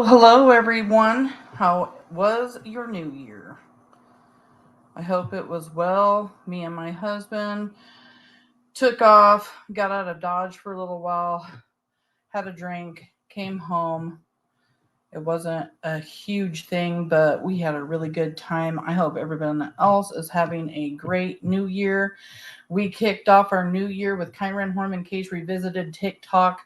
Hello, everyone. How was your new year? I hope it was well. Me and my husband took off, got out of Dodge for a little while, had a drink, came home. It wasn't a huge thing, but we had a really good time. I hope everyone else is having a great new year. We kicked off our new year with Kyron Horman Case Revisited TikTok.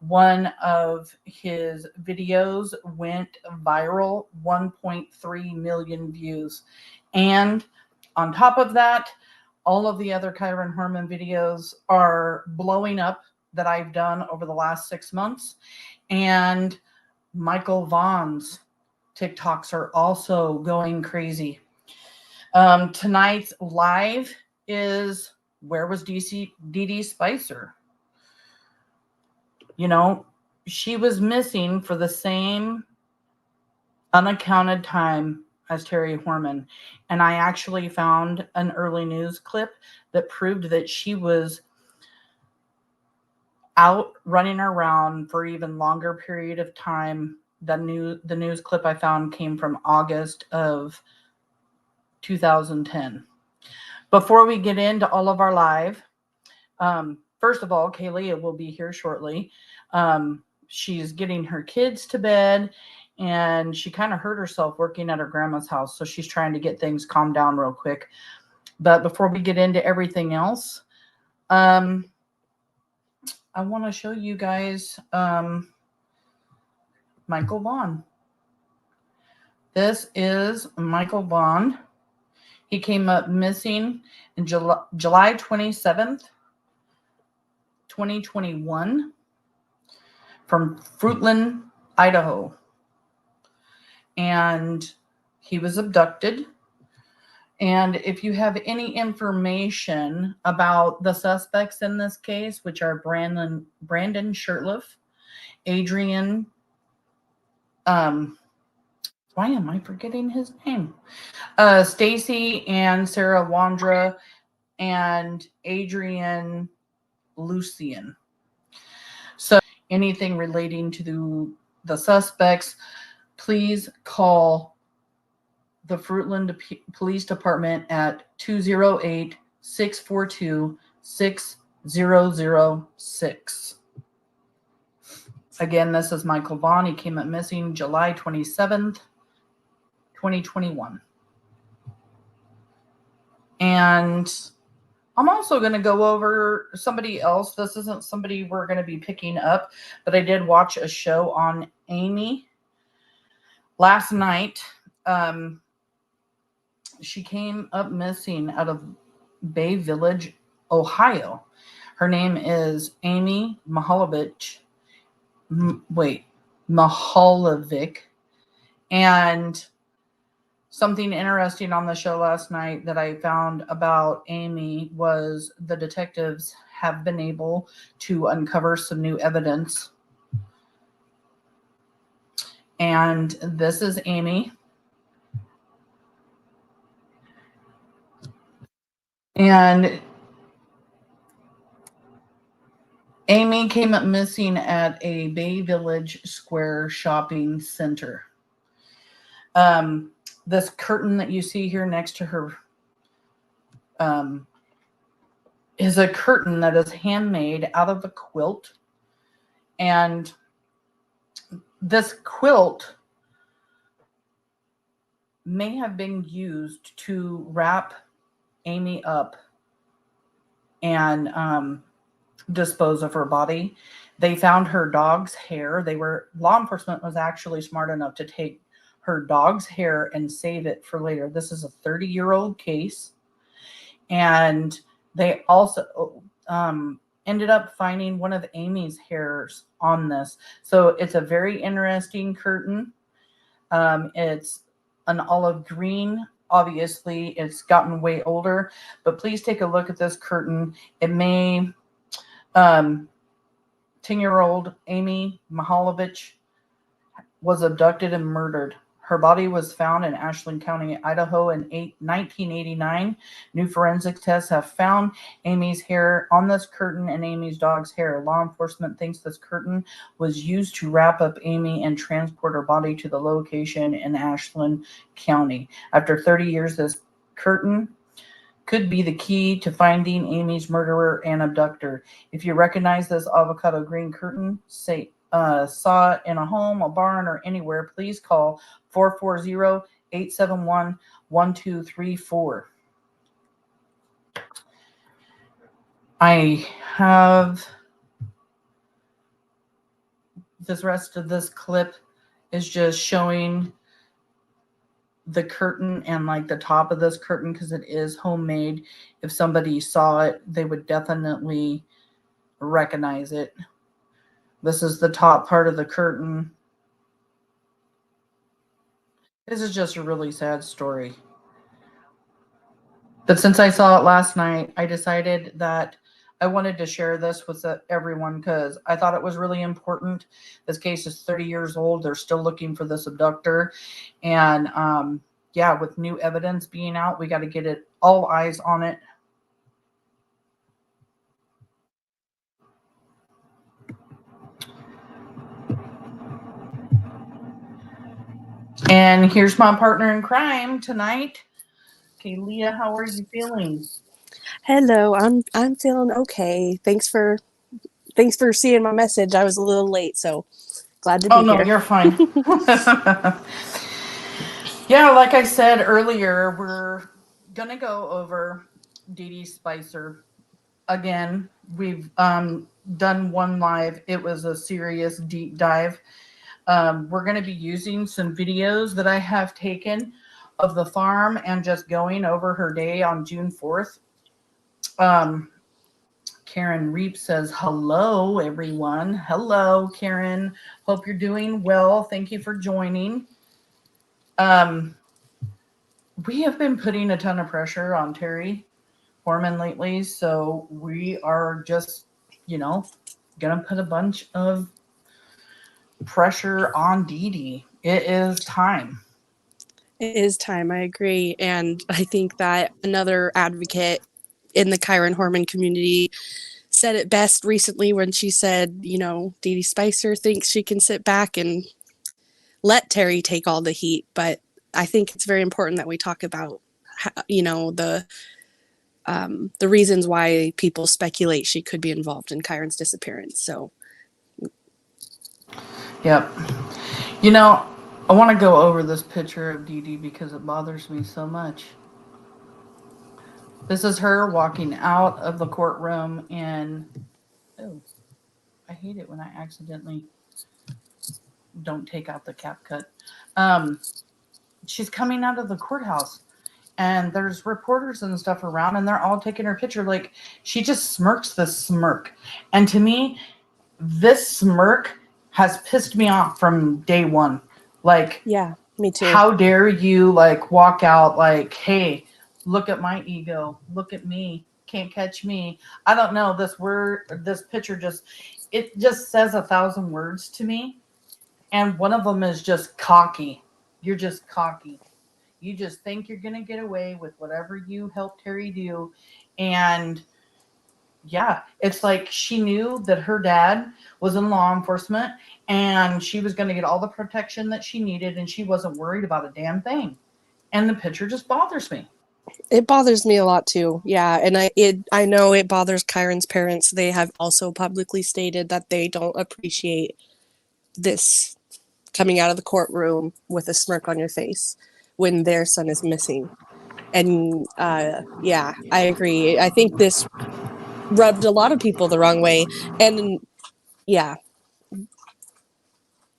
One of his videos went viral, 1.3 million views. And on top of that, all of the other Kyron Horman videos are blowing up that I've done over the last 6 months. And Michael Vaughn's TikToks are also going crazy. Tonight's live is Where Was Dee Dede Spicer? You know, she was missing for the same unaccounted time as Terri Horman. And I actually found an early news clip that proved that she was out running around for even longer period of time. The news clip I found came from August of 2010. Before we get into all of our live, first of all, Kaylee will be here shortly. She's getting her kids to bed, and she kind of hurt herself working at her grandma's house, so she's trying to get things calmed down real quick. But before we get into everything else, I want to show you guys Michael Vaughn. This is Michael Vaughn. He came up missing in July 27th, 2021 from Fruitland, Idaho. And he was abducted. And if you have any information about the suspects in this case, which are Brandon Shurtleff, Adrian, why am I forgetting his name? Stacy and Sarah Wandra and Adrian Lucian. So anything relating to the suspects, please call the Fruitland Police Department at 208-642-6006. Again, this is Michael Vaughn. He came up missing July 27th, 2021. And I'm also going to go over somebody else. This isn't somebody we're going to be picking up, but I did watch a show on Amy last night. She came up missing out of Bay Village, Ohio. Her name is Amy Mihaljevic. Mihaljevic. And something interesting on the show last night that I found about Amy was the detectives have been able to uncover some new evidence. And this is Amy. And Amy came up missing at a Bay Village Square shopping center. This curtain that you see here next to her is a curtain that is handmade out of a quilt. And this quilt may have been used to wrap Amy up and dispose of her body. They found her dog's hair. Law enforcement was actually smart enough to take her dog's hair and save it for later. This is a 30-year-old case. And they also ended up finding one of Amy's hairs on this. So it's a very interesting curtain. It's an olive green. Obviously, it's gotten way older, but please take a look at this curtain. It may, 10-year-old Amy Mihaljevic was abducted and murdered. Her body was found in Ashland County, Idaho in 1989. New forensic tests have found Amy's hair on this curtain and Amy's dog's hair. Law enforcement thinks this curtain was used to wrap up Amy and transport her body to the location in Ashland County. After 30 years, this curtain could be the key to finding Amy's murderer and abductor. If you recognize this avocado green curtain, saw it in a home, a barn, or anywhere, please call 440-871-1234. I have this rest of this clip is just showing the curtain and like the top of this curtain because it is homemade. If somebody saw it, they would definitely recognize it. This is the top part of the curtain. This is just a really sad story. But since I saw it last night, I decided that I wanted to share this with everyone because I thought it was really important. This case is 30 years old. They're still looking for this abductor. And yeah, with new evidence being out, we got to get it, all eyes on it. And here's my partner in crime tonight. Okay, Leah, how are you feeling? Hello, I'm feeling okay. Thanks for seeing my message. I was a little late, so glad to be here. Oh no, you're fine. Yeah, like I said earlier, we're gonna go over Dee Spicer again. We've done one live. It was a serious deep dive. We're going to be using some videos that I have taken of the farm and just going over her day on June 4th. Karen Reap says, hello, everyone. Hello, Karen. Hope you're doing well. Thank you for joining. We have been putting a ton of pressure on Terri Horman lately, so we are just, going to put a bunch of pressure on Dee Dede. It is time. It is time, I agree. And I think that another advocate in the Kyron Horman community said it best recently when she said, Dee Spicer thinks she can sit back and let Terri take all the heat. But I think it's very important that we talk about, the reasons why people speculate she could be involved in Kyron's disappearance. So, yep. I want to go over this picture of Dee Dede because it bothers me so much. This is her walking out of the courtroom and, oh, I hate it when I accidentally don't take out the cap cut. She's coming out of the courthouse and there's reporters and stuff around and they're all taking her picture. Like, she just smirks this smirk. And to me, this smirk has pissed me off from day one. Like, yeah, me too. How dare you walk out like, hey, look at my ego, look at me, can't catch me. I don't know, this picture just says 1,000 words to me. And one of them is just cocky. You're just cocky. You just think you're going to get away with whatever you helped Terri do. And yeah, it's like she knew that her dad was in law enforcement and she was going to get all the protection that she needed and she wasn't worried about a damn thing. And the picture just bothers me. It bothers me a lot too. Yeah, and I know it bothers Kyron's parents. They have also publicly stated that they don't appreciate this coming out of the courtroom with a smirk on your face when their son is missing. And yeah, I agree. I think this rubbed a lot of people the wrong way. And yeah.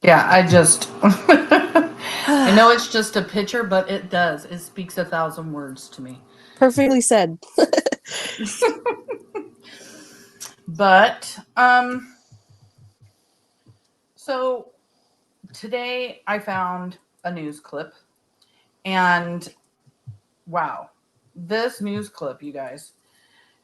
Yeah, I know it's just a picture, but it does. It speaks 1,000 words to me. Perfectly said. But so today I found a news clip, and wow, this news clip, you guys.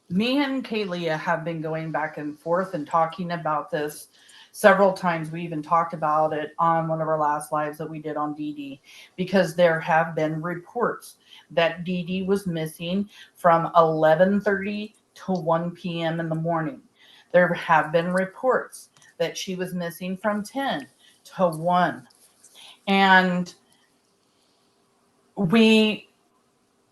Me and Kaylee have been going back and forth and talking about this several times. We even talked about it on one of our last lives that we did on Dee Dede, because there have been reports that Dee Dede was missing from 11:30 to 1 p.m. in the morning. There have been reports that she was missing from 10 to 1. And we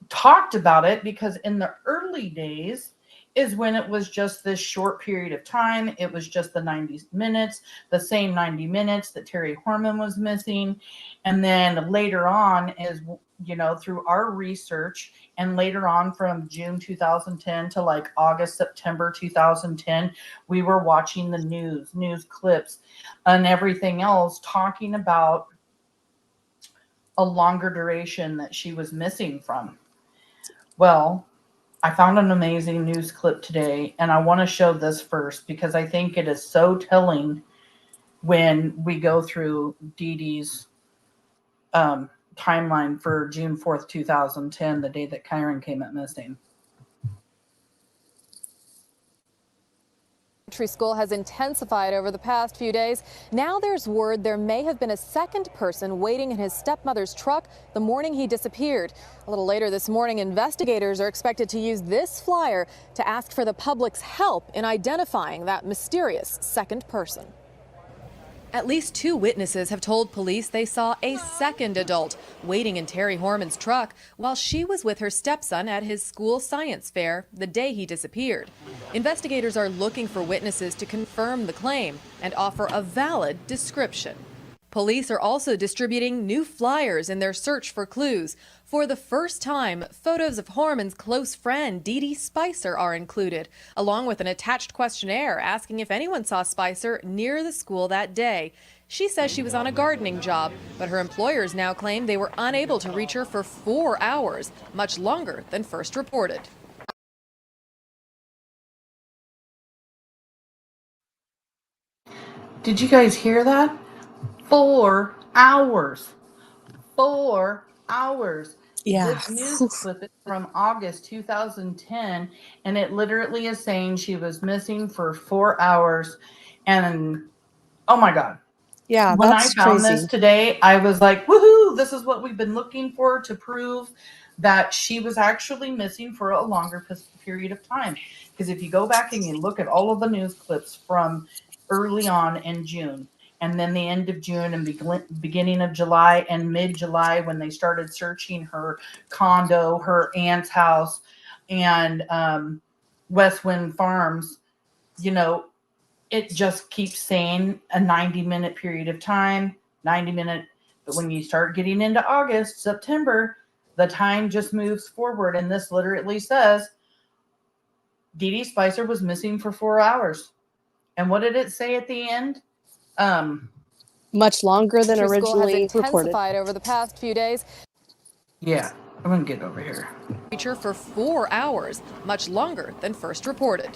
talked about it because in the early days is when it was just this short period of time. It was just the 90 minutes, the same 90 minutes that Terri Horman was missing. And then later on is, through our research, and later on from June 2010 to like August, September 2010, we were watching the news clips and everything else talking about a longer duration that she was missing from. Well, I found an amazing news clip today, and I want to show this first because I think it is so telling when we go through Dee Dede's timeline for June 4th, 2010, the day that Kyron came up missing. School has intensified over the past few days. Now there's word there may have been a second person waiting in his stepmother's truck the morning he disappeared. A little later this morning, investigators are expected to use this flyer to ask for the public's help in identifying that mysterious second person. At least 2 witnesses have told police they saw a second adult waiting in Terri Horman's truck while she was with her stepson at his school science fair the day he disappeared. Investigators are looking for witnesses to confirm the claim and offer a valid description. Police are also distributing new flyers in their search for clues. For the first time, photos of Horman's close friend Dee Spicer are included, along with an attached questionnaire asking if anyone saw Spicer near the school that day. She says she was on a gardening job, but her employers now claim they were unable to reach her for 4 hours, much longer than first reported. Did you guys hear that? 4 hours. 4 hours. Yeah. This news clip is from August 2010, and it literally is saying she was missing for 4 hours. And oh my God. Yeah, When I that's found crazy. this today, I was like, woohoo, this is what we've been looking for to prove that she was actually missing for a longer period of time. Because if you go back and you look at all of the news clips from early on in June, and then the end of June and beginning of July and mid-July, when they started searching her condo, her aunt's house, and Westwind Farms, it just keeps saying a 90-minute period of time, 90-minute. But when you start getting into August, September, the time just moves forward. And this literally says Dee Spicer was missing for 4 hours. And what did it say at the end? Much longer than originally School has intensified reported. over the past few days. Yeah, I'm going to get over here. Feature for 4 hours, much longer than first reported.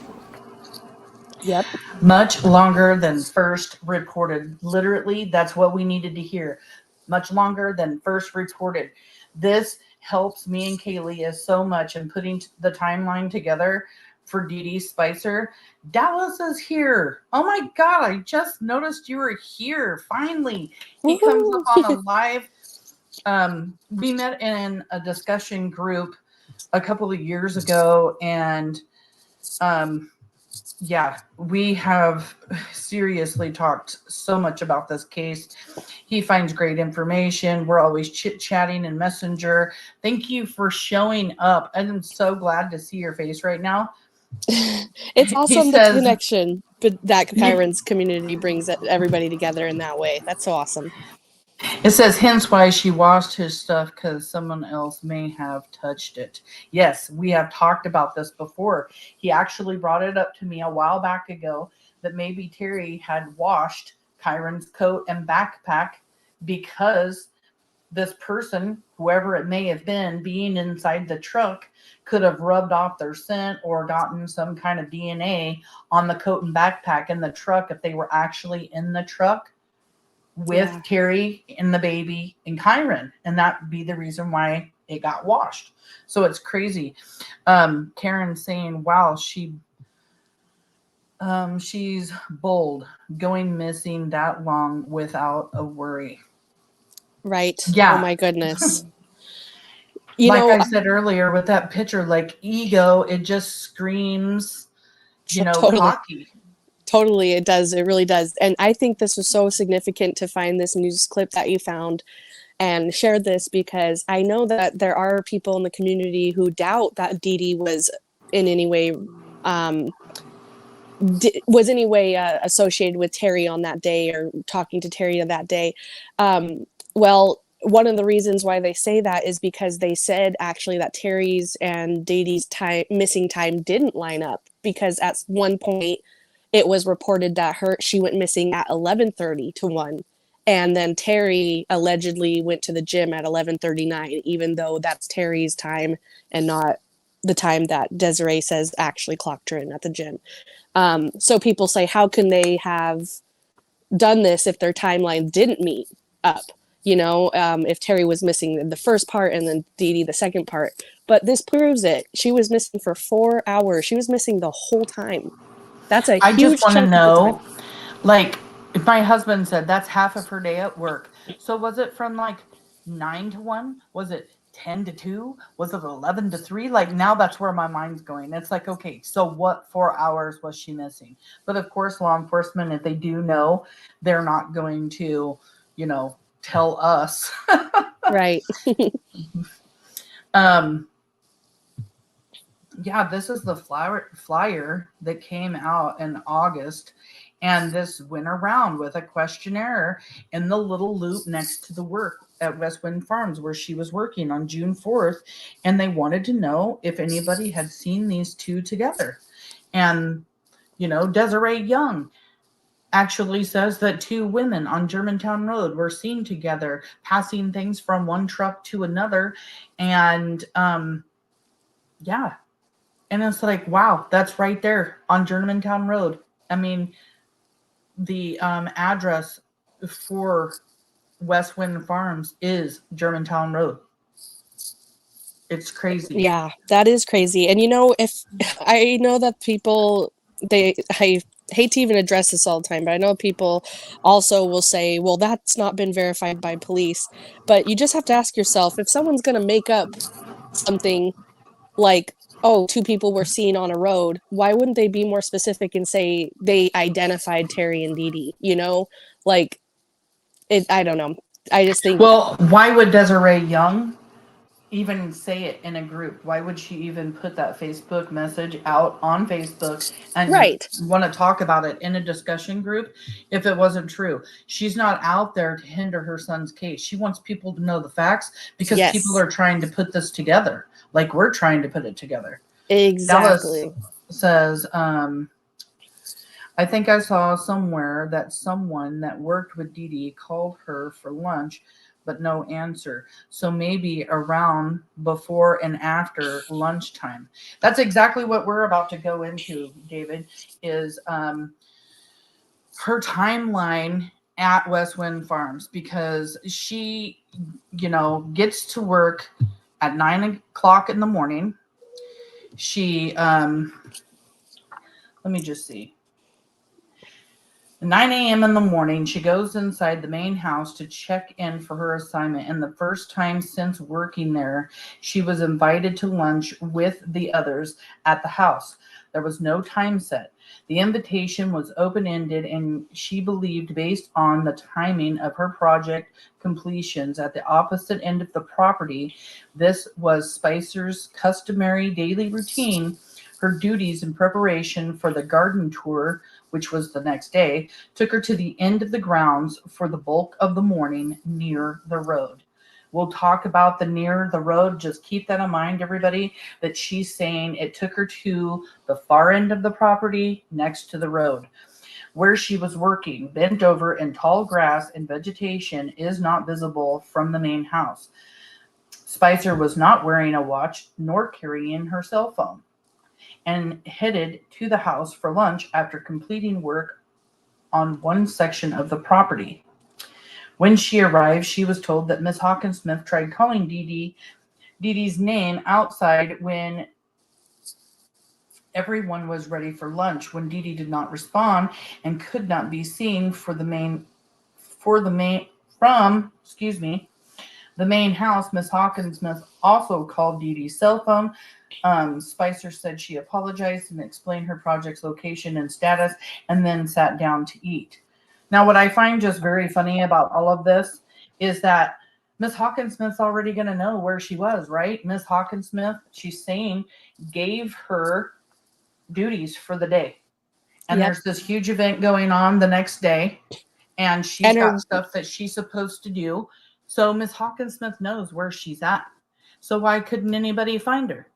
Yep. Much longer than first reported. Literally, that's what we needed to hear. Much longer than first reported. This helps me and Kaylee so much in putting the timeline together for Dee Spicer. Dallas is here. Oh my God, I just noticed you were here. Finally. He comes up on a live. We met in a discussion group a couple of years ago, and yeah, we have seriously talked so much about this case. He finds great information. We're always chit-chatting in Messenger. Thank you for showing up. I'm so glad to see your face right now. It's awesome, the connection, but that Kyron's community brings everybody together in that way. That's so awesome. It says, hence why she washed his stuff, because someone else may have touched it. Yes, we have talked about this before. He actually brought it up to me a while back ago that maybe Terri had washed Kyron's coat and backpack because this person, whoever it may have been, being inside the truck could have rubbed off their scent or gotten some kind of DNA on the coat and backpack in the truck if they were actually in the truck with Terri and the baby and Kyron. And that'd be the reason why it got washed. So it's crazy. Karen saying, wow, she's bold, going missing that long without a worry. Right. Yeah. Oh my goodness. I said earlier with that picture, like ego, it just screams, totally. cocky. Totally, it does. It really does. And I think this was so significant to find this news clip that you found and shared this, because I know that there are people in the community who doubt that Dee Dede was in any way associated with Terri on that day, or talking to Terri on that day. Well, one of the reasons why they say that is because they said actually that Terri's and Dee Dede's missing time didn't line up, because at one point it was reported that she went missing at 11:30 to 1. And then Terri allegedly went to the gym at 11:39, even though that's Terri's time and not the time that Desiree says actually clocked her in at the gym. So people say, how can they have done this if their timeline didn't meet up? If Terri was missing the first part and then Dee Dede the second part. But this proves it. She was missing for 4 hours. She was missing the whole time. That's a huge I just want to chunk know, like, if my husband said that's half of her day at work. So was it from like 9 to 1? Was it 10 to 2? Was it 11 to 3? Like, now that's where my mind's going. It's like, okay, so what 4 hours was she missing? But of course, law enforcement, if they do know, they're not going to, tell us. Right. Yeah, this is the flyer that came out in August, and this went around with a questionnaire in the little loop next to the work at Westwind Farms where she was working on June 4th, and they wanted to know if anybody had seen these two together. And, Desiree Young actually says that 2 women on Germantown Road were seen together, passing things from one truck to another. And, yeah. And it's like, wow, that's right there on Germantown Road. I mean, the address for Westwind Farms is Germantown Road. It's crazy. Yeah, that is crazy. And if I know that people, I hate to even address this all the time, but I know people also will say, well, that's not been verified by police. But you just have to ask yourself, if someone's going to make up something like, oh, 2 people were seen on a road, why wouldn't they be more specific and say they identified Terri and Dee Dede? I don't know. I just think. Well, why would Desiree Young even say it in a group? Why would she even put that Facebook message out on Facebook and want to talk about it in a discussion group if it wasn't true? She's not out there to hinder her son's case. She wants people to know the facts because people are trying to put this together, like we're trying to put it together. Exactly. Dallas says, I think I saw somewhere that someone that worked with Dee Dede called her for lunch, but no answer. So maybe around before and after lunchtime. That's exactly what we're about to go into, David, is her timeline at Westwind Farms, because she, gets to work at 9 o'clock in the morning. She, let me just see. 9 a.m. in the morning, she goes inside the main house to check in for her assignment. And the first time since working there, she was invited to lunch with the others at the house. There was no time set. The invitation was open-ended, and she believed, based on the timing of her project completions at the opposite end of the property, this was Spicer's customary daily routine. Her duties in preparation for the garden tour, which was the next day, took her to the end of the grounds for the bulk of the morning near the road. We'll talk about the near the road. Just keep that in mind, everybody, that she's saying it took her to the far end of the property next to the road. where she was working, bent over in tall grass and vegetation, is not visible from the main house. Spicer was not wearing a watch nor carrying her cell phone, and headed to the house for lunch after completing work on one section of the property. When she arrived, she was told that Miss Hawkinsmith tried calling Dede's name outside when everyone was ready for lunch. When Dede did not respond and could not be seen from the main house, Miss Hawkinsmith also called Dede's cell phone. Spicer said she apologized and explained her project's location and status, and then sat down to eat. Now, what I find just very funny about all of this is that Miss Hawkinsmith's already going to know where she was, right? Miss Hawkinsmith, she's saying, gave her duties for the day. And Yep. there's this huge event going on the next day, and she's got stuff that she's supposed to do. So Miss Hawkinsmith knows where she's at. So why couldn't anybody find her?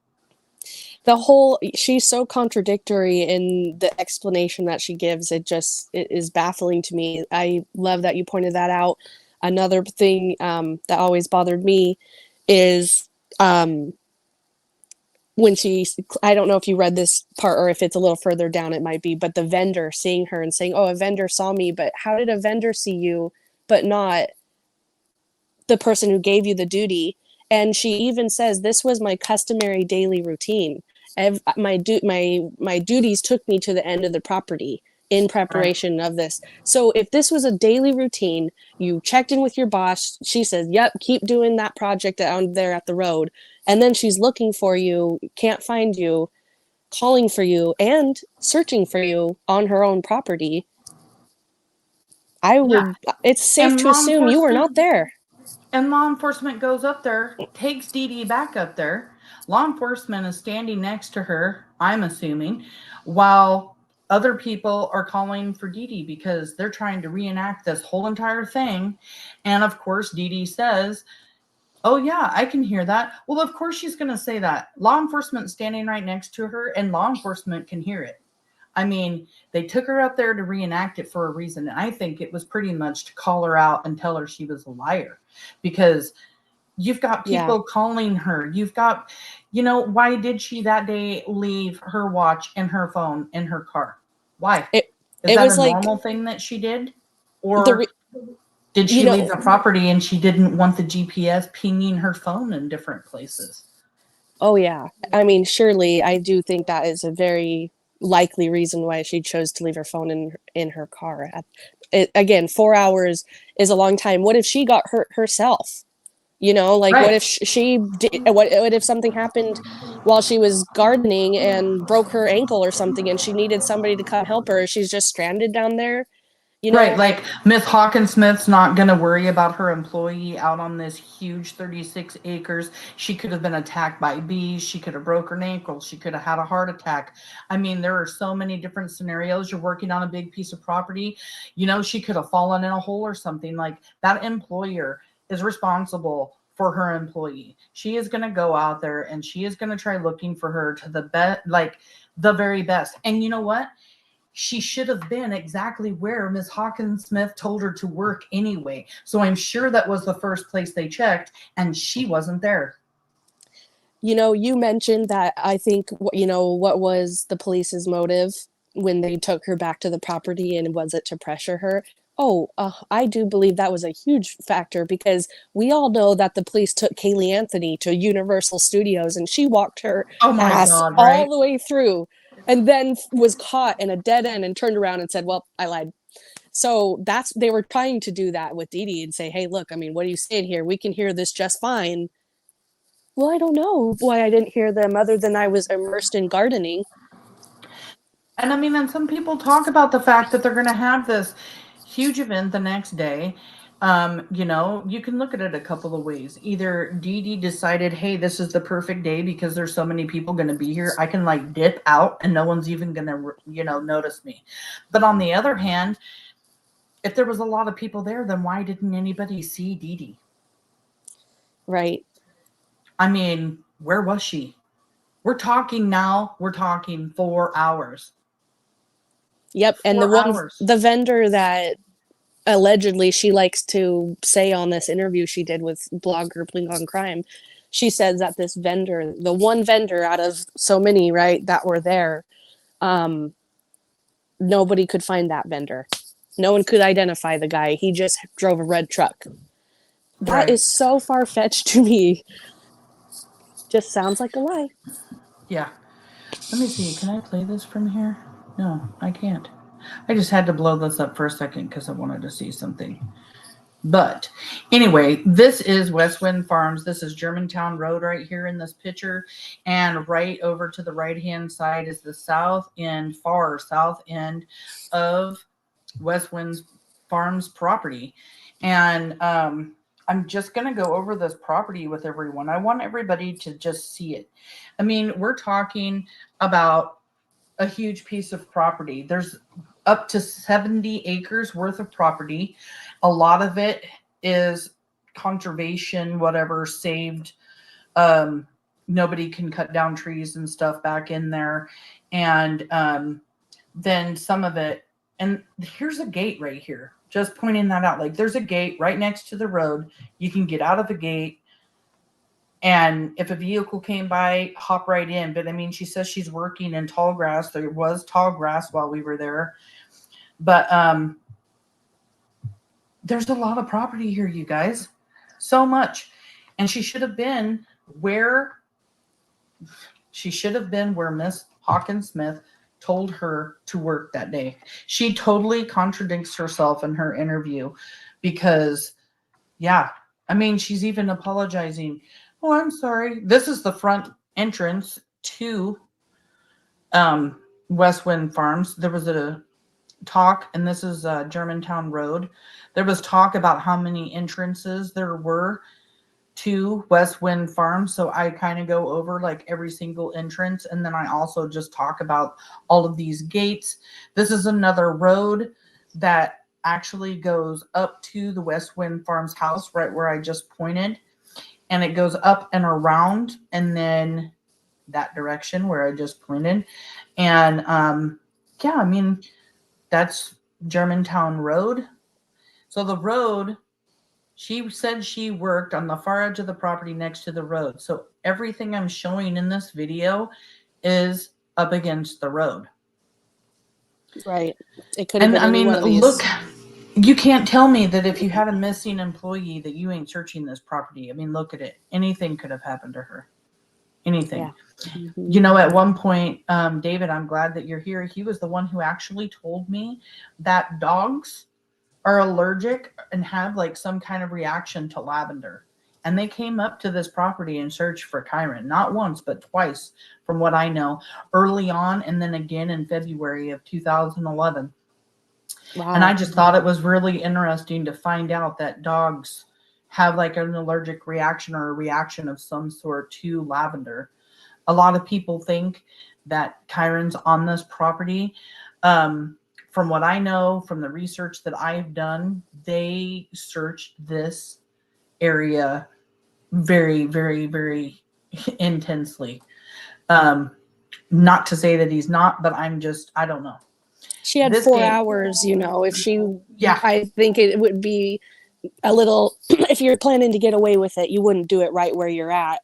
She's so contradictory in the explanation that she gives. It is baffling to me. I love that you pointed that out. Another thing that always bothered me is when I don't know if you read this part or if it's a little further down, it might be, but the vendor seeing her and saying, oh, a vendor saw me, but how did a vendor see you, but not the person who gave you the duty? And she even says, this was my customary daily routine. My duties took me to the end of the property in preparation of this. So if this was a daily routine, you checked in with your boss, she says, yep, keep doing that project down there at the road. And then she's looking for you, can't find you, calling for you, and searching for you on her own property. It's safe to assume you were not there. And law enforcement goes up there, takes Dede back up there. Law enforcement is standing next to her, I'm assuming, while other people are calling for Dede because they're trying to reenact this whole entire thing. And of course, Dede says, oh yeah, I can hear that. Well, of course she's going to say that. Law enforcement standing right next to her, and law enforcement can hear it. I mean, they took her up there to reenact it for a reason. And I think it was pretty much to call her out and tell her she was a liar, because you've got people calling her. You've got, why did she that day leave her watch and her phone in her car? Why? Is that a normal thing that she did? Or did she leave the property and she didn't want the GPS pinging her phone in different places? Oh, yeah. I mean, surely I do think that is a very likely reason why she chose to leave her phone in her car. Again, 4 hours is a long time. What if she got hurt herself? What if she did? What if something happened while she was gardening and broke her ankle or something, and she needed somebody to come help her? She's just stranded down there. Right, like Miss Hawkinsmith's not going to worry about her employee out on this huge 36 acres. She could have been attacked by bees. She could have broke her ankle. She could have had a heart attack. I mean, there are so many different scenarios. You're working on a big piece of property. She could have fallen in a hole or something. Like, that employer is responsible for her employee. She is going to go out there and she is going to try looking for her to the very best. And you know what? She should have been exactly where Miss Hawkinsmith told her to work anyway. So I'm sure that was the first place they checked, and she wasn't there. You mentioned that. I think, what was the police's motive when they took her back to the property, and was it to pressure her? I do believe that was a huge factor, because we all know that the police took Kaylee Anthony to Universal Studios and she walked her ass all the way through, and then was caught in a dead end and turned around and said, well, I lied. So they were trying to do that with Dede and say, hey, look, I mean, what are you saying here? We can hear this just fine. Well, I don't know why I didn't hear them other than I was immersed in gardening. And I mean, and some people talk about the fact that they're going to have this huge event the next day. You can look at it a couple of ways. Either Dede decided, hey, this is the perfect day because there's so many people going to be here. I can dip out and no one's even going to, notice me. But on the other hand, if there was a lot of people there, then why didn't anybody see Dede? Right. I mean, where was she? We're talking 4 hours. Yep. And 4 hours. the vendor that allegedly she likes to say on this interview she did with blogger Bling on Crime, she says that this vendor, the one vendor out of so many, right, that were there, nobody could find that vendor. No one could identify the guy. He just drove a red truck. That is so far-fetched to me. Just sounds like a lie. Yeah. Let me see. Can I play this from here? No, I can't. I just had to blow this up for a second because I wanted to see something. But anyway, this is Westwind Farms. This is Germantown Road right here in this picture. And right over to the right-hand side is the far south end of Westwind Farms property. And I'm just going to go over this property with everyone. I want everybody to just see it. I mean, we're talking about a huge piece of property. There's up to 70 acres worth of property. A lot of it is conservation, whatever, saved. Nobody can cut down trees and stuff back in there. And then some of it, and here's a gate right here, just pointing that out. Like, there's a gate right next to the road. You can get out of the gate, and if a vehicle came by, hop right in. But I mean, she says she's working in tall grass. There was tall grass while we were there. But there's a lot of property here, you guys. So much. And she should have been where Miss Hawkins Smith told her to work that day. She totally contradicts herself in her interview because, yeah, I mean, she's even apologizing. Oh, I'm sorry. This is the front entrance to Westwind Farms. There was a talk, and this is Germantown Road. There was talk about how many entrances there were to Westwind Farm. So I kind of go over like every single entrance. And then I also just talk about all of these gates. This is another road that actually goes up to the Westwind Farms house, right where I just pointed. And it goes up and around and then that direction where I just pointed. And yeah, I mean, that's Germantown Road. So the road, she said she worked on the far edge of the property next to the road. So everything I'm showing in this video is up against the road. Right. It could have been any one of these. Look, you can't tell me that if you had a missing employee that you ain't searching this property. I mean, look at it. Anything could have happened to her. Anything. Yeah. Mm-hmm. You know, at one point, David, I'm glad that you're here. He was the one who actually told me that dogs are allergic and have like some kind of reaction to lavender. And they came up to this property and searched for Kyron, not once, but twice, from what I know, early on, and then again in February of 2011. Wow. And I just thought it was really interesting to find out that dogs have like an allergic reaction or a reaction of some sort to lavender. A lot of people think that Kyron's on this property. From what I know, from the research that I've done, they searched this area very, very, very intensely. Not to say that he's not, but I don't know. She had 4 hours, you know, if she, yeah, I think it would be a little, if you're planning to get away with it, you wouldn't do it right where you're at.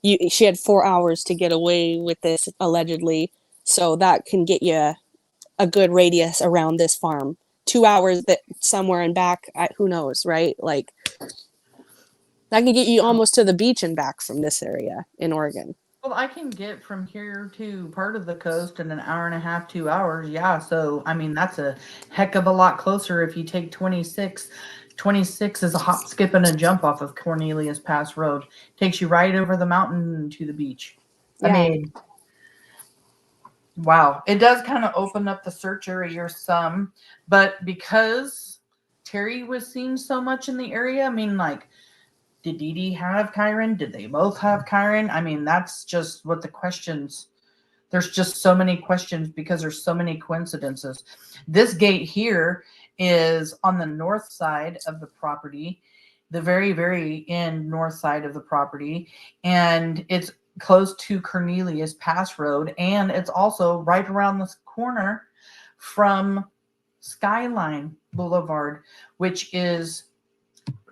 She had 4 hours to get away with this, allegedly. So that can get you a good radius around this farm. 2 hours that somewhere and back, who knows, right? Like that can get you almost to the beach and back from this area in Oregon. Well, I can get from here to part of the coast in an hour and a half, 2 hours. Yeah. So, I mean, that's a heck of a lot closer if you take 26. 26 is a hop, skip, and a jump off of Cornelius Pass Road. Takes you right over the mountain to the beach. Yeah. I mean, wow. It does kind of open up the search area some, but because Terri was seen so much in the area, I mean, like, did Dee Dede have Kyron? Did they both have Kyron? I mean, that's just what the questions, there's just so many questions because there's so many coincidences. This gate here is on the north side of the property, the very, very end north side of the property. And it's close to Cornelius Pass Road. And it's also right around the corner from Skyline Boulevard, which is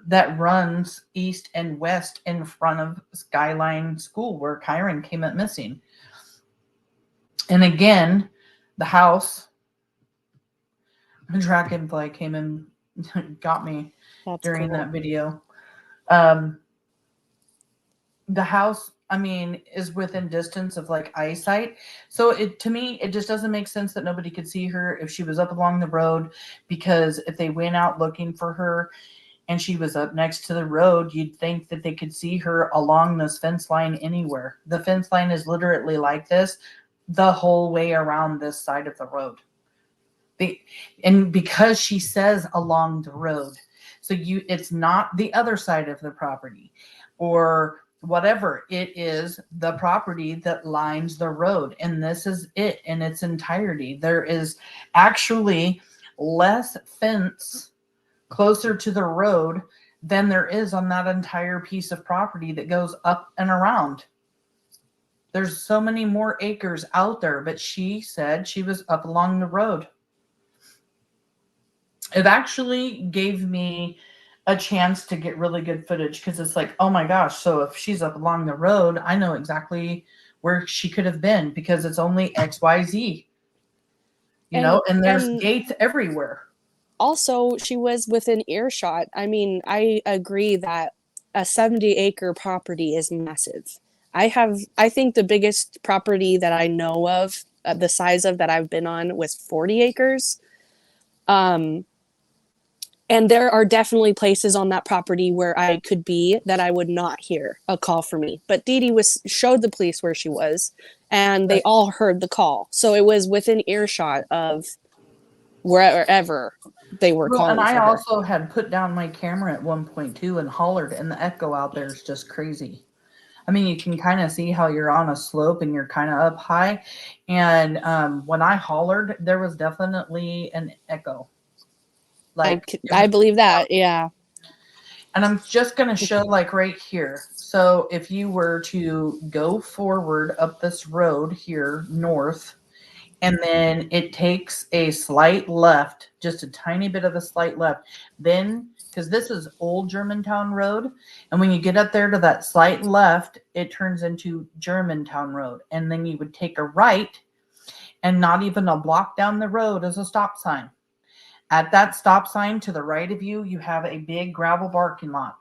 that runs east and west in front of Skyline School where Kyron came up missing. And again, the house, a dragonfly came and got me during that video. The house, I mean, is within distance of like eyesight. So to me, it just doesn't make sense that nobody could see her if she was up along the road, because if they went out looking for her and she was up next to the road, you'd think that they could see her along this fence line anywhere. The fence line is literally like this the whole way around this side of the road. And because she says along the road, so it's not the other side of the property or whatever. It is the property that lines the road, and this is it in its entirety. There is actually less fence closer to the road than there is on that entire piece of property that goes up and around. There's so many more acres out there, but she said she was up along the road. It actually gave me a chance to get really good footage, because it's like, oh my gosh, so if she's up along the road, I know exactly where she could have been, because it's only XYZ, and there's gates everywhere. Also, she was within earshot. I mean, I agree that a 70-acre property is massive. I think the biggest property that I know of, the size of that I've been on, was 40 acres. And there are definitely places on that property where I could be that I would not hear a call for me. But Dee Dee showed the police where she was, and they all heard the call. So it was within earshot of wherever they were calling and I for her. also had put down my camera at one point too and hollered, and the echo out there is just crazy. I mean, you can kind of see how you're on a slope and you're kind of up high. And when I hollered, there was definitely an echo. I believe that, yeah. And I'm just going to show like right here. So if you were to go forward up this road here north, and then it takes a slight left, just a tiny bit of a slight left, then, because this is Old Germantown Road, and when you get up there to that slight left, it turns into Germantown Road, and then you would take a right, and not even a block down the road is a stop sign. At that stop sign to the right of you, you have a big gravel parking lot.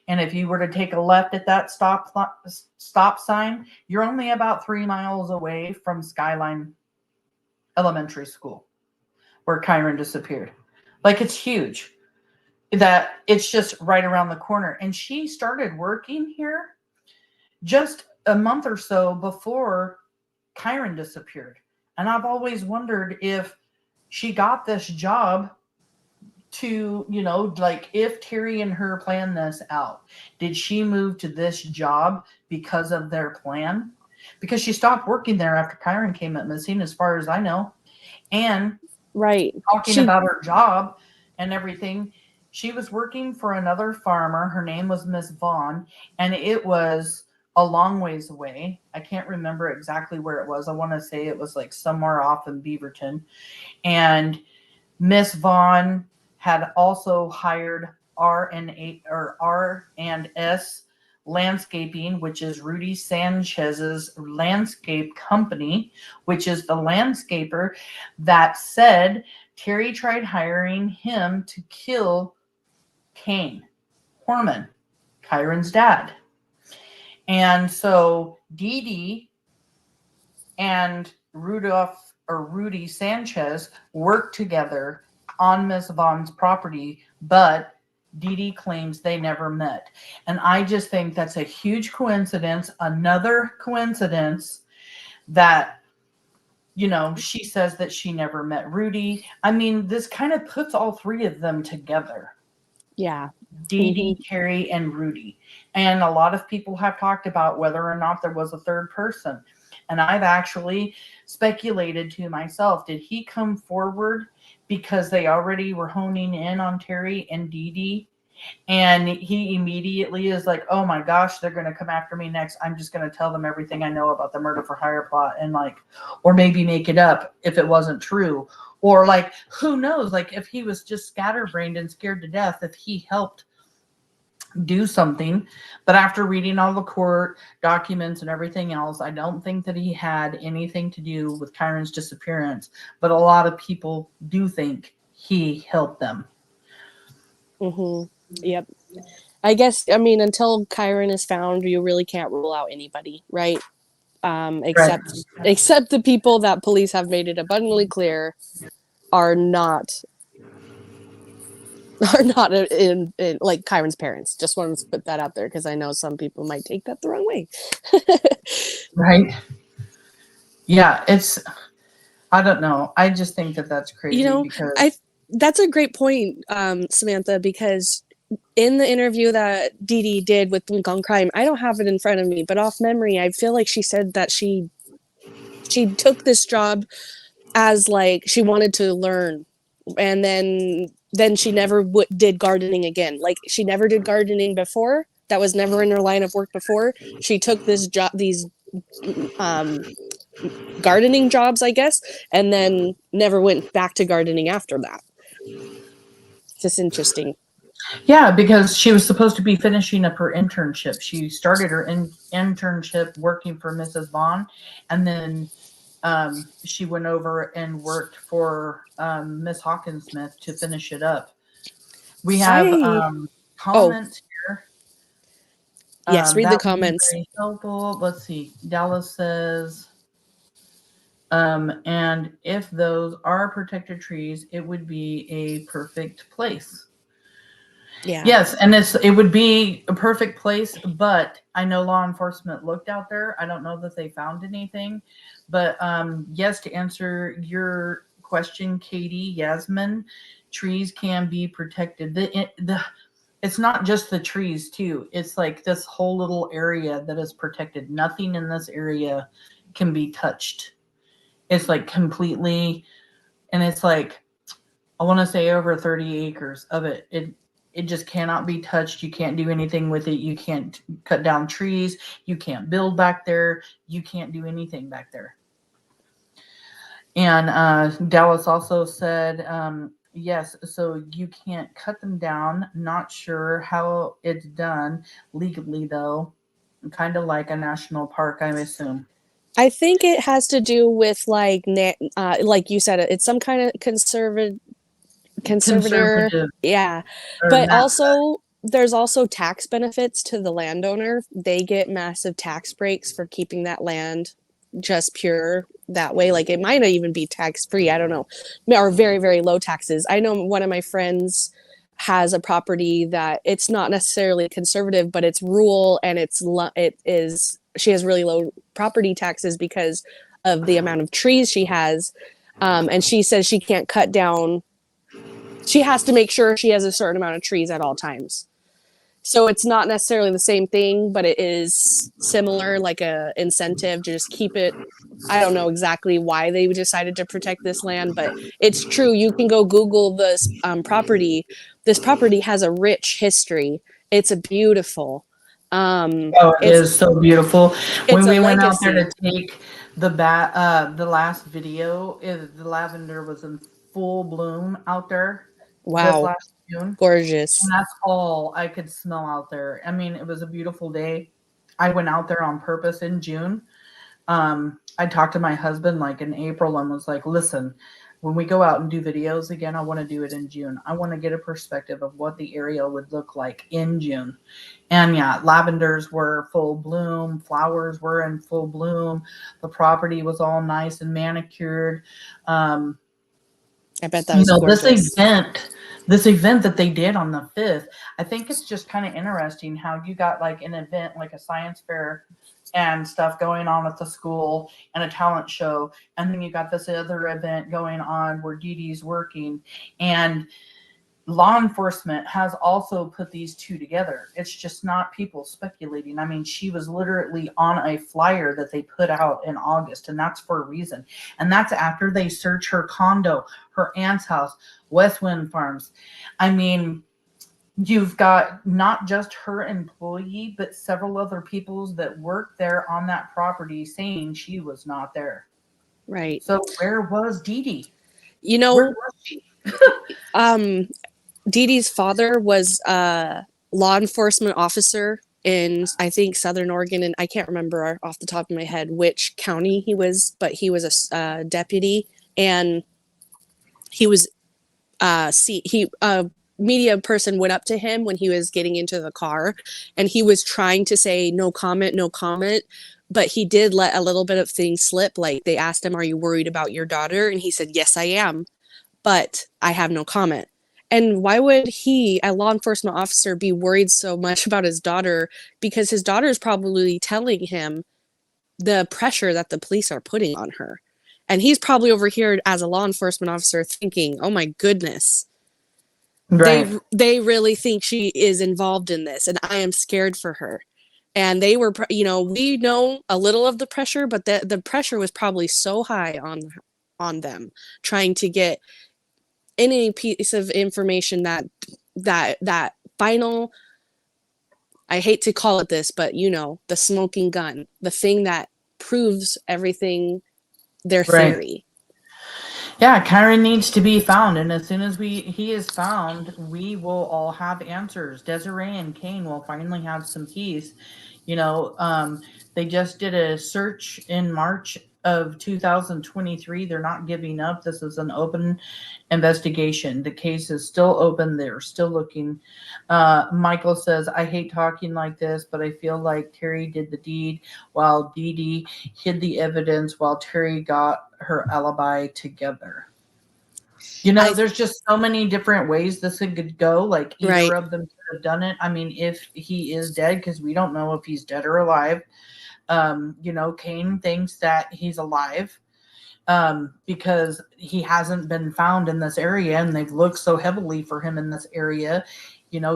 And if you were to take a left at that stop sign, you're only about 3 miles away from Skyline Elementary School, where Kyron disappeared. Like, it's huge. That it's just right around the corner. And she started working here just a month or so before Kyron disappeared. And I've always wondered if she got this job to, like, if Terri and her planned this out, did she move to this job because of their plan? Because she stopped working there after Kyron came up missing, as far as I know. And talking about her job and everything, she was working for another farmer. Her name was Miss Vaughn, and it was a long ways away. I can't remember exactly where it was. I want to say it was like somewhere off in Beaverton. And Miss Vaughn had also hired R&S Landscaping, which is Rudy Sanchez's landscape company, which is the landscaper that said Terri tried hiring him to kill Kyron Horman, Kyron's dad. And so Dee Dede and Rudy Sanchez worked together on Miss Vaughn's property, but Dee Dede claims they never met. And I just think that's a huge coincidence. Another coincidence that, she says that she never met Rudy. I mean, this kind of puts all three of them together. Yeah. Dee Dede, Terri, and Rudy. And a lot of people have talked about whether or not there was a third person. And I've actually speculated to myself, did he come forward because they already were honing in on Terri and Dee Dede? And he immediately is like, oh my gosh, they're going to come after me next. I'm just going to tell them everything I know about the murder for hire plot, and like, or maybe make it up if it wasn't true. Or like, who knows, like if he was just scatterbrained and scared to death, if he helped do something. But after reading all the court documents and everything else, I don't think that he had anything to do with Kyron's disappearance. But a lot of people do think he helped them. Yep. I guess, I mean, until Kyron is found, you really can't rule out anybody, right? Except the people that police have made it abundantly clear are not in like Kyron's parents. Just wanted to put that out there because I know some people might take that the wrong way. Right. Yeah, I don't know. I just think that that's crazy, because that's a great point, Samantha, because in the interview that Dee Dede did with Link on Crime, I don't have it in front of me, but off memory, I feel like she said that she took this job as like she wanted to learn, and then she never did gardening again. Like she never did gardening before. That was never in her line of work before. She took this job, these gardening jobs, I guess, and then never went back to gardening after that. It's just interesting. Yeah, because she was supposed to be finishing up her internship. She started her internship working for Mrs. Vaughn, and then she went over and worked for Miss Hawkinsmith to finish it up. We have comments here. Yes, read the comments. Very helpful. Let's see. Dallas says, and if those are protected trees, it would be a perfect place. Yeah. Yes, and it would be a perfect place, but I know law enforcement looked out there. I don't know that they found anything, but yes, to answer your question, Katie Yasmin, trees can be protected. It's not just the trees too. It's like this whole little area that is protected. Nothing in this area can be touched. It's like completely, and it's like, I want to say over 30 acres of it. It just cannot be touched. You can't do anything with it. You can't cut down trees. You can't build back there. You can't do anything back there. And Dallas also said, yes, so you can't cut them down. Not sure how it's done legally, though. Kind of like a national park, I assume. I think it has to do with like you said, it's some kind of conservative, yeah. But also, there's also tax benefits to the landowner. They get massive tax breaks for keeping that land just pure that way. Like it might not even be tax free. I don't know, or very, very low taxes. I know one of my friends has a property that it's not necessarily conservative, but it's rural, and she has really low property taxes because of the amount of trees she has. And she says she can't cut down. She has to make sure she has a certain amount of trees at all times. So it's not necessarily the same thing, but it is similar, like a incentive to just keep it. I don't know exactly why they decided to protect this land, but it's true. You can go Google this property. This property has a rich history. It's a beautiful. It is so beautiful. When we went out there to take the last video, the lavender was in full bloom out there. Wow. This last June. Gorgeous. And that's all I could smell out there. I mean, it was a beautiful day. I went out there on purpose in June. I talked to my husband like in April and was like, listen, when we go out and do videos again, I want to do it in June. I want to get a perspective of what the area would look like in June. And yeah, lavenders were full bloom. Flowers were in full bloom. The property was all nice and manicured. I bet that was gorgeous. This event that they did on the 5th, I think it's just kind of interesting how you got like an event, like a science fair and stuff going on at the school and a talent show. And then you got this other event going on where Dee Dede's working, and law enforcement has also put these two together. It's just not people speculating. I mean, she was literally on a flyer that they put out in August, and that's for a reason. And that's after they search her condo, her aunt's house, Westwind Farms. I mean, you've got not just her employee, but several other people that work there on that property saying she was not there. Right. So where was Dee Dee? You Where know, was she? Dee Dee's father was a law enforcement officer in, I think, Southern Oregon, and I can't remember off the top of my head which county he was, but he was a deputy, and he was a media person went up to him when he was getting into the car, and he was trying to say no comment, no comment, but he did let a little bit of things slip. Like, they asked him, "Are you worried about your daughter?" And he said, "Yes, I am, but I have no comment." And why would he, a law enforcement officer, be worried so much about his daughter? Because his daughter is probably telling him the pressure that the police are putting on her. And he's probably over here as a law enforcement officer thinking, oh my goodness, Right. they really think she is involved in this, and I am scared for her. And they were, we know a little of the pressure, but the pressure was probably so high on them trying to get any piece of information that final, I hate to call it this, but the smoking gun, the thing that proves everything, their Right. theory. Yeah, Kyron needs to be found, and as soon as he is found, we will all have answers. Desiree and Kane will finally have some peace. They just did a search in March of 2023. They're not giving up. This is an open investigation. The case is still open. They're still looking. Michael says, I hate talking like this, but I feel like Terri did the deed while Dee Dee hid the evidence while Terri got her alibi together. There's just so many different ways this could go. Like, either Right. of them could have done it. I mean, if he is dead, because we don't know if he's dead or alive. Kane thinks that he's alive because he hasn't been found in this area, and they've looked so heavily for him in this area.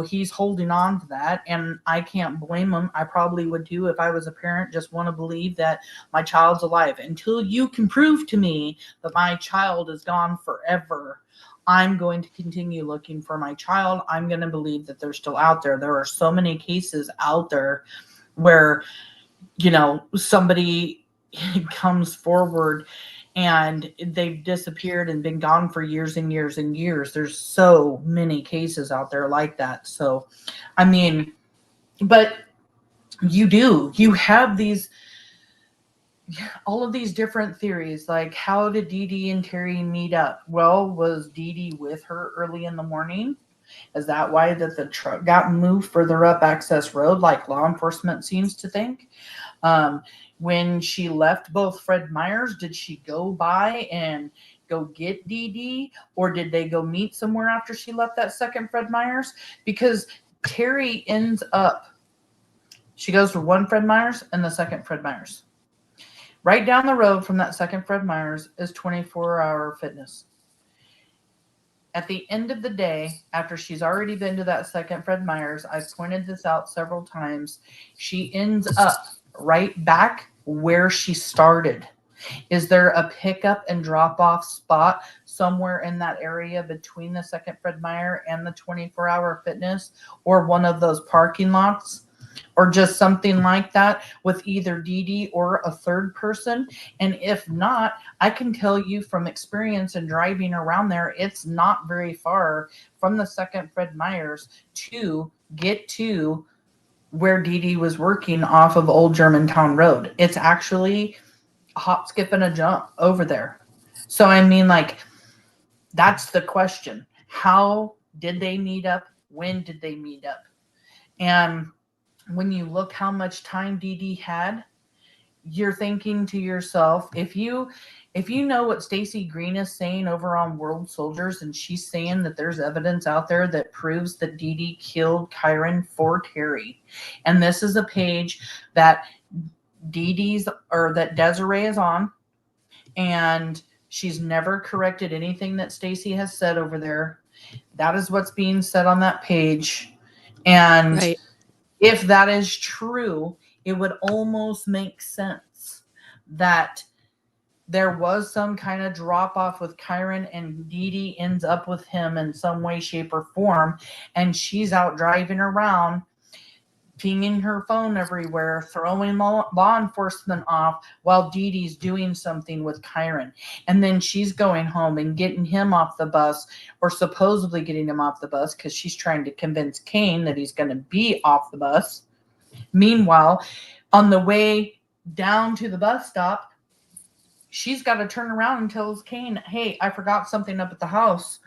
He's holding on to that, and I can't blame him. I probably would too if I was a parent. Just want to believe that my child's alive. Until you can prove to me that my child is gone forever, I'm going to continue looking for my child. I'm going to believe that they're still out there. There are so many cases out there where somebody comes forward and they've disappeared and been gone for years and years and years. There's so many cases out there like that. So, I mean, but you have all of these different theories. Like, how did Dee Dee and Terri meet up? Well, was Dee Dee with her early in the morning? Is that why that the truck got moved further up Access Road, like law enforcement seems to think? When she left both Fred Meyers, did she go by and go get Dee Dee, or did they go meet somewhere after she left that second Fred Meyers? Because Terri ends up, she goes to one Fred Meyers and the second Fred Meyers. Right down the road from that second Fred Meyers is 24-hour fitness. At the end of the day, after she's already been to that second Fred Meyers, I've pointed this out several times, she ends up right back where she started. Is there a pickup and drop-off spot somewhere in that area between the second Fred Meyer and the 24-hour fitness, or one of those parking lots, or just something like that with either Dee Dee or a third person? And if not, I can tell you from experience in driving around there, it's not very far from the second Fred Meyers to get to where Dee Dee was working off of Old Germantown Road. It's actually a hop, skip, and a jump over there. So, I mean, like, that's the question. How did they meet up? When did they meet up? And when you look how much time Dee Dee had, you're thinking to yourself, if you know what Stacey Green is saying over on World Soldiers, and she's saying that there's evidence out there that proves that Dee Dee killed Kyron for Terri, and this is a page that that Desiree is on, and she's never corrected anything that Stacey has said over there. That is what's being said on that page. And Right. if that is true, it would almost make sense that there was some kind of drop off with Kyron, and Dee Dee ends up with him in some way, shape, or form. And she's out driving around, pinging her phone everywhere, throwing law enforcement off while Dee Dee's doing something with Kyron. And then she's going home and getting him off the bus, or supposedly getting him off the bus, because she's trying to convince Kane that he's going to be off the bus. Meanwhile, on the way down to the bus stop, she's got to turn around and tells Kane, hey, I forgot something up at the house.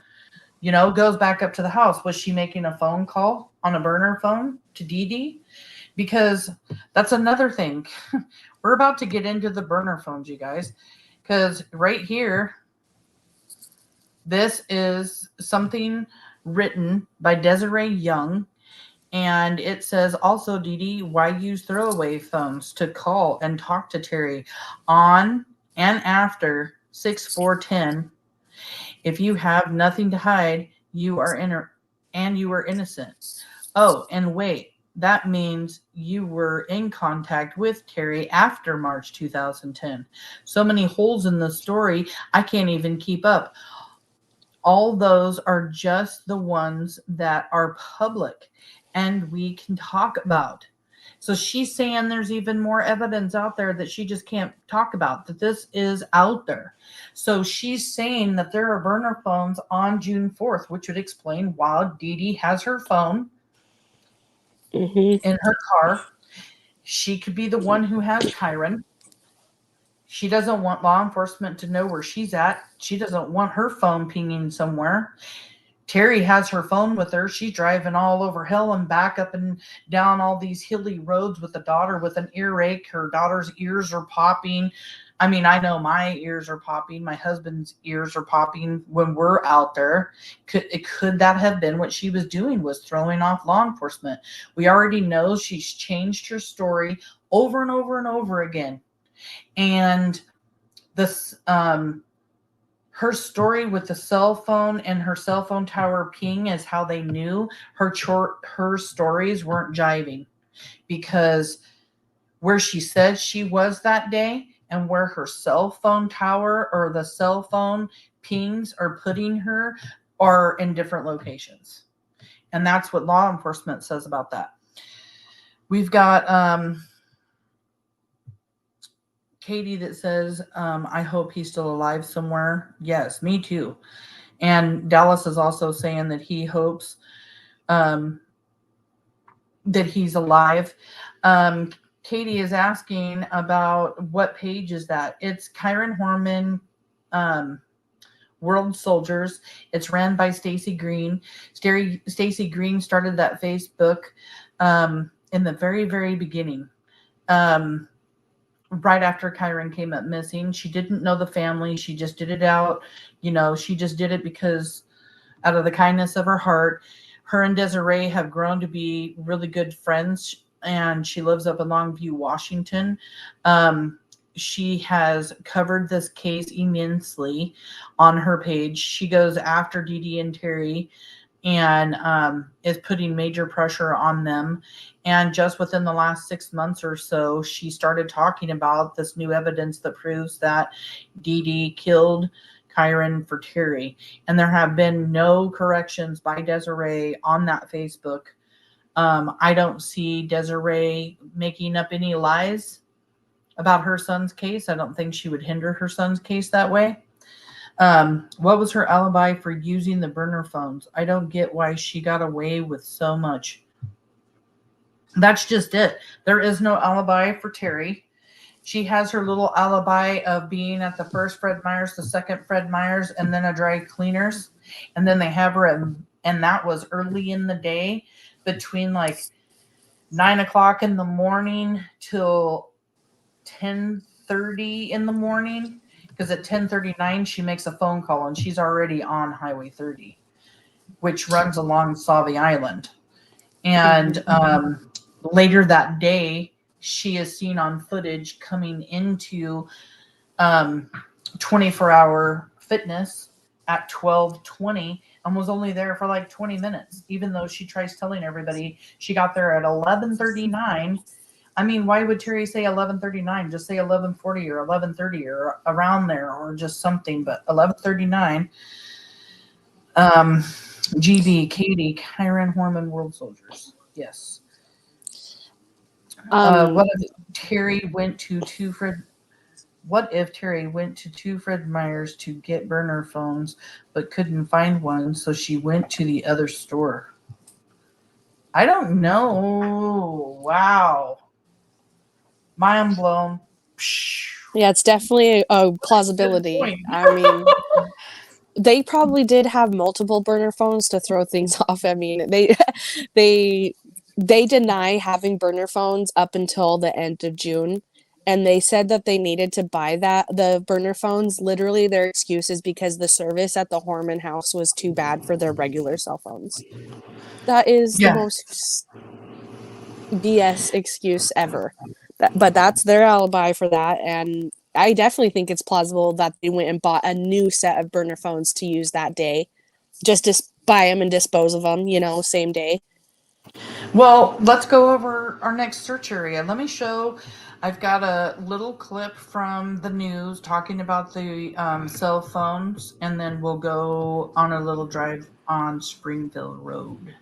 Goes back up to the house. Was she making a phone call on a burner phone to Dee Dee? Because that's another thing. We're about to get into the burner phones, you guys. Because right here, this is something written by Desiree Young. And it says, also, Dee Dee, why use throwaway phones to call and talk to Terri on and after 6/4/10? If you have nothing to hide, you are innocent. Oh, and wait, that means you were in contact with Terri after March 2010. So many holes in the story, I can't even keep up. All those are just the ones that are public and we can talk about. So she's saying there's even more evidence out there that she just can't talk about, that this is out there. So she's saying that there are burner phones on June 4th, which would explain why Dee Dee has her phone in her car. She could be the one who has Kyron. She doesn't want law enforcement to know where she's at. She doesn't want her phone pinging somewhere. Terri has her phone with her. She's driving all over hell and back up and down all these hilly roads with a daughter with an earache. Her daughter's ears are popping. I mean, I know my ears are popping. My husband's ears are popping when we're out there. Could that have been what she was doing, was throwing off law enforcement? We already know she's changed her story over and over and over again. And this, her story with the cell phone and her cell phone tower ping is how they knew her stories weren't jiving, because where she said she was that day and where her cell phone tower or the cell phone pings are putting her are in different locations. And that's what law enforcement says about that. We've got Katie that says, I hope he's still alive somewhere. Yes, me too. And Dallas is also saying that he hopes that he's alive. Katie is asking about what page is that. It's Kyron Horman, World Soldiers. It's ran by Stacy Green. Stacy Green started that Facebook in the very, very beginning. Right after Kyron came up missing. She didn't know the family. She just did it out. She just did it because out of the kindness of her heart. Her and Desiree have grown to be really good friends, and she lives up in Longview, Washington. She has covered this case immensely on her page. She goes after Dee Dee and Terri and is putting major pressure on them. And just within the last 6 months or so, she started talking about this new evidence that proves that Dee Dee killed Kyron for Terri. And there have been no corrections by Desiree on that Facebook. I don't see Desiree making up any lies about her son's case. I don't think she would hinder her son's case that way. What was her alibi for using the burner phones? I don't get why she got away with so much. That's just it. There is no alibi for Terri. She has her little alibi of being at the first Fred Meyer's, the second Fred Meyer's, and then a dry cleaners. And then they have her and that was early in the day, between like 9 o'clock in the morning till 10:30 in the morning. Because at 10:39, she makes a phone call and she's already on Highway 30, which runs along Sauvie Island. And later that day, she is seen on footage coming into 24-hour fitness at 12:20 and was only there for like 20 minutes, even though she tries telling everybody she got there at 11:39 I mean, why would Terri say 11:39? Just say 11:40 or 11:30 or around there, or just something. But 11:39. GB, Katie, Kyron Horman, World Soldiers. Yes. What if Terri went to Fred Meyer's to get burner phones, but couldn't find one, so she went to the other store? I don't know. Wow. Mind blown. Yeah, it's definitely a plausibility. I mean, they probably did have multiple burner phones to throw things off. I mean, they deny having burner phones up until the end of June, and they said that they needed to buy the burner phones. Literally, their excuse is because the service at the Horman house was too bad for their regular cell phones. That is the most BS excuse ever. But that's their alibi for that, and I definitely think it's plausible that they went and bought a new set of burner phones to use that day. Just buy them and dispose of them, same day. Well, let's go over our next search area. Let me show. I've got a little clip from the news talking about the cell phones, and then we'll go on a little drive on Springville Road.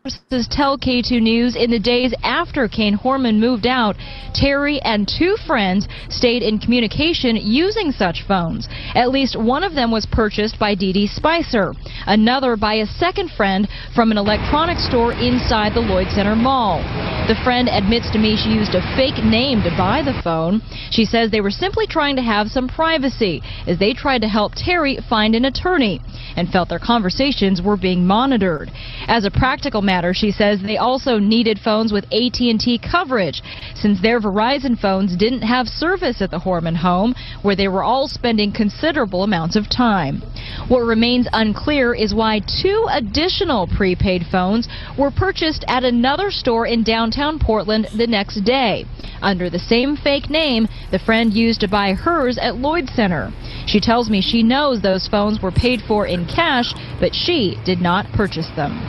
Sources tell K2 News in the days after Kane Horman moved out, Terri and two friends stayed in communication using such phones. At least one of them was purchased by Dee Spicer, another by a second friend from an electronics store inside the Lloyd Center Mall. The friend admits to me she used a fake name to buy the phone. She says they were simply trying to have some privacy as they tried to help Terri find an attorney and felt their conversations were being monitored. As a practical matter, she says they also needed phones with AT&T coverage since their Verizon phones didn't have service at the Horman home, where they were all spending considerable amounts of time. What remains unclear is why two additional prepaid phones were purchased at another store in downtown Portland the next day, under the same fake name the friend used to buy hers at Lloyd Center. She tells me she knows those phones were paid for in cash, but she did not purchase them.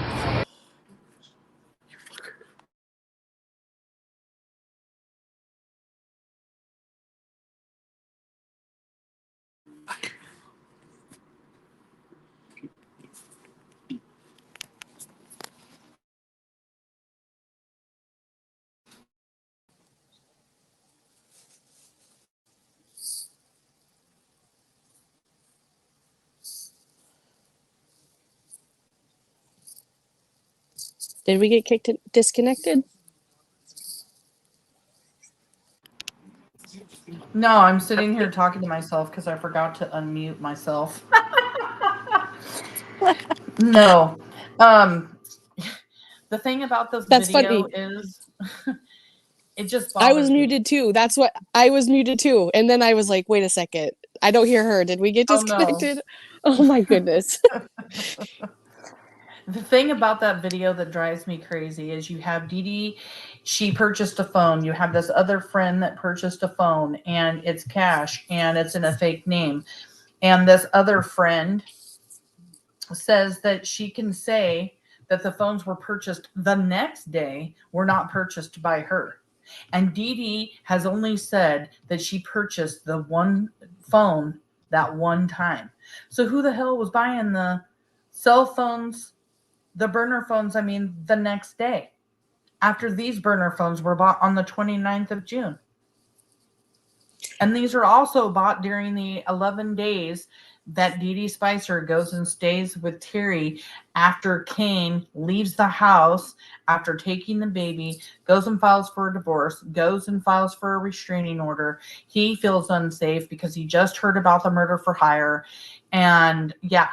Did we get disconnected? No, I'm sitting here talking to myself because I forgot to unmute myself. No. The thing about this That's video funny. is it just I was bothers me. muted too. That's what I was muted too. And then I was like, wait a second. I don't hear her. Did we get disconnected? Oh my goodness. The thing about that video that drives me crazy is you have Dee Dede, she purchased a phone. You have this other friend that purchased a phone, and it's cash, and it's in a fake name. And this other friend says that she can say that the phones were purchased the next day, were not purchased by her. And Dee Dede has only said that she purchased the one phone that one time. So who the hell was buying the cell phones, the burner phones, the next day, after these burner phones were bought on the 29th of June? And these are also bought during the 11 days that Dee Spicer goes and stays with Terri after Kane leaves the house after taking the baby, goes and files for a divorce, goes and files for a restraining order. He feels unsafe because he just heard about the murder for hire. And yeah.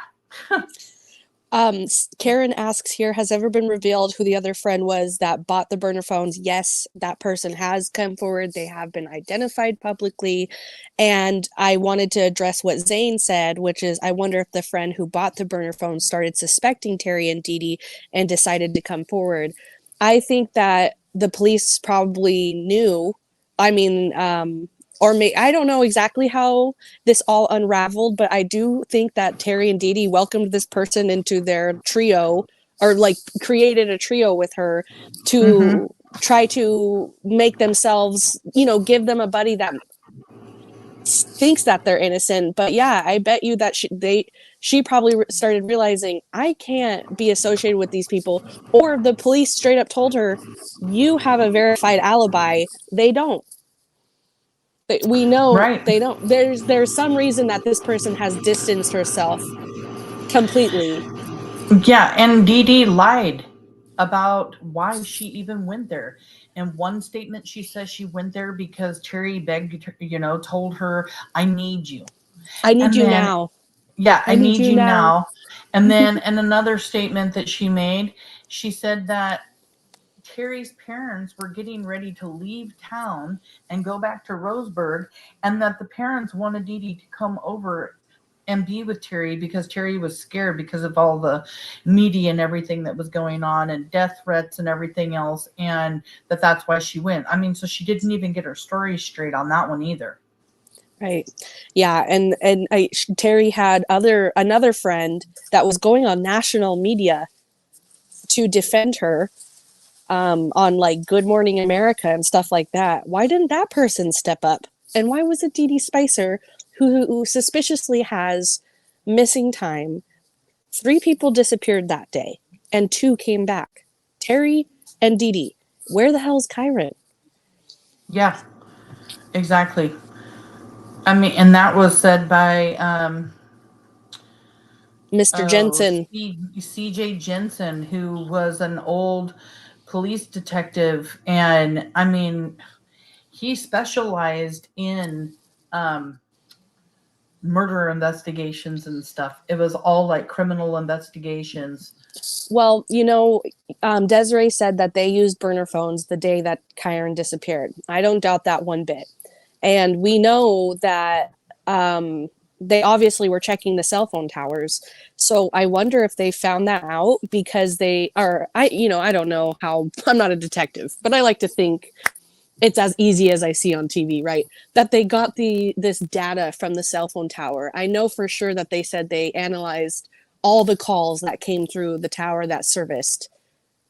Karen asks here, has ever been revealed who the other friend was that bought the burner phones? Yes, that person has come forward. They have been identified publicly. And I wanted to address what Zane said, which is, I wonder if the friend who bought the burner phones started suspecting Terri and Dee Dede and decided to come forward. I think that the police probably knew. or I don't know exactly how this all unraveled, but I do think that Terri and Dee Dee welcomed this person into their trio, or like created a trio with her to try to make themselves, give them a buddy that thinks that they're innocent. But yeah, I bet you that she probably started realizing, I can't be associated with these people, or the police straight up told her, you have a verified alibi. They don't. We know Right. they don't. There's some reason that this person has distanced herself completely. Yeah, and Dee Dee lied about why she even went there. In one statement, she says she went there because Terri begged her, told her, I need you. I need And you then, now. yeah, I I need need you you now. now. And then in another statement that she made, she said that Terry's parents were getting ready to leave town and go back to Roseburg, and that the parents wanted Dee Dee to come over and be with Terri because Terri was scared because of all the media and everything that was going on and death threats and everything else, and that's why she went. I mean, so she didn't even get her story straight on that one either. Right. Yeah, and Terri had another friend that was going on national media to defend her, on like Good Morning America and stuff like that. Why didn't that person step up? And why was it Dee Spicer, who suspiciously has missing time? 3 people disappeared that day, and 2 came back. Terri and Dee Dee. Where the hell's Kyron? Yeah, exactly. I mean, and that was said by Mr. Jensen. CJ Jensen, who was an old police detective. And I mean, he specialized in murder investigations and stuff. It was all like criminal investigations. Well, Desiree said that they used burner phones the day that Kyron disappeared. I don't doubt that one bit. And we know that they obviously were checking the cell phone towers. So I wonder if they found that out because they are, I don't know how, I'm not a detective, but I like to think it's as easy as I see on TV, right? That they got this data from the cell phone tower. I know for sure that they said they analyzed all the calls that came through the tower that serviced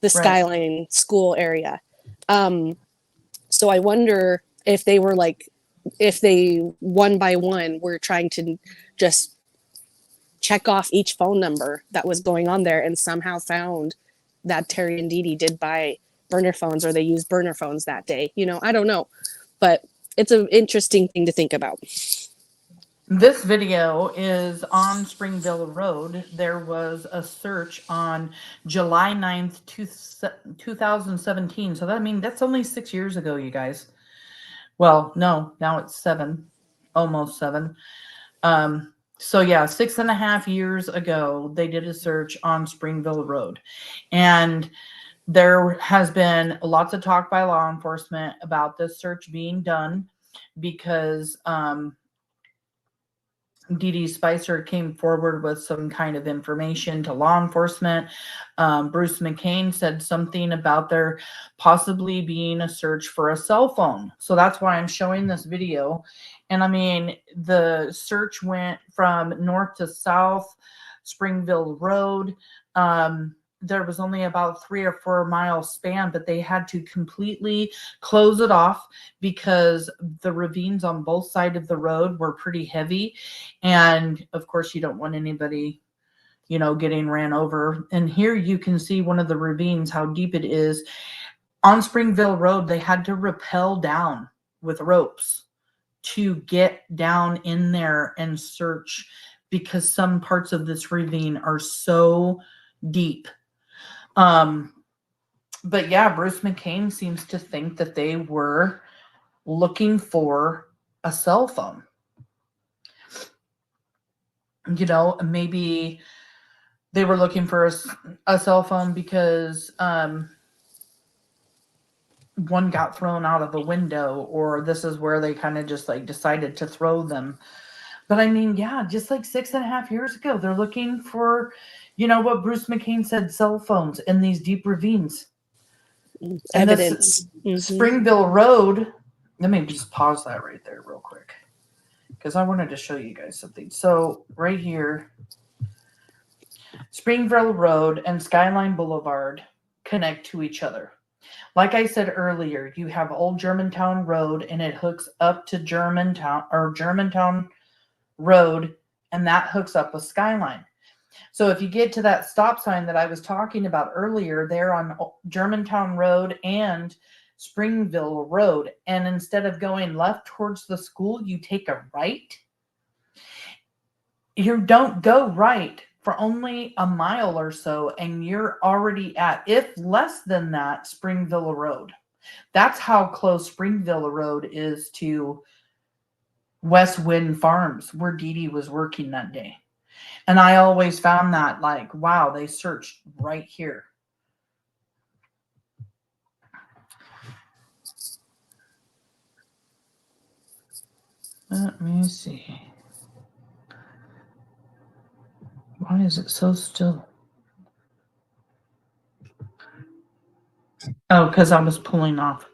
the Skyline school area. So I wonder if they were if they one by one were trying to just check off each phone number that was going on there and somehow found that Terri and Dee Dee did buy burner phones, or they used burner phones that day. I don't know, but it's an interesting thing to think about. This video is on Springville Road. There was a search on July 9th, 2017. So that's only 6 years ago, you guys. Well, no, now it's 7, almost 7. So yeah, 6.5 years ago, they did a search on Springville Road. And there has been lots of talk by law enforcement about this search being done because Dee Spicer came forward with some kind of information to law enforcement. Bruce McCain said something about there possibly being a search for a cell phone. So that's why I'm showing this video. And I mean, the search went from north to south, Springville Road. There was only about 3 or 4 mile span, but they had to completely close it off because the ravines on both sides of the road were pretty heavy. And of course, you don't want anybody, getting ran over. And here you can see one of the ravines, how deep it is. On Springville Road, they had to rappel down with ropes to get down in there and search because some parts of this ravine are so deep. But yeah, Bruce McCain seems to think that they were looking for a cell phone. Maybe they were looking for a cell phone because one got thrown out of a window, or this is where they kind of just decided to throw them. But I mean, yeah, just 6.5 years ago, they're looking for, what Bruce McCain said, cell phones in these deep ravines. Evidence. And this Springville Road Let me just pause that right there real quick, because I wanted to show you guys something. So right here, Springville Road and Skyline Boulevard connect to each other. Like I said earlier, you have Old Germantown Road and it hooks up to Germantown Road, and that hooks up with Skyline. So if you get to that stop sign that I was talking about earlier there on Germantown Road and Springville Road, and instead of going left towards the school, you take a right. You don't go right for only a mile or so, and you're already at, if less than that, Springville Road. That's how close Springville Road is to Westwind Farms, where Dee Dede was working that day. And I always found that like, wow, they searched right here. Let me see. Why is it so still? Oh, because I was pulling off.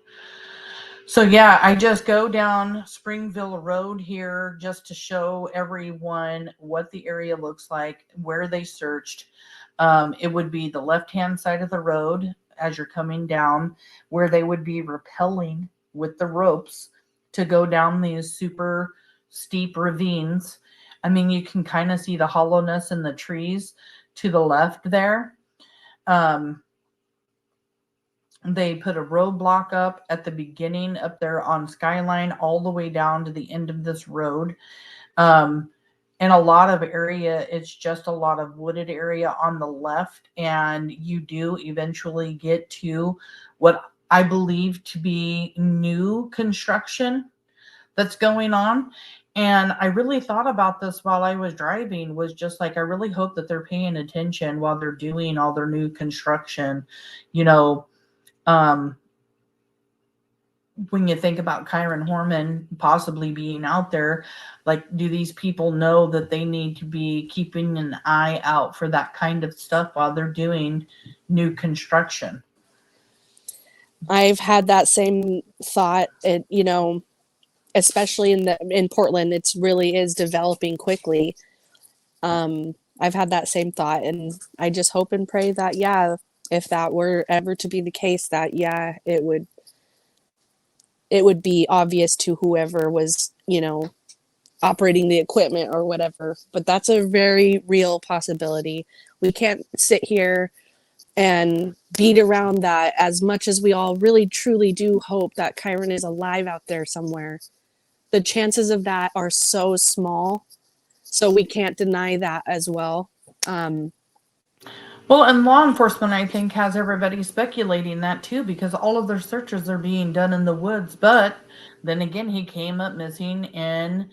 So yeah, I just go down Springville Road here just to show everyone what the area looks like, where they searched. It would be the left-hand side of the road as you're coming down, where they would be rappelling with the ropes to go down these super steep ravines. I mean, you can kind of see the hollowness in the trees to the left there. They put a roadblock up at the beginning up there on Skyline all the way down to the end of this road. In a lot of area, it's just a lot of wooded area on the left, and you do eventually get to what I believe to be new construction that's going on. And I really thought about this while I was driving, was just like, I really hope that they're paying attention while they're doing all their new construction. You know, when you think about Kyron Horman possibly being out there, like, do these people know that they need to be keeping an eye out for that kind of stuff while they're doing new construction? I've had that same thought. It, you know, especially in Portland, it's really is developing quickly. I've had that same thought, and I just hope and pray that, yeah, if that were ever to be the case, that, yeah, it would be obvious to whoever was, you know, operating the equipment or whatever. But that's a very real possibility. We can't sit here and beat around that, as much as we all really truly do hope that Kyron is alive out there somewhere. The chances of that are so small, so we can't deny that as well. Well, and law enforcement, I think, has everybody speculating that too, because all of their searches are being done in the woods. But then again, he came up missing in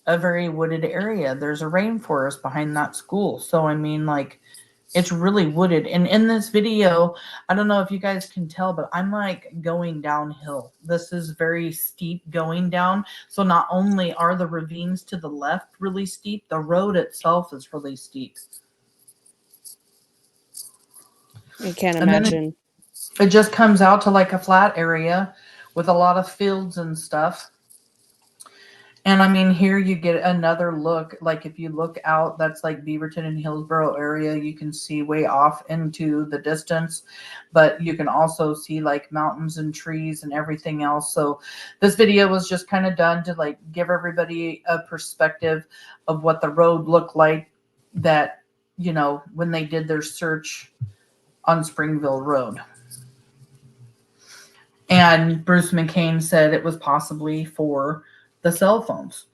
a very wooded area. There's a rainforest behind that school. So, I mean, like, it's really wooded. And in this video, I don't know if you guys can tell, but I'm like going downhill. This is very steep going down. So not only are the ravines to the left really steep, the road itself is really steep. I can't And then imagine. it just comes out to like a flat area with a lot of fields and stuff. And I mean, here you get another look. Like, if you look out, that's like Beaverton and Hillsborough area. You can see way off into the distance, but you can also see like mountains and trees and everything else. So this video was just kind of done to like give everybody a perspective of what the road looked like, that, you know, when they did their search on Springville Road. And Bruce McCain said it was possibly for the cell phones.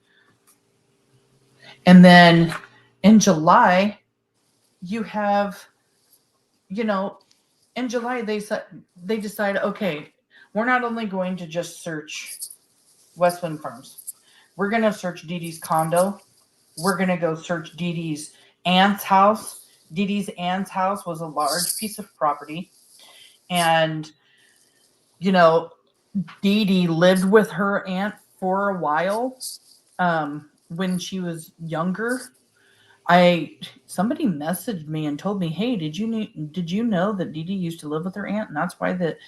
And then in July, you have, you know, in July they decide, okay, we're not only going to just search Westwind Farms, we're going to search Dee Dede's condo. We're going to go search Dee Dede's aunt's house. Dee Dede's aunt's house was a large piece of property. And, you know, Dee Dede lived with her aunt for a while when she was younger. Somebody messaged me and told me, hey, did you know that Dee Dee used to live with her aunt, and that's why that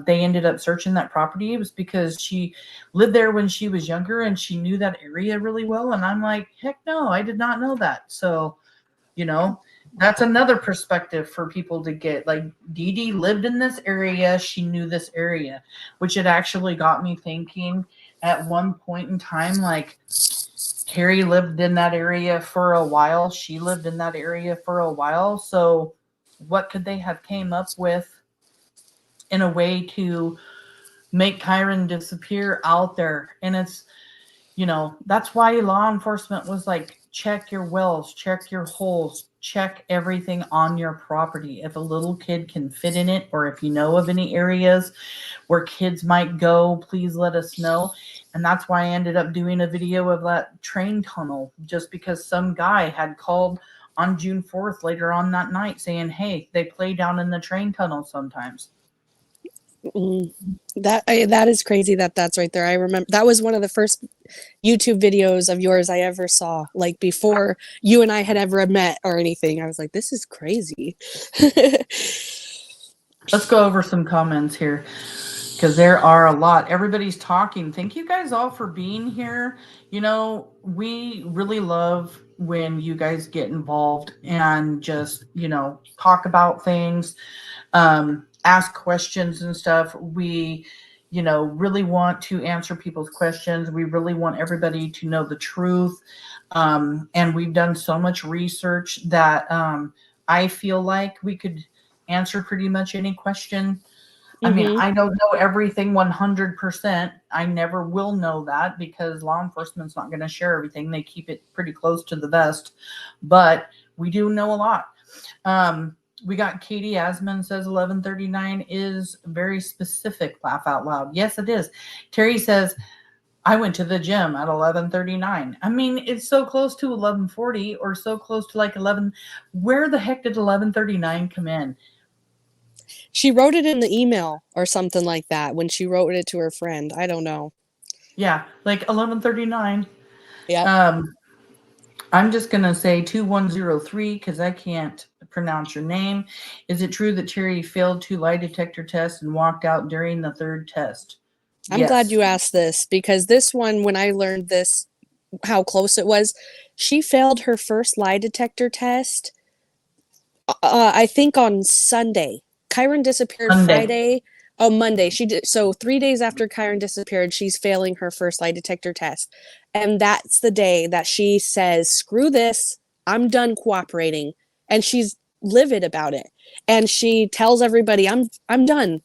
they ended up searching that property? It was because she lived there when she was younger and she knew that area really well. And I'm like, heck no, I did not know that. So, that's another perspective for people to get. Like, Dee Dee lived in this area. She knew this area, which it actually got me thinking at one point in time, like, Terri lived in that area for a while. She lived in that area for a while. So what could they have came up with in a way to make Kyron disappear out there? And it's, that's why law enforcement was like, check your wells, check your holes, check everything on your property. If a little kid can fit in it, or if you know of any areas where kids might go, please let us know. And that's why I ended up doing a video of that train tunnel, just because some guy had called on June 4th later on that night saying, hey, they play down in the train tunnel sometimes. That is crazy that's right there. I remember that was one of the first YouTube videos of yours I ever saw, like before you and I had ever met or anything. I was like, this is crazy. Let's go over some comments here, because there are a lot. Everybody's talking. Thank you guys all for being here. We really love when you guys get involved and just, talk about things, ask questions and stuff. We, really want to answer people's questions. We really want everybody to know the truth. And we've done so much research that I feel like we could answer pretty much any question. I mean, I don't know everything 100%. I never will know that, because law enforcement's not going to share everything. They keep it pretty close to the vest, but we do know a lot. We got Katie Asman says 11:39 is very specific. Laugh out loud. Yes, it is. Terri says, I went to the gym at 11:39. I mean, it's so close to 11:40 or so close to like 11. Where the heck did 11:39 come in? She wrote it in the email or something like that when she wrote it to her friend. I don't know. Yeah, like 11:39. Yeah. I'm just going to say 2103 because I can't pronounce your name. Is it true that Terri failed 2 lie detector tests and walked out during the 3rd test? I'm glad you asked this, because this one, when I learned this, how close it was, she failed her first lie detector test, I think on Sunday. Kyron disappeared Friday. Oh, Monday. She did. So 3 days after Kyron disappeared, she's failing her first lie detector test. And that's the day that she says, screw this, I'm done cooperating. And she's livid about it. And she tells everybody, I'm done.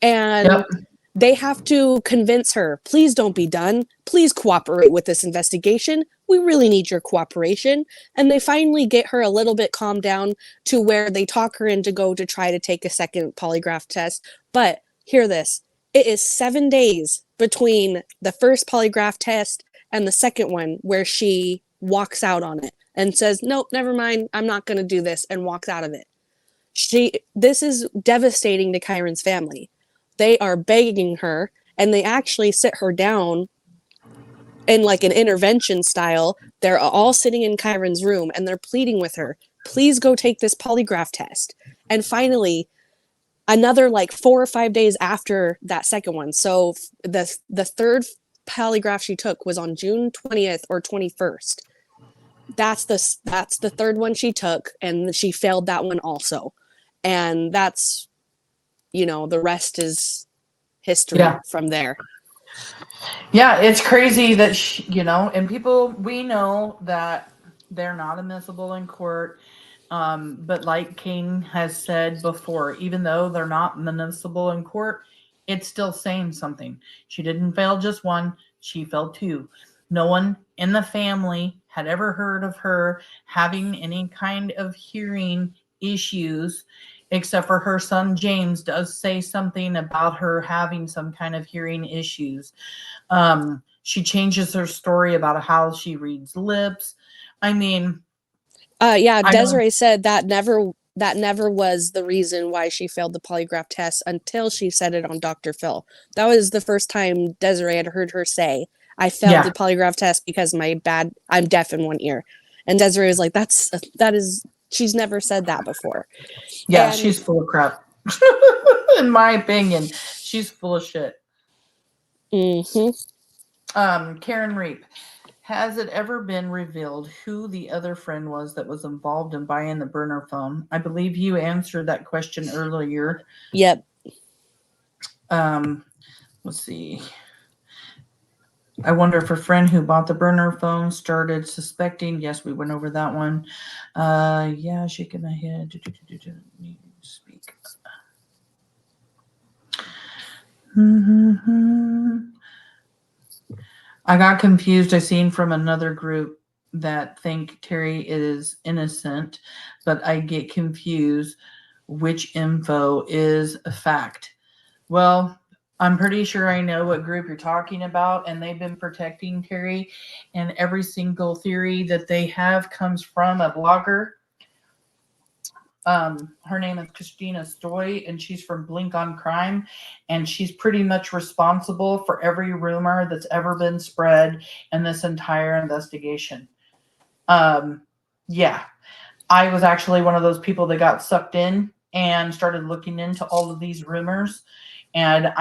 And they have to convince her, please don't be done. Please cooperate with this investigation. We really need your cooperation. And they finally get her a little bit calmed down to where they talk her in to go to try to take a second polygraph test. But hear this, it is 7 days between the first polygraph test and the second one where she walks out on it and says, nope, never mind, I'm not going to do this, and walks out of it. This is devastating to Kyron's family. They are begging her, and they actually sit her down in like an intervention style. They're all sitting in Kyron's room and they're pleading with her, please go take this polygraph test. And finally, another like 4 or 5 days after that second one. So the third polygraph she took was on June 20th or 21st. That's the third one she took, and she failed that one also. And that's, the rest is history from there. Yeah, it's crazy that, and people, we know that they're not admissible in court. But like King has said before, even though they're not admissible in court, it's still saying something. She didn't fail just one, she failed 2. No one in the family had ever heard of her having any kind of hearing issues, except for her son James does say something about her having some kind of hearing issues. She changes her story about how she reads lips. I mean, Desiree said that never was the reason why she failed the polygraph test until she said it on Dr. Phil. That was the first time Desiree had heard her say, I failed the polygraph test because I'm deaf in one ear. And Desiree was like, she's never said that before. Yeah, And she's full of crap. In my opinion, she's full of shit. Karen Reap, has it ever been revealed who the other friend was that was involved in buying the burner phone? I believe you answered that question earlier. Yep. Let's see. I wonder if a friend who bought the burner phone started suspecting. Yes, we went over that one. Yeah, shaking my head. Speak. I got confused. I seen from another group that think Terri is innocent, but I get confused which info is a fact. Well, I'm pretty sure I know what group you're talking about, and they've been protecting Terri, and every single theory that they have comes from a blogger. Her name is Christina Stoy, and she's from Blink on Crime, and she's pretty much responsible for every rumor that's ever been spread in this entire investigation. Yeah, I was actually one of those people that got sucked in and started looking into all of these rumors, and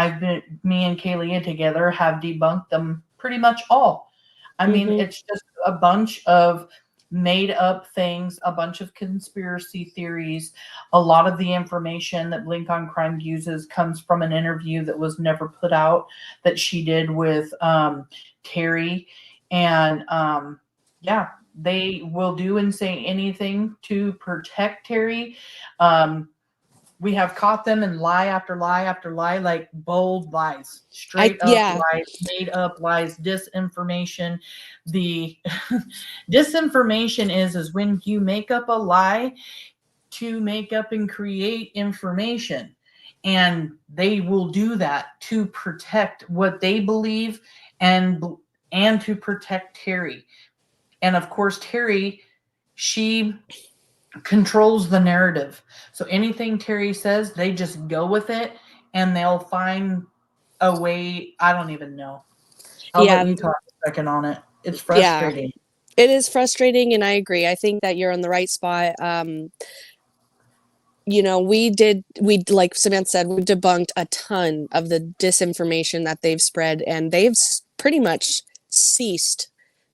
me and Kaylee together have debunked them pretty much all. I mean, it's just a bunch of made up things, a bunch of conspiracy theories. A lot of the information that Blink on Crime uses comes from an interview that was never put out that she did with Terri. And yeah, they will do and say anything to protect Terri. We have caught them in lie after lie after lie, like bold lies, straight up lies, made up lies, disinformation. The disinformation is when you make up a lie to make up and create information. And they will do that to protect what they believe and to protect Terri. And of course, Terri, she controls the narrative. So anything Terri says, they just go with it, and they'll find a way. I don't even know. I'll let you talk a second on it. It's frustrating. Yeah, it is frustrating, and I agree. I think that you're on the right spot. You know, we like Samantha said, we debunked a ton of the disinformation that they've spread, and they've pretty much ceased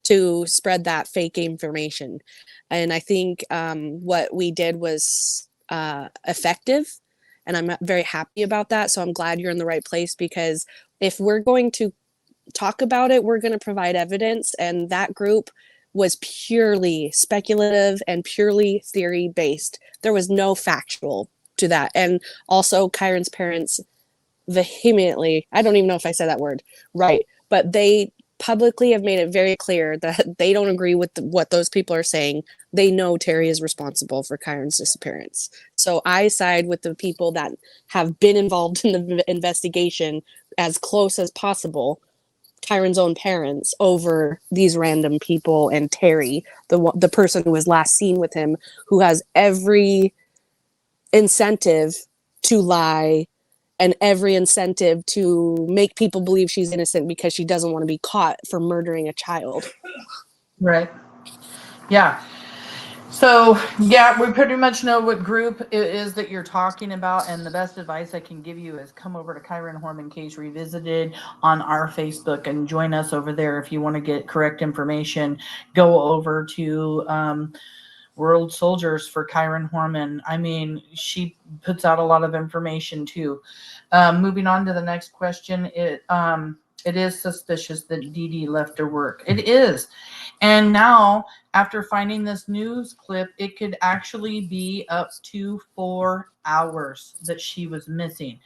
to spread that fake information. And I think what we did was effective, and I'm very happy about that. So I'm glad you're in the right place, because if we're going to talk about it, we're going to provide evidence, and that group was purely speculative and purely theory based. There was no factual to that. And also Kyron's parents vehemently, I don't even know if I said that word right, but they publicly have made it very clear that they don't agree with what those people are saying. They know Terri is responsible for Kyron's disappearance. So I side with the people that have been involved in the investigation as close as possible, Kyron's own parents, over these random people, and Terri, the person who was last seen with him, who has every incentive to lie and every incentive to make people believe she's innocent because she doesn't want to be caught for murdering a child. Right. Yeah. So, yeah, we pretty much know what group it is that you're talking about, and the best advice I can give you is come over to Kyron Horman Case Revisited on our Facebook and join us over there. If you want to get correct information, go over to World Soldiers for Kyron Horman. I mean, she puts out a lot of information too. Moving on to the next question, it is suspicious that Dee Dede left her work. It is. And now, after finding this news clip, it could actually be up to 4 hours that she was missing.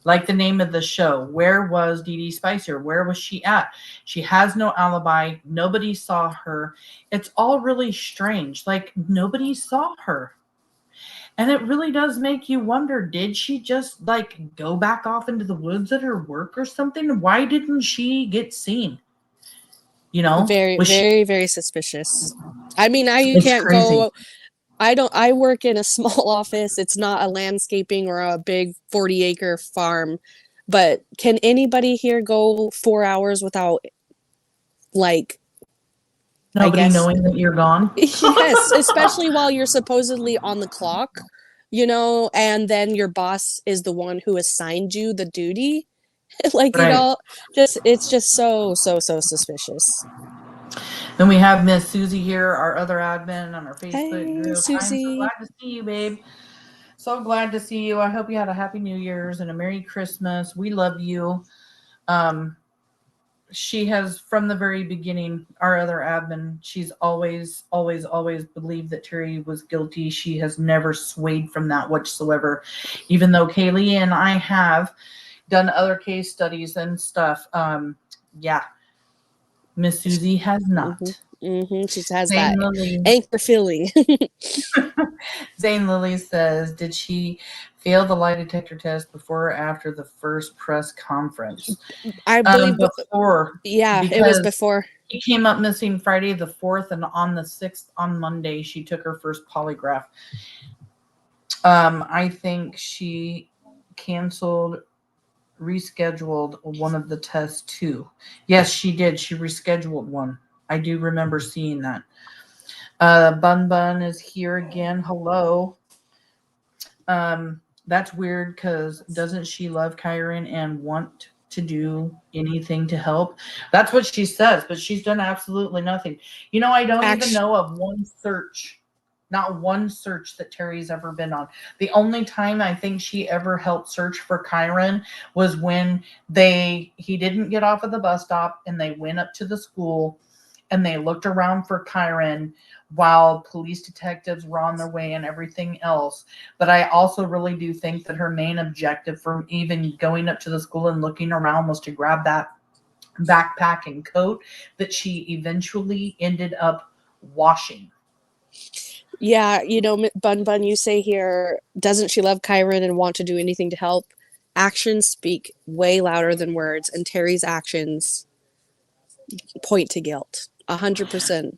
Like the name of the show, where was Dee Spicer? Where was she at? She has no alibi. Nobody saw her. It's all really strange. Like, nobody saw her. And it really does make you wonder, did she just like go back off into the woods at her work or something? Why didn't she get seen? You know, Very suspicious. I mean, you can't crazy. go. I work in a small office. It's not a landscaping or a big 40-acre farm, but can anybody here go 4 hours without like Nobody knowing that you're gone. Yes, especially while you're supposedly on the clock, you know, and then your boss is the one who assigned you the duty. Like, Right. it's just so suspicious. Then we have Miss Susie here, our other admin on our Facebook Hey, group. Susie. I'm so glad to see you, babe. So glad to see you. I hope you had a happy New Year's and a Merry Christmas. We love you. She has, from the very beginning, our other admin, she's always believed that Terri was guilty. She has never swayed from that whatsoever, even though Kaylee and I have done other case studies and stuff. Yeah, Miss Susie has not. She has Zane that Lily. anchor feeling. Zane Lily says, did she fail the lie detector test before or after the first press conference? I believe before. Yeah, it was before. He came up missing Friday the 4th, and on the 6th, on Monday, she took her first polygraph. I think she canceled, rescheduled one of the tests too. Yes, she did. She rescheduled one. I do remember seeing that. Bun Bun is here again. Hello. That's weird because doesn't she love Kyron and want to do anything to help? That's what she says, but she's done absolutely nothing. You know, I don't even know of one search, not one search that Terri's ever been on. The only time I think she ever helped search for Kyron was when he didn't get off at the bus stop and they went up to the school and they looked around for Kyron while police detectives were on their way and everything else. But I also really do think that her main objective for even going up to the school and looking around was to grab that backpack and coat that she eventually ended up washing. Yeah, you know, Bun Bun, you say here, doesn't she love Kyron and want to do anything to help? Actions speak way louder than words, and Terri's actions point to guilt. 100%.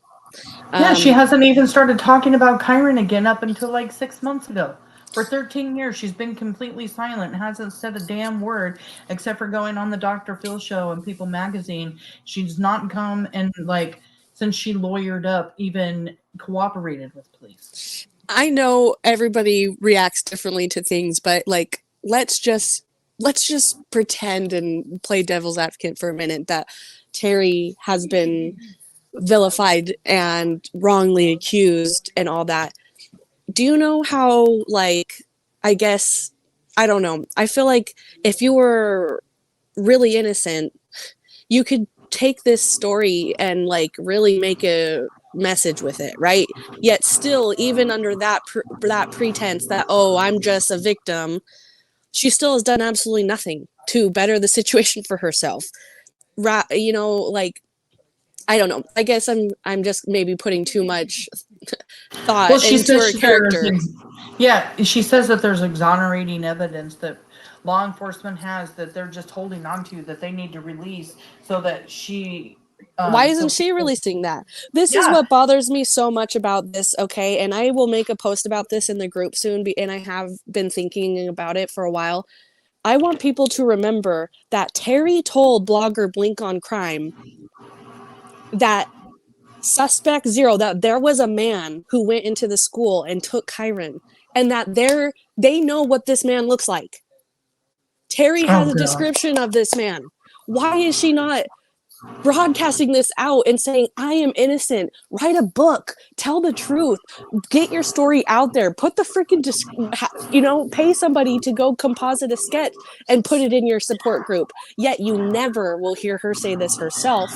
Yeah, she hasn't even started talking about Kyron again up until like 6 months ago. For 13 years, she's been completely silent and hasn't said a damn word except for going on the Dr. Phil show and People magazine. She's not come and, like, since she lawyered up, even cooperated with police. I know everybody reacts differently to things, but, like, let's just pretend and play devil's advocate for a minute that Terri has been vilified and wrongly accused and all that. Do you know how, like, I guess, I don't know. I feel like if you were really innocent, you could take this story and, like, really make a message with it, right? Yet still, even under that pretense that, oh, I'm just a victim, she still has done absolutely nothing to better the situation for herself. You know, like, I don't know. I guess I'm just maybe putting too much thought into her character. Yeah, she says that there's exonerating evidence that law enforcement has that they're just holding on to, that they need to release so that she... Why isn't she releasing that? This is what bothers me so much about this, okay? And I will make a post about this in the group soon, and I have been thinking about it for a while. I want people to remember that Terri told blogger Blink on Crime that suspect zero, that there was a man who went into the school and took Kyron, and that they know what this man looks like. Terri has a description of this man. Why is she not broadcasting this out and saying, I am innocent? Write a book, tell the truth, get your story out there, put the freaking, you know, pay somebody to go composite a sketch and put it in your support group. Yet you never will hear her say this herself.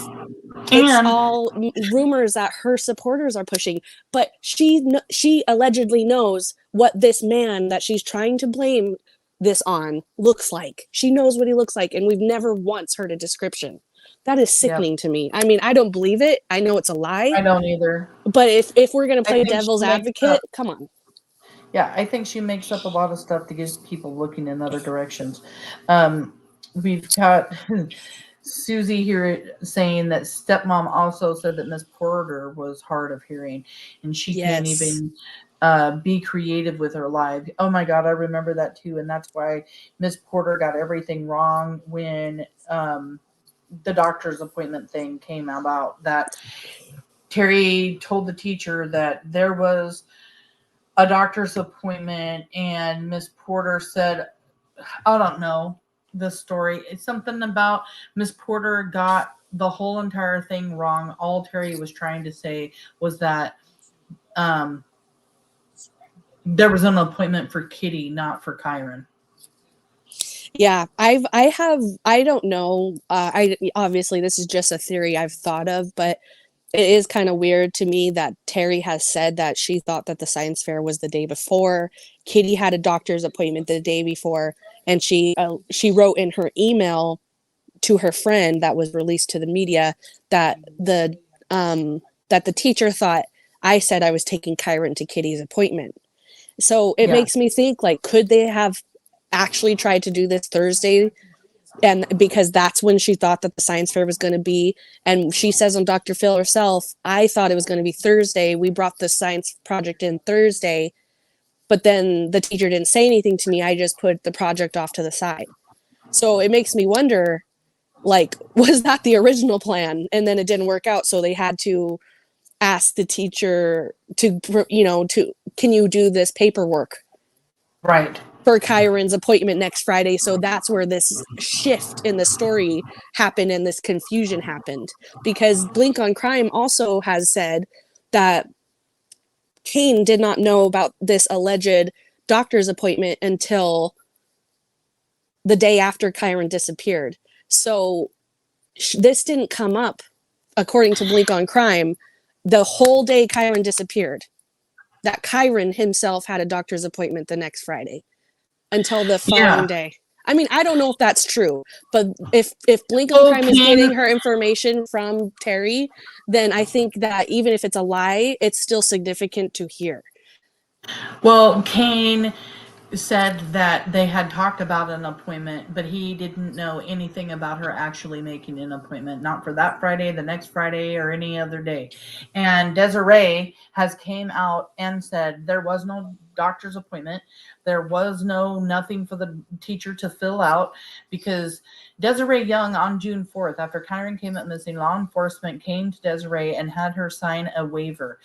It's all rumors that her supporters are pushing, but she allegedly knows what this man that she's trying to blame this on looks like. She knows what he looks like, and we've never once heard a description. That is sickening to me. I mean, I don't believe it. I know it's a lie. I don't either. But if we're going to play devil's advocate, come on. Yeah, I think she makes up a lot of stuff to get people looking in other directions. We've got Susie here saying that stepmom also said that Miss Porter was hard of hearing, and she can't even be creative with her live. Oh my God, I remember that too, and that's why Miss Porter got everything wrong when the doctor's appointment thing came about. That Terri told the teacher that there was a doctor's appointment, and Miss Porter said, I don't know the story. It's something about Miss Porter got the whole entire thing wrong. All Terri was trying to say was that there was an appointment for Kitty, not for Kyron. Yeah, I don't know. I obviously this is just a theory I've thought of, but it is kind of weird to me that Terri has said that she thought that the science fair was the day before. Kitty had a doctor's appointment the day before, and she wrote in her email to her friend that was released to the media that the teacher thought I said I was taking Kyron to Kitty's appointment. So it makes me think, like, could they have actually tried to do this Thursday? And because that's when she thought that the science fair was going to be. And she says on Dr. Phil herself, I thought it was going to be Thursday. We brought the science project in Thursday, but then the teacher didn't say anything to me. I just put the project off to the side. So it makes me wonder, like, was that the original plan? And then it didn't work out. So they had to ask the teacher to, can you do this paperwork? Right. For Kyron's appointment next Friday. So that's where this shift in the story happened and this confusion happened. Because Blink on Crime also has said that Kane did not know about this alleged doctor's appointment until the day after Kyron disappeared. So this didn't come up, according to Blink on Crime, the whole day Kyron disappeared. That Kyron himself had a doctor's appointment the next Friday until the following day. I mean, I don't know if that's true, but if Blink on Crime is getting her information from Terri, then I think that even if it's a lie, it's still significant to hear. Well, Kane said that they had talked about an appointment, but he didn't know anything about her actually making an appointment, not for that Friday, the next Friday, or any other day. And Desiree has came out and said there was no doctor's appointment. There was nothing for the teacher to fill out, because Desiree Young on June 4th, after Kyron came up missing, law enforcement came to Desiree and had her sign a waiver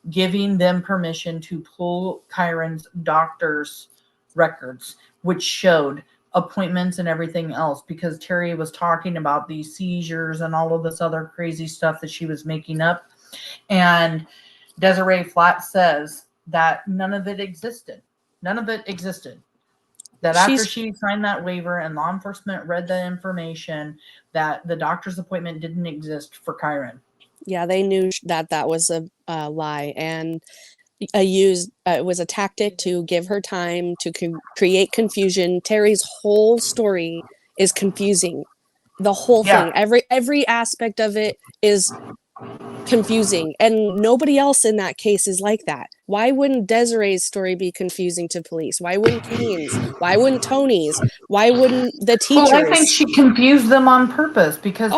giving them permission to pull Kyron's doctor's records, which showed appointments and everything else, because Terri was talking about these seizures and all of this other crazy stuff that she was making up. And Desiree flat says that none of it existed. None of it existed. That after she signed that waiver and law enforcement read the information, that the doctor's appointment didn't exist for Kyron. Yeah, they knew that was a lie, and it was a tactic to give her time to create confusion. Terri's whole story is confusing. The whole thing, every aspect of it is confusing, and nobody else in that case is like that. Why wouldn't Desiree's story be confusing to police? Why wouldn't Kane's? Why wouldn't Tony's? Why wouldn't the teachers? Well, I think she confused them on purpose, because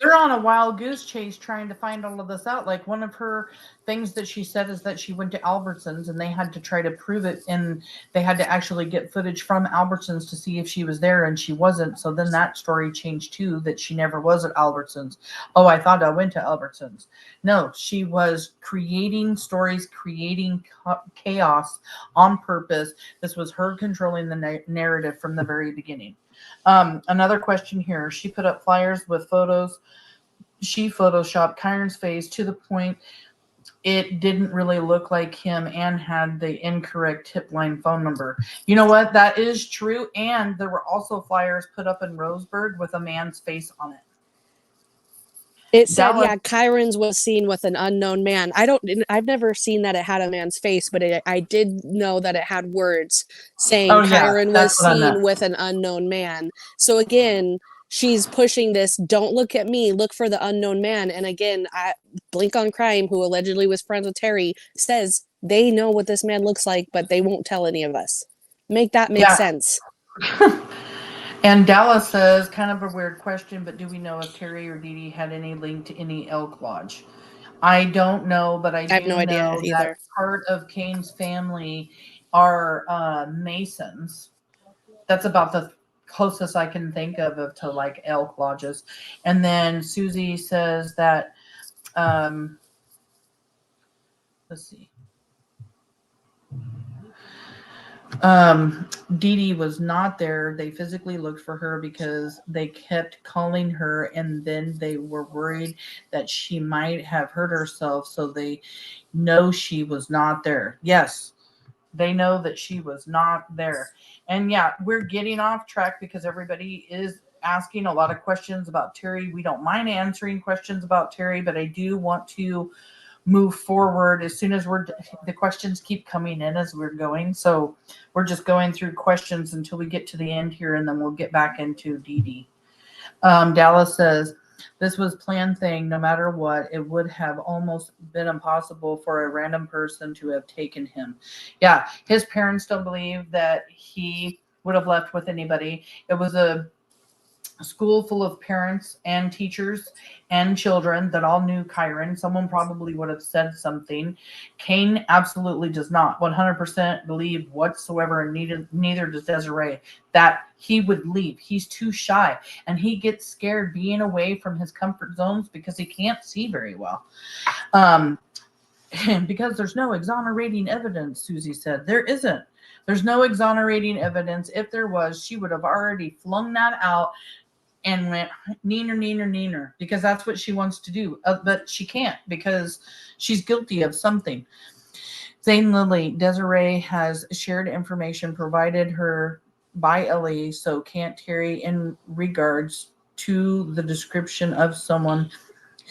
they're on a wild goose chase trying to find all of this out. Like, one of her things that she said is that she went to Albertsons and they had to try to prove it, and they had to actually get footage from Albertsons to see if she was there, and she wasn't. So then that story changed too, that she never was at Albertsons. Oh, I thought I went to Albertsons. No, she was creating stories, creating chaos on purpose. This was her controlling the narrative from the very beginning. Another question here. She put up flyers with photos. She photoshopped Kyron's face to the point it didn't really look like him, and had the incorrect tip line phone number. You know what? That is true. And there were also flyers put up in Roseburg with a man's face on it. It said, Kyron's was seen with an unknown man. I've never seen that it had a man's face, but I did know that it had words saying Kyron was seen with an unknown man. So again, she's pushing this, don't look at me, look for the unknown man. And again, Blink on Crime, who allegedly was friends with Terri, says they know what this man looks like, but they won't tell any of us. Make sense. And Dallas says, kind of a weird question, but do we know if Terri or Dee Dee had any link to any elk lodge? I don't know, but I have no idea either. That part of Kane's family are Masons. That's about the closest I can think of to like elk lodges. And then Susie says that let's see. Dee Dede was not there. They physically looked for her because they kept calling her, and then they were worried that she might have hurt herself, so they know she was not there. Yes, they know that she was not there. And yeah, we're getting off track because everybody is asking a lot of questions about Terri. We don't mind answering questions about Terri, but I do want to move forward as soon as the questions keep coming in as we're going. So we're just going through questions until we get to the end here, and then we'll get back into Dee Dede. Dallas says, this was planned thing. No matter what, it would have almost been impossible for a random person to have taken him. Yeah, his parents don't believe that he would have left with anybody. It was a school full of parents and teachers and children that all knew Kyron. Someone probably would have said something. Kane absolutely does not 100% believe whatsoever, and neither does Desiree, that he would leave. He's too shy, and he gets scared being away from his comfort zones because he can't see very well. Because there's no exonerating evidence, Susie said. There isn't. There's no exonerating evidence. If there was, she would have already flung that out and went neener, neener, neener, because that's what she wants to do. But she can't because she's guilty of something. Zane Lilly, Desiree has shared information provided her by Ellie, so can't Terri in regards to the description of someone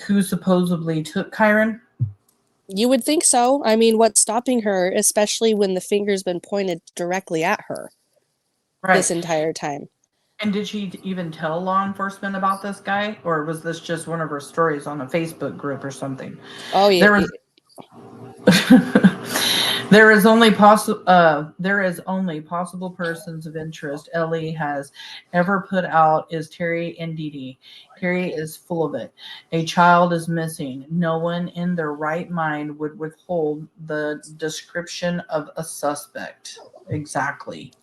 who supposedly took Kyron? You would think so. I mean, what's stopping her, especially when the finger's been pointed directly at her this entire time? And did she even tell law enforcement about this guy, or was this just one of her stories on a Facebook group or something? Oh yeah. There is only possible persons of interest Ellie has ever put out is Terri and Dee Dede. Terri is full of it. A child is missing. No one in their right mind would withhold the description of a suspect. Exactly.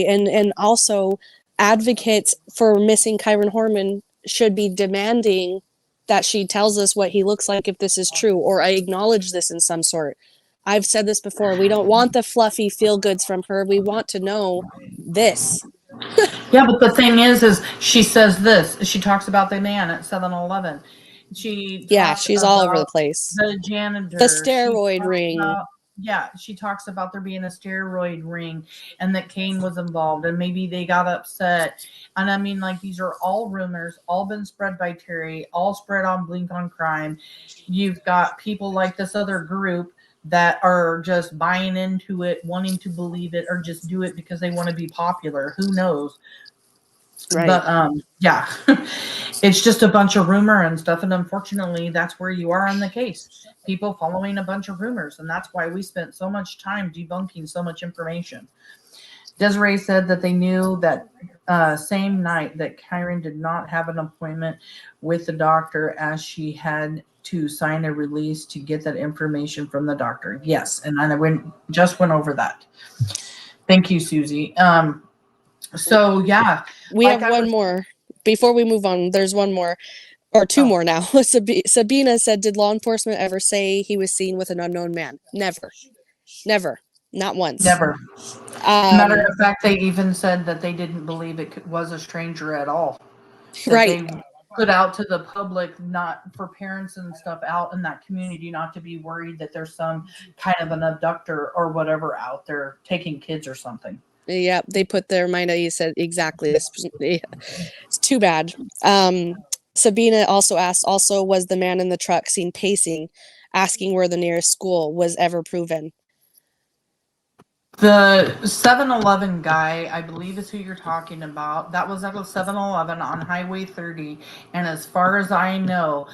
And also advocates for missing Kyron Horman should be demanding that she tells us what he looks like if this is true, or I acknowledge this in some sort. I've said this before. We don't want the fluffy feel goods from her. We want to know this. Yeah, but the thing is she says this. She talks about the man at 7-Eleven. She's all over the place. The janitor. The steroid ring. She talks about there being a steroid ring and that Kane was involved and maybe they got upset. And I mean, like, these are all rumors, all been spread by Terri, all spread on Blink on Crime. You've got people like this other group that are just buying into it, wanting to believe it, or just do it because they want to be popular. Who knows? Right. But yeah, it's just a bunch of rumor and stuff. And unfortunately, that's where you are on the case. People following a bunch of rumors. And that's why we spent so much time debunking so much information. Desiree said that they knew that same night that Kyron did not have an appointment with the doctor, as she had to sign a release to get that information from the doctor. Yes, and I just went over that. Thank you, Susie. So yeah, we have one more before we move on. There's one more, or two more now. Sabina said, did law enforcement ever say he was seen with an unknown man? Never, not once. Never. Matter of fact, they even said that they didn't believe it was a stranger at all. Right. They put out to the public, not for parents and stuff out in that community, not to be worried that there's some kind of an abductor or whatever out there taking kids or something. Yeah, they put their mind at ease. Said exactly. It's too bad. Sabina also asked, was the man in the truck seen pacing, asking where the nearest school was ever proven? The 7-Eleven guy, I believe is who you're talking about. That was at a 7-Eleven on Highway 30. And as far as I know,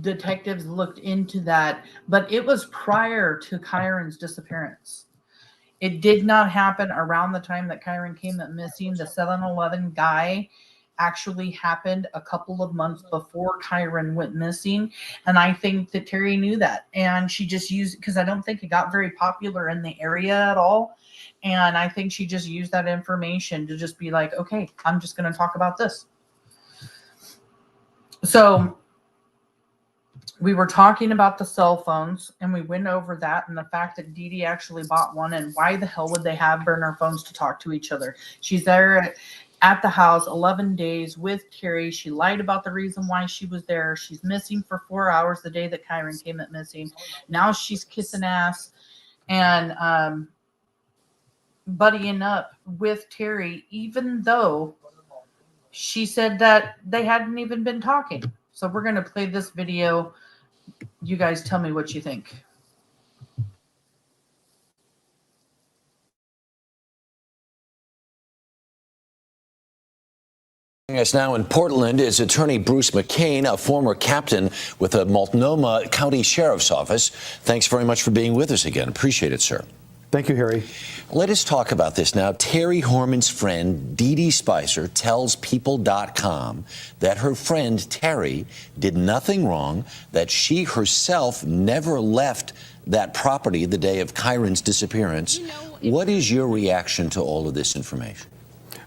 detectives looked into that, but it was prior to Kyron's disappearance. It did not happen around the time that Kyron came up missing. The 7-Eleven guy actually happened a couple of months before Kyron went missing. And I think that Terri knew that. And she just used, because I don't think it got very popular in the area at all. And I think she just used that information to just be like, okay, I'm just going to talk about this. So we were talking about the cell phones, and we went over that and the fact that Dee Dee actually bought one, and why the hell would they have burner phones to talk to each other? She's there at the house 11 days with Terri. She lied about the reason why she was there. She's missing for 4 hours the day that Kyron came up missing. Now she's kissing ass and buddying up with Terri, even though she said that they hadn't even been talking. So we're going to play this video. You guys tell me what you think. Joining us now in Portland is attorney Bruce McCain, a former captain with the Multnomah County Sheriff's Office. Thanks very much for being with us again. Appreciate it, sir. Thank you, Harry. Let us talk about this now. Terri Horman's friend, Dee Spicer, tells People.com that her friend Terri did nothing wrong, that she herself never left that property the day of Kyron's disappearance. What is your reaction to all of this information?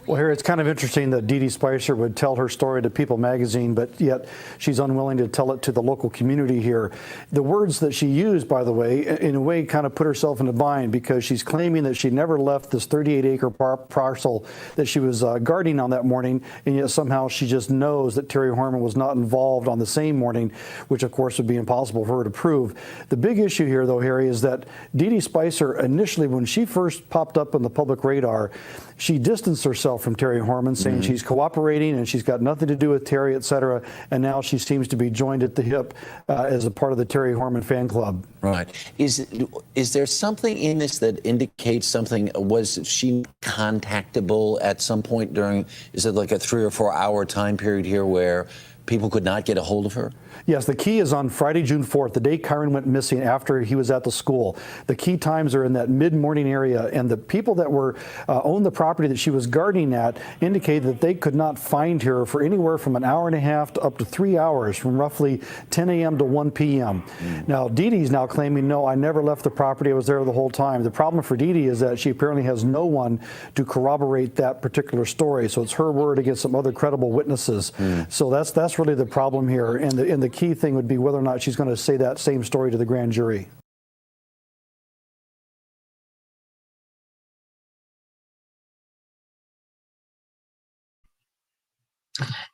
Well, Harry, it's kind of interesting that Dee Spicer would tell her story to People magazine, but yet she's unwilling to tell it to the local community here. The words that she used, by the way, in a way kind of put herself in a bind, because she's claiming that she never left this 38-acre parcel that she was guarding on that morning, and yet somehow she just knows that Terri Horman was not involved on the same morning, which of course would be impossible for her to prove. The big issue here, though, Harry, is that Dee Spicer initially, when she first popped up on the public radar, she distanced herself from Terri Horman, saying she's cooperating and she's got nothing to do with Terri, et cetera. And now she seems to be joined at the hip as a part of the Terri Horman fan club. Right. Is there something in this that indicates something? Was she contactable at some point during, is it like a 3 or 4 hour time period here where people could not get a hold of her? Yes, the key is on Friday, June 4th, the day Kyron went missing after he was at the school. The key times are in that mid-morning area, and the people that were owned the property that she was guarding at indicated that they could not find her for anywhere from an hour and a half to up to 3 hours, from roughly 10 a.m. to 1 p.m. Now, Dee Dee's now claiming, no, I never left the property. I was there the whole time. The problem for Dee Dee is that she apparently has no one to corroborate that particular story. So it's her word against some other credible witnesses. So that's really the problem here. And the key thing would be whether or not she's going to say that same story to the grand jury.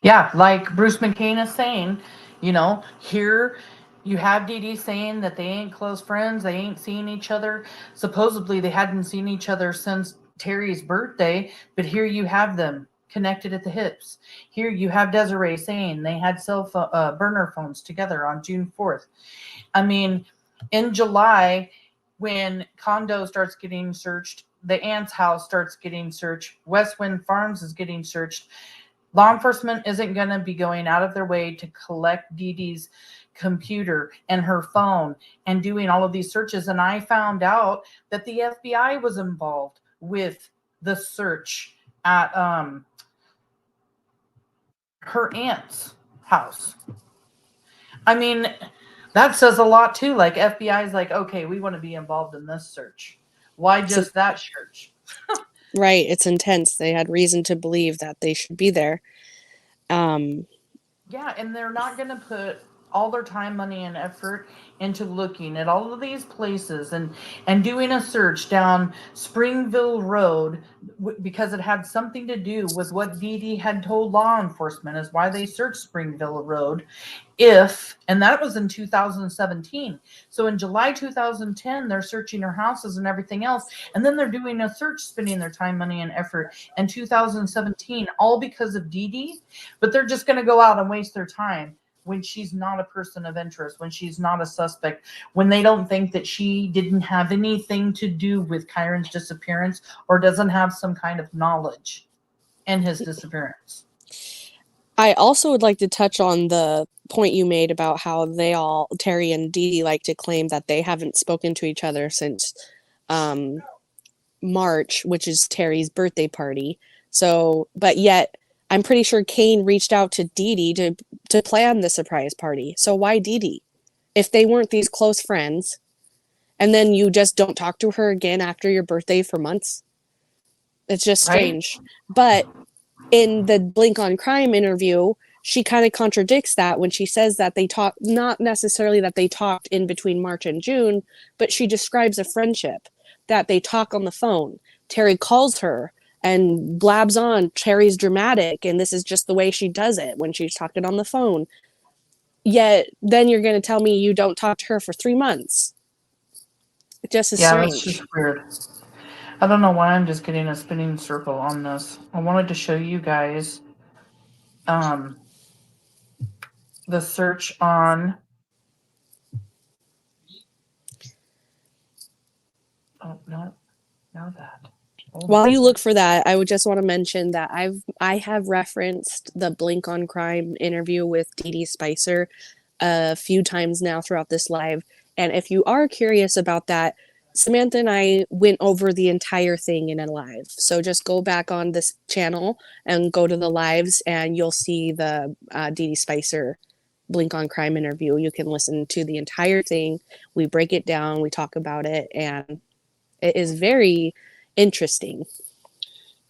Yeah, like Bruce McCain is saying, you know, here you have Dee Dee saying that they ain't close friends, they ain't seen each other. Supposedly they hadn't seen each other since Terri's birthday, but here you have them connected at the hips. Here you have Desiree saying they had burner phones together on June 4th. I mean, in July, when condo starts getting searched, the aunt's house starts getting searched, Westwind Farms is getting searched. Law enforcement isn't going to be going out of their way to collect Dee Dee's computer and her phone and doing all of these searches. And I found out that the FBI was involved with the search at her aunt's house. I mean, that says a lot too. Like, FBI is like, okay, we want to be involved in this search. Why just that search? Right. It's intense. They had reason to believe that they should be there. Yeah, and they're not going to put all their time, money, and effort into looking at all of these places and doing a search down Springville Road because it had something to do with what Dee Dee had told law enforcement is why they searched Springville Road. And that was in 2017. So in July 2010, they're searching her houses and everything else. And then they're doing a search, spending their time, money, and effort in 2017, all because of Dee Dee. But they're just going to go out and waste their time when she's not a person of interest, when she's not a suspect, when they don't think that she didn't have anything to do with Kyron's disappearance or doesn't have some kind of knowledge in his disappearance. I also would like to touch on the point you made about how Terri and Dee Dee, like to claim that they haven't spoken to each other since March, which is Terri's birthday party. So, but yet I'm pretty sure Kane reached out to Dee Dee to plan the surprise party. So why Dee Dee? If they weren't these close friends, and then you just don't talk to her again after your birthday for months, it's just strange. Right? But in the Blink on Crime interview, she kind of contradicts that when she says that they talk, not necessarily that they talked in between March and June, but she describes a friendship, that they talk on the phone. Terri calls her and blabs on, Terry's dramatic, and this is just the way she does it when she's talking on the phone. Yet then you're going to tell me you don't talk to her for 3 months. It just is Yeah, strange. that's just weird. I don't know why I'm just getting a spinning circle on this. I wanted to show you guys the search on. Oh no, now that. Oh, While you look for that, I would just want to mention that I have referenced the Blink on Crime interview with Dee Spicer a few times now throughout this live. And if you are curious about that, Samantha and I went over the entire thing in a live. So just go back on this channel and go to the lives, and you'll see the Dee Spicer Blink on Crime interview. You can listen to the entire thing. We break it down, we talk about it, and it is very interesting.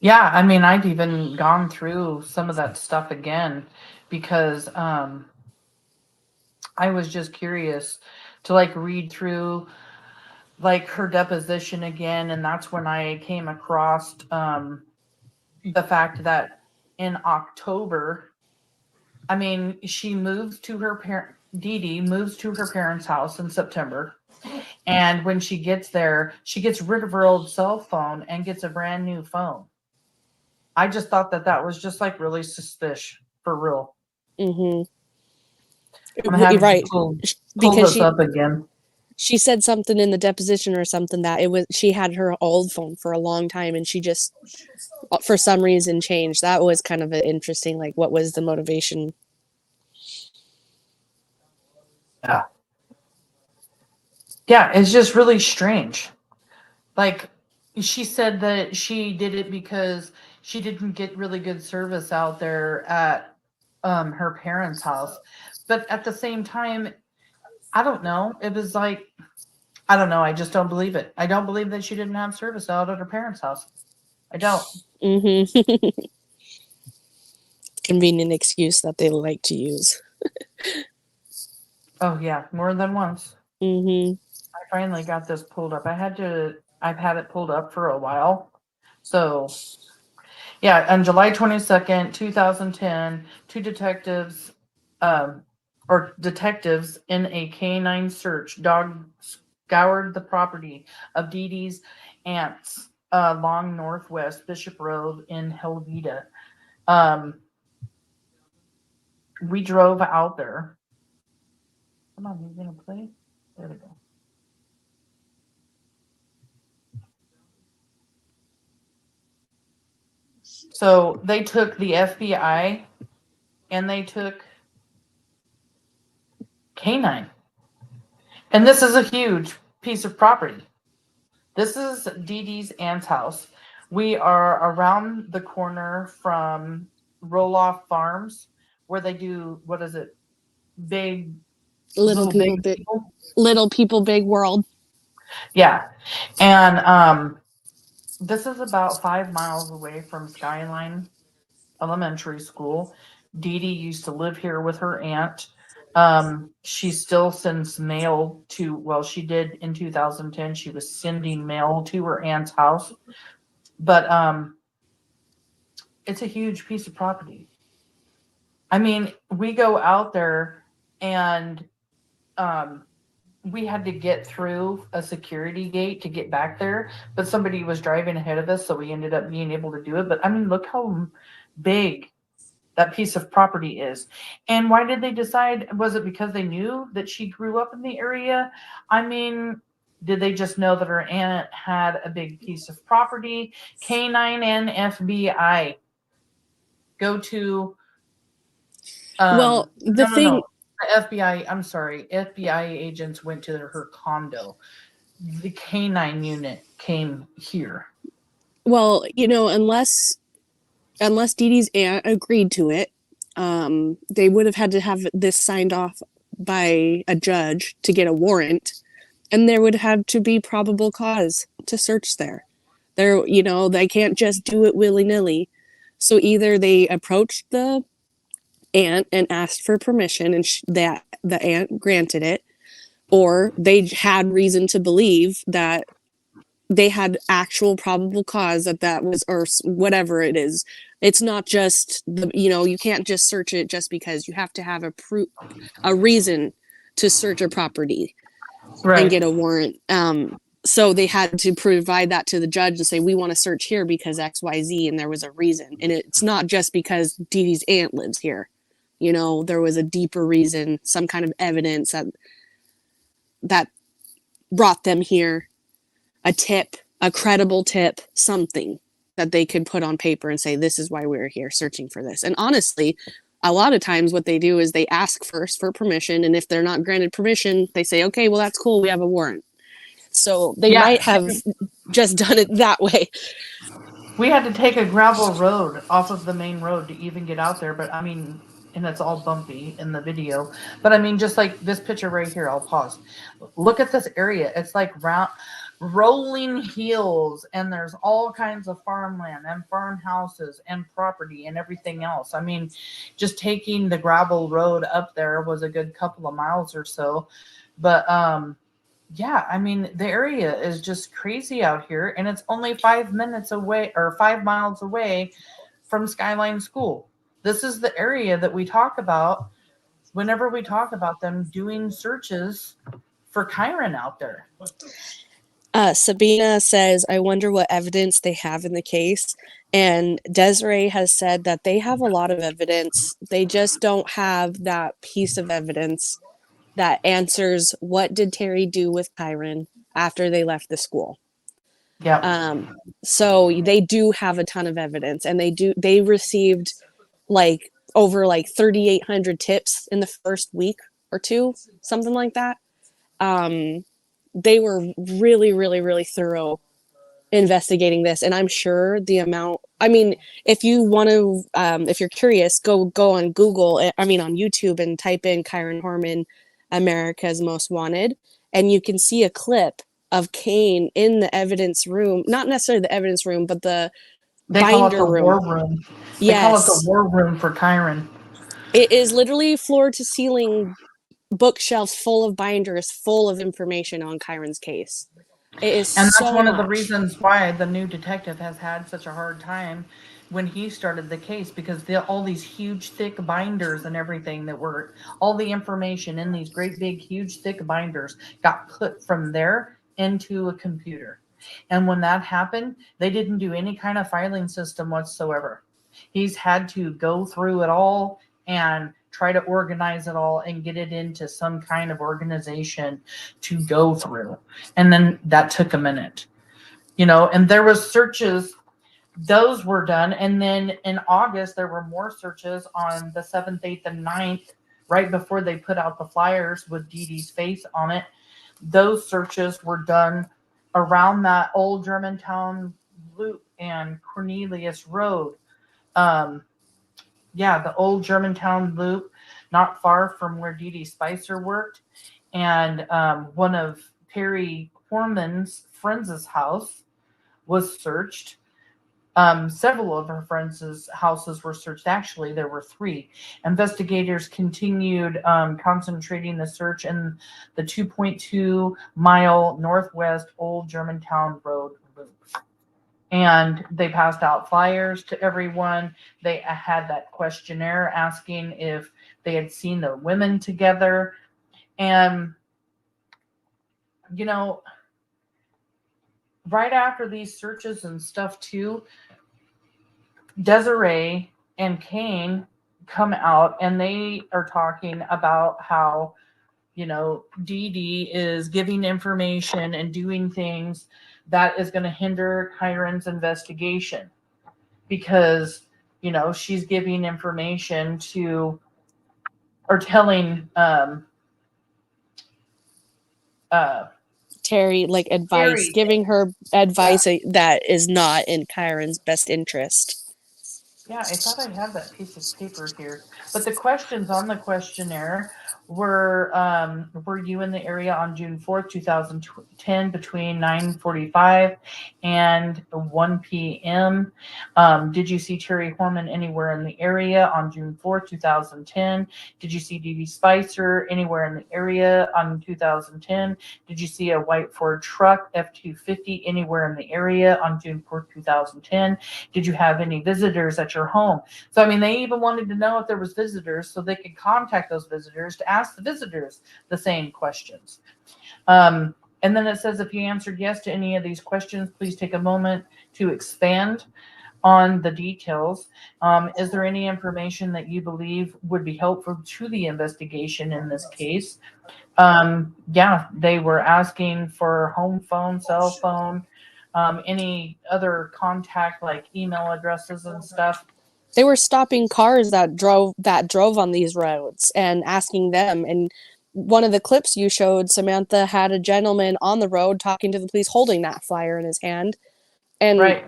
yeah, I mean, I've even gone through some of that stuff again because I was just curious to like read through like her deposition again, and that's when I came across the fact that in October, I mean, she moves to her parent. Dee moves to her parents' house in September. And when she gets there, she gets rid of her old cell phone and gets a brand new phone. I just thought that that was just like really suspicious for real. Mm-hmm. I'm having Right. to pull Because this up again. she said something in the deposition or something that it was, she had her old phone for a long time and she just for some reason changed. That was kind of interesting. Like, what was the motivation? Yeah, it's just really strange. Like, she said that she did it because she didn't get really good service out there at her parents' house. But at the same time, I don't know. It was like, I don't know. I just don't believe it. I don't believe that she didn't have service out at her parents' house. I don't. Mm-hmm. Convenient excuse that they like to use. Oh yeah, more than once. Mm-hmm. I finally got this pulled up. I've had it pulled up for a while. So yeah, on July 22nd, 2010, two detectives in a canine search dog scoured the property of Dee Dee's aunts along Northwest Bishop Road in Helvetia. We drove out there. Come on, you gonna play? There we go. So they took the FBI and they took K9. And this is a huge piece of property. This is Dee Dee's aunt's house. We are around the corner from Westwind Farms, where they do, what is it? Little people, big world. Yeah. And this is about 5 miles away from Skyline Elementary School. Dee Dee used to live here with her aunt. She still sends mail to, well, she did in 2010. She was sending mail to her aunt's house. But it's a huge piece of property. I mean, we go out there and we had to get through a security gate to get back there, but somebody was driving ahead of us, so we ended up being able to do it. But I mean, look how big that piece of property is. And why did they decide? Was it because they knew that she grew up in the area? I mean, did they just know that her aunt had a big piece of property? K9 and FBI go to Well, the thing. The FBI, I'm sorry, FBI agents went to her condo. The K9 unit came here. Well, you know, unless Dee Dee's aunt agreed to it, they would have had to have this signed off by a judge to get a warrant, and there would have to be probable cause to search there. You know, they can't just do it willy-nilly. So either they approached the aunt and asked for permission, and that the aunt granted it, or they had reason to believe that they had actual probable cause that was, or whatever it is. It's not just you can't just search it just because. You have to have a reason to search a property and get a warrant. So they had to provide that to the judge and say, we want to search here because XYZ, and there was a reason. And it's not just because Dee Dee's aunt lives here. There was a deeper reason, some kind of evidence that brought them here, a tip, a credible tip, something that they could put on paper and say, this is why we're here searching for this. And honestly, a lot of times what they do is they ask first for permission. And if they're not granted permission, they say, okay, well, that's cool. We have a warrant. So they might have just done it that way. We had to take a gravel road off of the main road to even get out there. But I mean, and it's all bumpy in the video. But I mean, just like this picture right here, I'll pause. Look at this area. It's like rolling hills, and there's all kinds of farmland and farmhouses and property and everything else. I mean, just taking the gravel road up there was a good couple of miles or so. But yeah, I mean, the area is just crazy out here, and it's only 5 minutes away or 5 miles away from Skyline School. This is the area that we talk about whenever we talk about them doing searches for Kyron out there. Sabina says, I wonder what evidence they have in the case. And Desiree has said that they have a lot of evidence. They just don't have that piece of evidence that answers what did Terri do with Kyron after they left the school. Yeah. So they do have a ton of evidence, and they received over 3,800 tips in the first week or two, something like that. They were really, really, really thorough investigating this. And I'm sure the amount, I mean, if you want to, if you're curious, go on Google, on YouTube, and type in Kyron Horman, America's Most Wanted, and you can see a clip of Kane in the evidence room, not necessarily the evidence room, but the binder room. War room. They call it the war room for Kyron. It is literally floor to ceiling bookshelves full of binders full of information on Kyron's case. It is, and that's one of the reasons why the new detective has had such a hard time when he started the case, because all these huge thick binders and everything that were all the information in these great big huge thick binders got put from there into a computer. And when that happened, they didn't do any kind of filing system whatsoever. He's had to go through it all and try to organize it all and get it into some kind of organization to go through. And then that took a minute, and there was searches. Those were done. And then in August, there were more searches on the 7th, 8th, and 9th, right before they put out the flyers with Dee Dee's face on it. Those searches were done around that old Germantown loop and Cornelius Road. The old Germantown loop, not far from where Dee Spicer worked. And one of Terri Horman's friends' house was searched. Several of her friends' houses were searched. Actually, there were 3. Investigators continued concentrating the search in the 2.2 mile northwest Old Germantown Road loop. And they passed out flyers to everyone. They had that questionnaire asking if they had seen the women together. And, right after these searches and stuff too, Desiree and Kane come out, and they are talking about how, Dee Dee is giving information and doing things that is going to hinder Kyron's investigation, because, she's giving information to, or telling Terri, advice, giving her advice that is not in Kyron's best interest. Yeah, I thought I had that piece of paper here. But the questions on the questionnaire were you in the area on June 4th, 2010 between 9:45 and 1 p.m.? Did you see Terri Horman anywhere in the area on June 4th, 2010? Did you see Dee Spicer anywhere in the area on 2010? Did you see a white Ford truck F-250 anywhere in the area on June 4th, 2010? Did you have any visitors at your home? So, I mean, they even wanted to know if there was visitors so they could contact those visitors to ask the visitors the same questions. And then it says, if you answered yes to any of these questions, please take a moment to expand on the details. Is there any information that you believe would be helpful to the investigation in this case? Yeah, they were asking for home phone, cell phone, any other contact like email addresses and stuff. They were stopping cars that drove on these roads and asking them. And one of the clips you showed, Samantha, had a gentleman on the road talking to the police holding that flyer in his hand. And Right.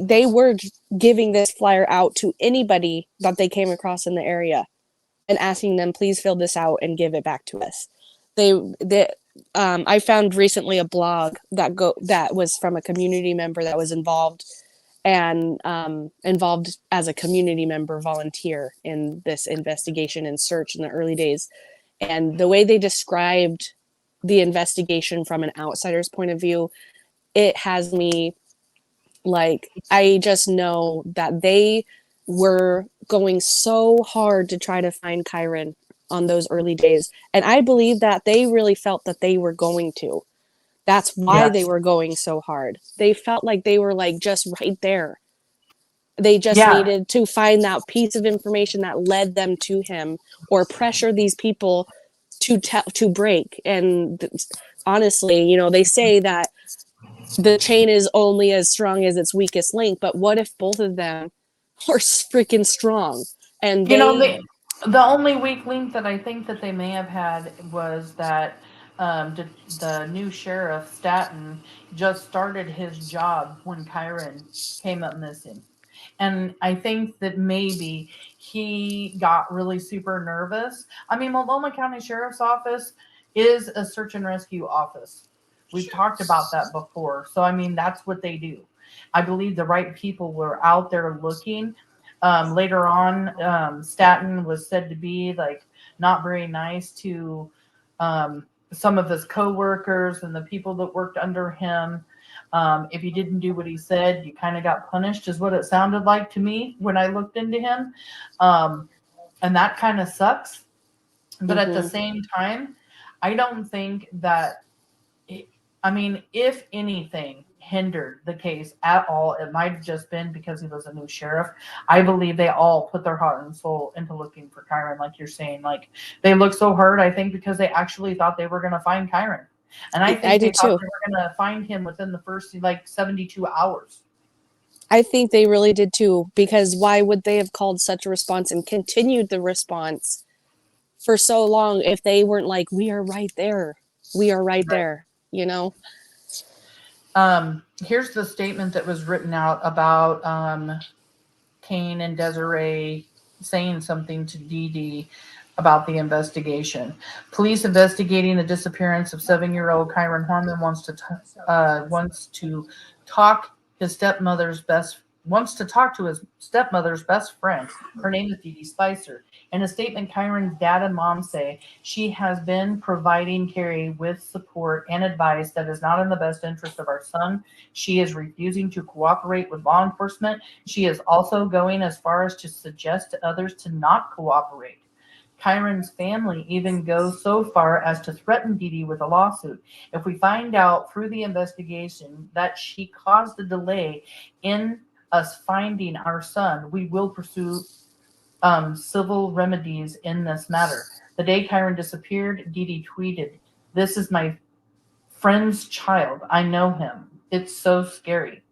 they were giving this flyer out to anybody that they came across in the area and asking them, please fill this out and give it back to us. I found recently a blog that was from a community member that was involved as a community member volunteer in this investigation and search in the early days. And the way they described the investigation from an outsider's point of view, it has me like, I just know that they were going so hard to try to find Kyron on those early days. And I believe that they really felt that they were going to. That's why they Yes. were going so hard. They felt like they were like just right there. They just Yeah. needed to find that piece of information that led them to him or pressure these people to break. And honestly, you know, they say that the chain is only as strong as its weakest link, but what if both of them are freaking strong? And You know, they the only weak link that I think that they may have had was that the new sheriff, Staten, just started his job when Kyron came up missing. And I think that maybe he got really super nervous. I mean, Multnomah County Sheriff's Office is a search and rescue office. We've talked about that before. So, I mean, that's what they do. I believe the right people were out there looking. Later on, Staten was said to be like not very nice to some of his coworkers and the people that worked under him. If you didn't do what he said, you kind of got punished, is what it sounded like to me when I looked into him. And that kind of sucks. But at the same time, I don't think that, I mean, if anything hindered the case at all, it might have just been because he was a new sheriff. I believe they all put their heart and soul into looking for Kyron, like you're saying. Like, they looked so hard, I think, because they actually thought they were going to find Kyron. And I think they thought they were going to find him within the first, like, 72 hours. I think they really did too, because why would they have called such a response and continued the response for so long if they weren't like, we are right there. We are right there, you know? Here's the statement that was written out about Kane and Desiree saying something to Dee Dede about the investigation. Police investigating the disappearance of 7-year-old Kyron Horman wants to talk to his stepmother's best friend. Her name is Dee Spicer. In a statement, Kyron's dad and mom say she has been providing Terri with support and advice that is not in the best interest of our son. She is refusing to cooperate with law enforcement. She is also going as far as to suggest to others to not cooperate. Kyron's family even goes so far as to threaten Dee Dede with a lawsuit. If we find out through the investigation that she caused the delay in us finding our son, we will pursue civil remedies in this matter. The day Kyron disappeared, Dee Dede tweeted, "This is my friend's child. I know him. It's so scary."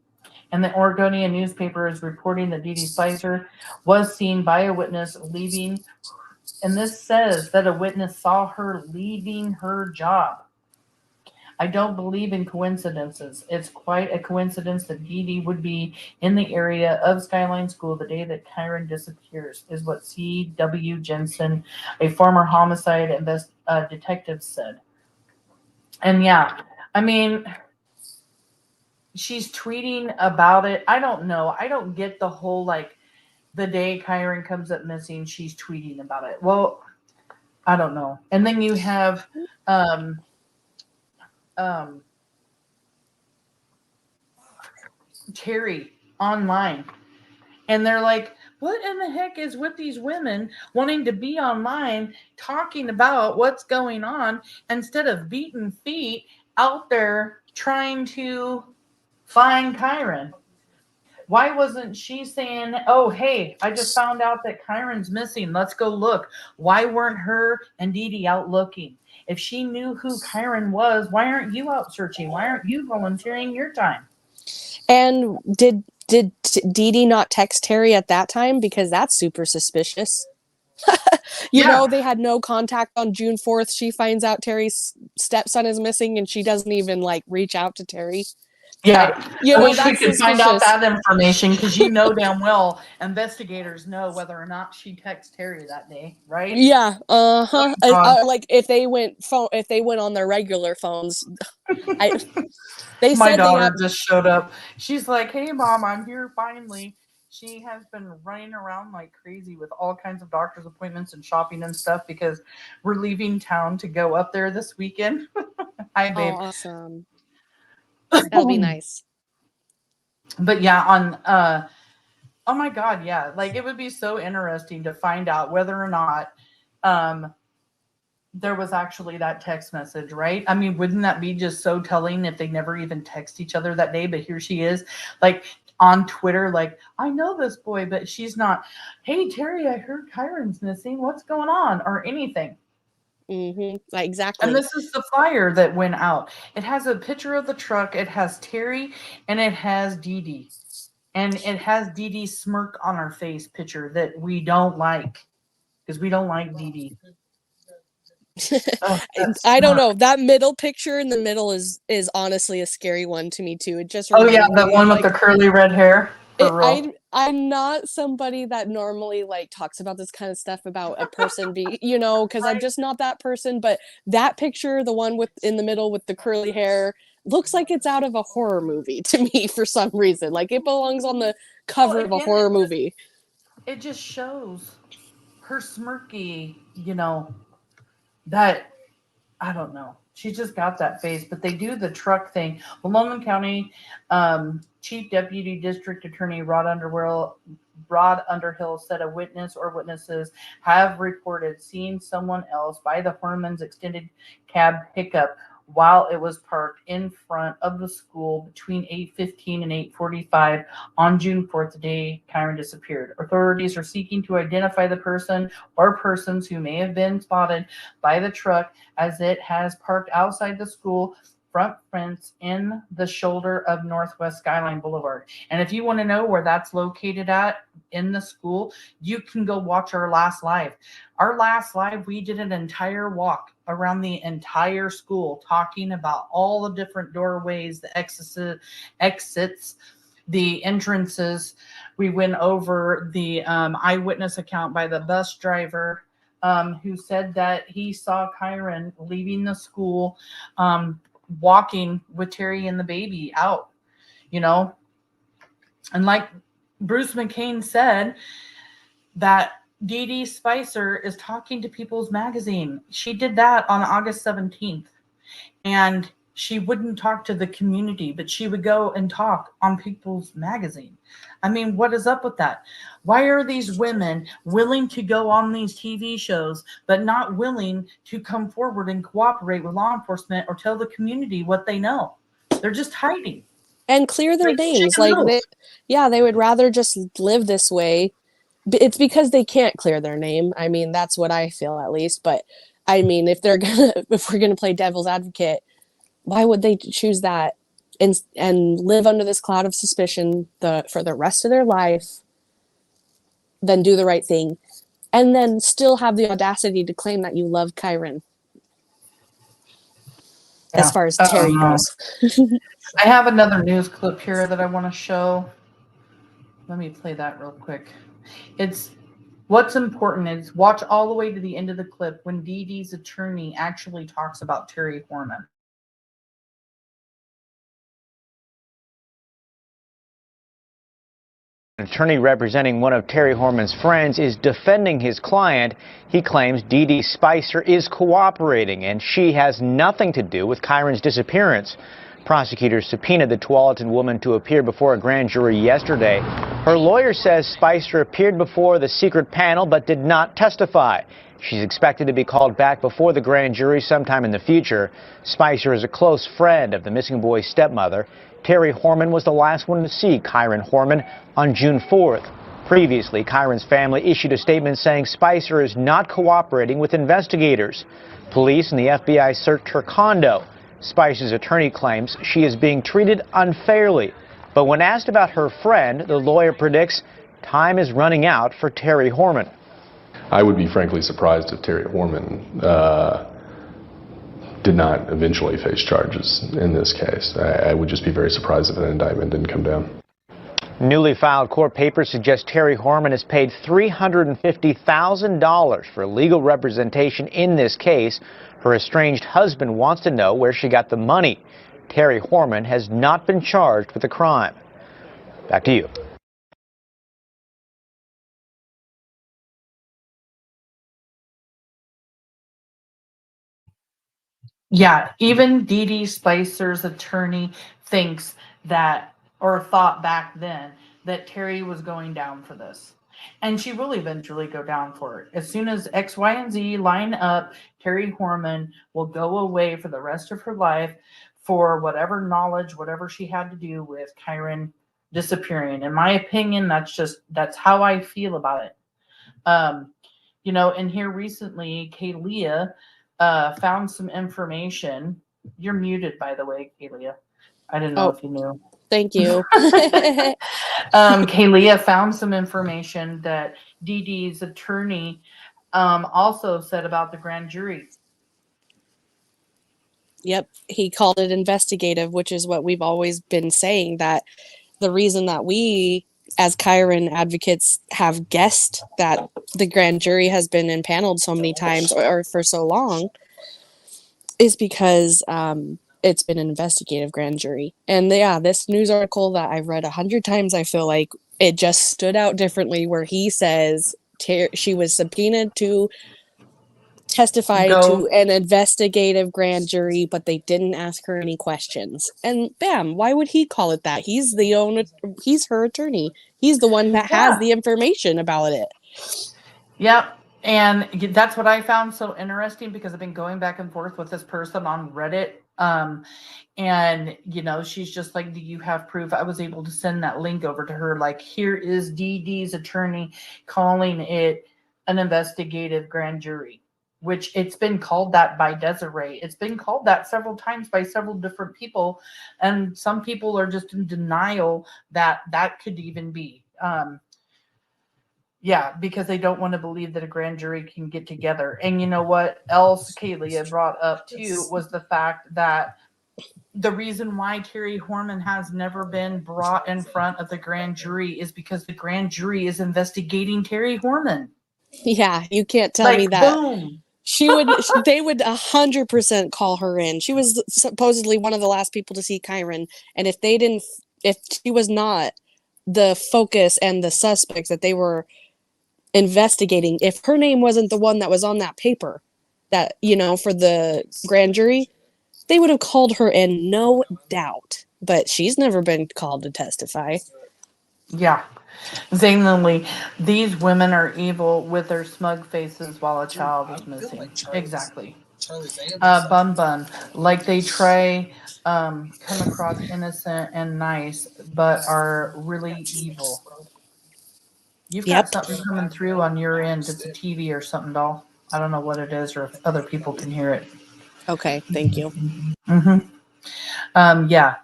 And the Oregonian newspaper is reporting that Dee Spicer was seen by a witness leaving. And this says that a witness saw her leaving her job. I don't believe in coincidences. It's quite a coincidence that Dee Dee would be in the area of Skyline School the day that Kyron disappears, is what C.W. Jensen, a former homicide detective, said. And yeah, I mean, she's tweeting about it. I don't know. I don't get the whole like the day Kyron comes up missing, she's tweeting about it. Well, I don't know. And then you have um, Terri online, and they're like, what in the heck is with these women wanting to be online talking about what's going on instead of beating feet out there trying to find Kyron? Why wasn't she saying, oh, hey, I just found out that Kyron's missing. Let's go look. Why weren't her and Dee Dee out looking? If she knew who Kyron was, why aren't you out searching? Why aren't you volunteering your time? And did Dee Dee not text Terri at that time? Because that's super suspicious. You know, they had no contact on June 4th. She finds out Terry's stepson is missing and she doesn't even like reach out to Terri. Yeah, You I know, wish we that's could find out suspicious. that information, because you know damn well investigators know whether or not she texted Terri that day, right? Yeah, uh-huh. God. Like if they went on their regular phones, they My said they daughter had. just showed up. She's like, hey, Mom, I'm here finally. She has been running around like crazy with all kinds of doctor's appointments and shopping and stuff because we're leaving town to go up there this weekend. Hi, Oh, babe. awesome. That'll be nice. But yeah, oh my God, yeah. Like it would be so interesting to find out whether or not there was actually that text message, right? I mean, wouldn't that be just so telling if they never even text each other that day? But here she is, like on Twitter, like, I know this boy, but she's not, hey, Terri, I heard Kyron's missing. What's going on? Or anything. Mm-hmm. Exactly. And this is the flyer that went out. It has a picture of the truck. It has Terri and it has Dee Dee. And it has Dee Dee's smirk on her face picture that we don't like because we don't like Dee Dee. I don't know. That middle picture in the middle is honestly a scary one to me too. It just Oh yeah, reminded the me one of with like the curly red hair. For real. I'm not somebody that normally like talks about this kind of stuff about a person being, you know, because I'm just not that person. But that picture, the one with in the middle with the curly hair, looks like it's out of a horror movie to me for some reason. Like it belongs on the cover of a horror movie. It just shows her smirky, you know, that I don't know. She's just got that face, but they do the truck thing. Well, Logan County Chief Deputy District Attorney Rod Underhill said a witness or witnesses have reported seeing someone else by the Horman's extended cab pickup while it was parked in front of the school between 8:15 and 8:45 on June 4th, the day Kyron disappeared. Authorities are seeking to identify the person or persons who may have been spotted by the truck as it has parked outside the school front fence in the shoulder of Northwest Skyline Boulevard. And if you want to know where that's located at in the school, you can go watch our last live. Our last live, we did an entire walk around the entire school talking about all the different doorways, the exits, the entrances. We went over the eyewitness account by the bus driver who said that he saw Kyron leaving the school, walking with Terri and the baby out, you know. And like Bruce McCain said, that Dee Spicer is talking to People's Magazine. She did that on August 17th. And she wouldn't talk to the community, but she would go and talk on People's Magazine. I mean, what is up with that? Why are these women willing to go on these TV shows, but not willing to come forward and cooperate with law enforcement or tell the community what they know? They're just hiding. And clear their names. Like, they would rather just live this way. It's because they can't clear their name. I mean, that's what I feel at least. But I mean, if we're gonna play devil's advocate, why would they choose that and live under this cloud of suspicion for the rest of their life, then do the right thing, and then still have the audacity to claim that you love Kyron? as Yeah. far as Terri goes. I have another news clip here that I want to show. Let me play that real quick. It's what's important is watch all the way to the end of the clip when Dee Dede's attorney actually talks about Terri Horman. An attorney representing one of Terri Horman's friends is defending his client. He claims Dee Spicer is cooperating and she has nothing to do with Kyron's disappearance. Prosecutors subpoenaed the Tualatin woman to appear before a grand jury yesterday. Her lawyer says Spicer appeared before the secret panel but did not testify. She's expected to be called back before the grand jury sometime in the future. Spicer is a close friend of the missing boy's stepmother. Terri Horman was the last one to see Kyron Horman on June 4th. Previously, Kyron's family issued a statement saying Spicer is not cooperating with investigators. Police and the FBI searched her condo. Spicer's attorney claims she is being treated unfairly. But when asked about her friend, the lawyer predicts time is running out for Terri Horman. I would be frankly surprised if Terri Horman did not eventually face charges in this case. I would just be very surprised if an indictment didn't come down. Newly filed court papers suggest Terri Horman has paid $350,000 for legal representation in this case. Her estranged husband wants to know where she got the money. Terri Horman has not been charged with the crime. Back to you. Yeah, even Dee Spicer's attorney thinks that, or thought back then, that Terri was going down for this. And she will eventually go down for it. As soon as X, Y, and Z line up, Terri Horman will go away for the rest of her life for whatever knowledge, whatever she had to do with Kyron disappearing. In my opinion, that's how I feel about it. You know, and here recently, Kaylia found some information. You're muted, by the way, Kaylia. I didn't know if you knew. Thank you. Kaylia found some information that Dee Dede's attorney also said about the grand jury. Yep, he called it investigative, which is what we've always been saying, that the reason that we, as Kyron advocates, have guessed that the grand jury has been impaneled so many times or for so long is because it's been an investigative grand jury. And yeah, this news article that I've read 100 times, I feel like it just stood out differently, where he says she was subpoenaed to testify to an investigative grand jury, but they didn't ask her any questions. And bam, why would he call it that? He's her attorney. He's the one that has the information about it. Yep. And that's what I found so interesting, because I've been going back and forth with this person on Reddit. And, you know, she's just like, do you have proof? I was able to send that link over to her. Like, here is Dee Dede's attorney calling it an investigative grand jury, which it's been called that by Desiree. It's been called that several times by several different people. And some people are just in denial that that could even be. Yeah, because they don't want to believe that a grand jury can get together. And you know what else Kaylee brought up too was the fact that the reason why Terri Horman has never been brought in front of the grand jury is because the grand jury is investigating Terri Horman. Yeah, you can't tell me that. Boom. They would 100% call her in. She was supposedly one of the last people to see Kyron. And if she was not the focus and the suspects that they were investigating, if her name wasn't the one that was on that paper that, you know, for the grand jury, they would have called her in, no doubt. But she's never been called to testify. Yeah. Zaynily, these women are evil with their smug faces while a child is missing. Exactly. Bun, like they try come across innocent and nice, but are really evil. You've got something coming through on your end. It's a TV or something, doll. I don't know what it is, or if other people can hear it. Okay, thank you. Yeah.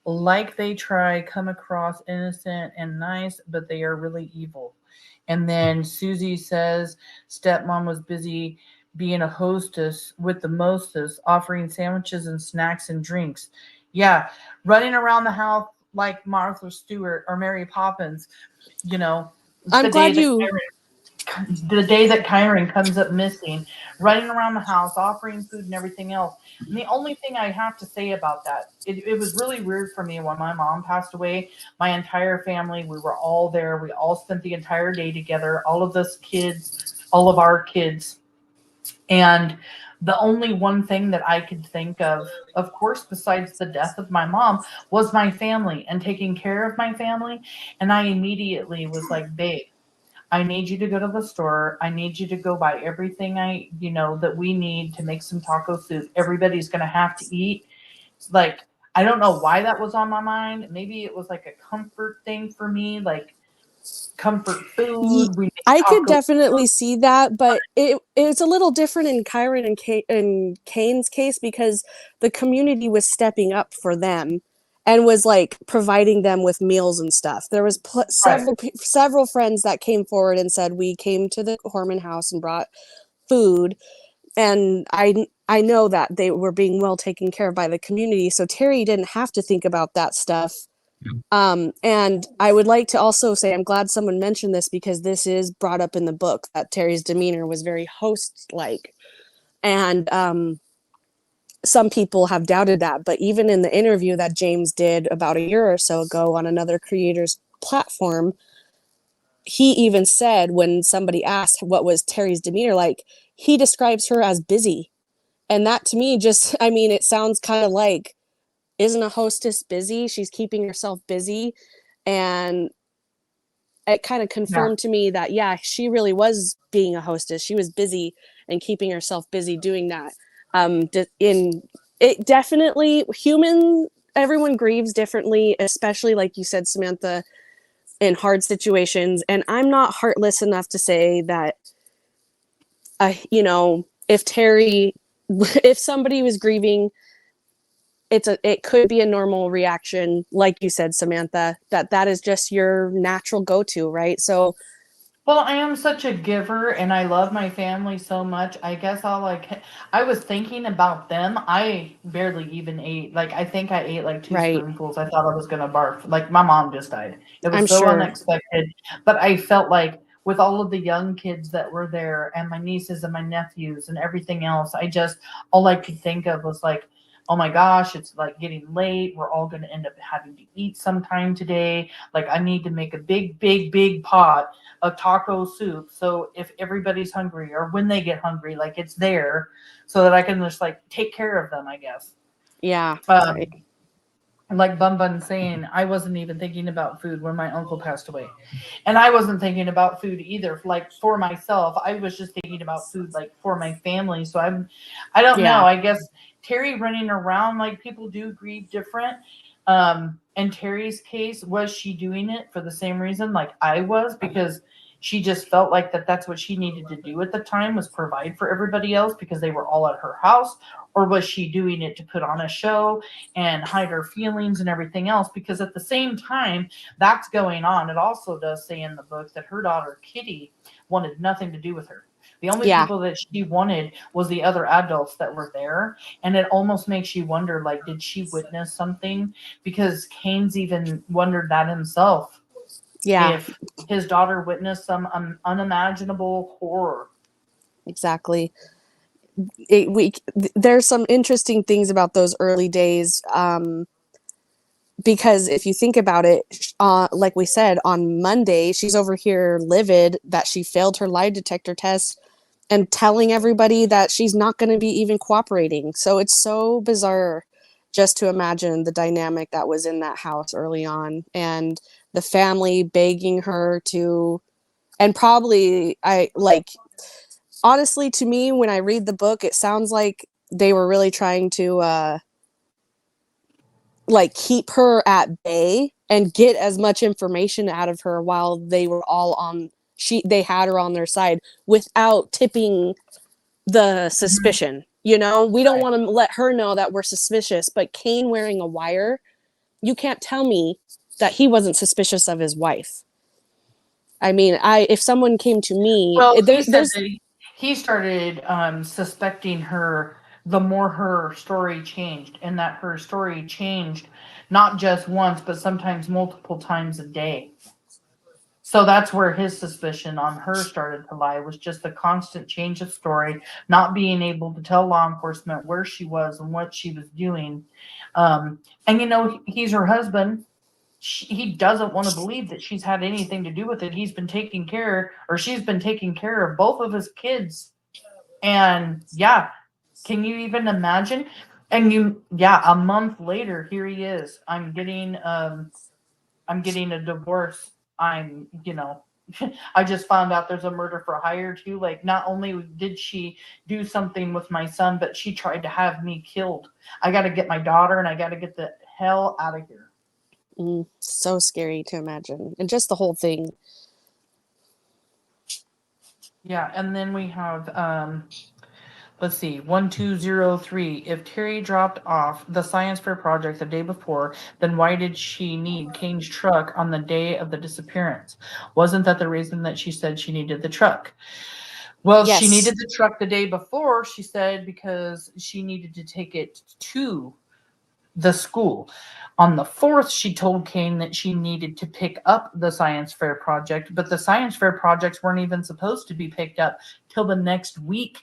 Like they try come across innocent and nice, but they are really evil. And then Susie says stepmom was busy being a hostess with the mostest, offering sandwiches and snacks and drinks. Yeah, running around the house like Martha Stewart or Mary Poppins, you know, I'm the day glad that you Kyron comes up missing, running around the house, offering food and everything else. And the only thing I have to say about that, it was really weird for me when my mom passed away. My entire family, we were all there. We all spent the entire day together, all of us kids, all of our kids. And the only one thing that I could think of course, besides the death of my mom, was my family and taking care of my family. And I immediately was like, babe, I need you to go to the store. I need you to go buy everything that we need to make some taco soup. Everybody's going to have to eat. Like, I don't know why that was on my mind. Maybe it was like a comfort thing for me, like comfort food. We make I could taco definitely soup. see that, but it's a little different in Kyron and Kane's case because the community was stepping up for them and was like providing them with meals and stuff. There was Right. several friends that came forward and said we came to the Horman house and brought food, and I know that they were being well taken care of by the community, so Terri didn't have to think about that stuff. And I would like to also say, I'm glad someone mentioned this because this is brought up in the book that Terri's demeanor was very host-like. And some people have doubted that. But even in the interview that James did about a year or so ago on another creator's platform, he even said when somebody asked what was Terri's demeanor like, he describes her as busy. And that to me just, I mean, it sounds kind of like, isn't a hostess busy? She's keeping herself busy. And it kind of confirmed to me that, yeah, she really was being a hostess. She was busy and keeping herself busy doing that. It definitely, everyone grieves differently, especially like you said, Samantha, in hard situations. And I'm not heartless enough to say that, if Terri, if somebody was grieving, it could be a normal reaction, like you said, Samantha, that is just your natural go-to, right? So Well, I am such a giver and I love my family so much. I guess I was thinking about them. I barely even ate. Like, I think I ate like two right, spoonfuls. I thought I was going to barf. Like, my mom just died. It I'm was so sure. unexpected. But I felt like with all of the young kids that were there and my nieces and my nephews and everything else, all I could think of was like, oh my gosh, it's like getting late. We're all going to end up having to eat sometime today. Like, I need to make a big, big, big pot of taco soup. So if everybody's hungry or when they get hungry, like it's there so that I can just like take care of them, I guess. Yeah. Right. Like Bun Bun saying, I wasn't even thinking about food when my uncle passed away. And I wasn't thinking about food either. Like for myself, I was just thinking about food like for my family. So I don't know. I guess Terri running around, like people do grieve different. In Terri's case, was she doing it for the same reason like I was? Because she just felt like that's what she needed to do at the time, was provide for everybody else because they were all at her house? Or was she doing it to put on a show and hide her feelings and everything else? Because at the same time that's going on, it also does say in the book that her daughter Kitty wanted nothing to do with her. The only people that she wanted was the other adults that were there. And it almost makes you wonder, like, did she witness something? Because Kane's even wondered that himself. Yeah. If his daughter witnessed some unimaginable horror. Exactly. There's some interesting things about those early days. Because if you think about it, like we said, on Monday, she's over here livid that she failed her lie detector test and telling everybody that she's not going to be even cooperating. So it's so bizarre just to imagine the dynamic that was in that house early on, and the family begging her to, and probably honestly, to me, when I read the book, it sounds like they were really trying to keep her at bay and get as much information out of her while they were all they had her on their side without tipping the suspicion. We don't want to let her know that we're suspicious, but Kane wearing a wire, you can't tell me that he wasn't suspicious of his wife. I mean, if someone came to me, well, he started suspecting her the more her story changed, and that her story changed not just once, but sometimes multiple times a day. So that's where his suspicion on her started to lie, was just the constant change of story, not being able to tell law enforcement where she was and what she was doing. And you know, he's her husband. He doesn't want to believe that she's had anything to do with it. He's been taking care, or she's been taking care of both of his kids. And yeah, can you even imagine? And a month later, here he is. I'm getting a divorce. I just found out there's a murder for hire too. Like, not only did she do something with my son, but she tried to have me killed. I got to get my daughter, and I got to get the hell out of here. So scary to imagine. And just the whole thing. Yeah, and then we have, let's see, 1203. If Terri dropped off the science fair project the day before, then why did she need Kane's truck on the day of the disappearance? Wasn't that the reason that she said she needed the truck? Well, Yes. She needed the truck the day before, she said, because she needed to take it to the school. On the 4th, she told Kane that she needed to pick up the science fair project, but the science fair projects weren't even supposed to be picked up till the next week.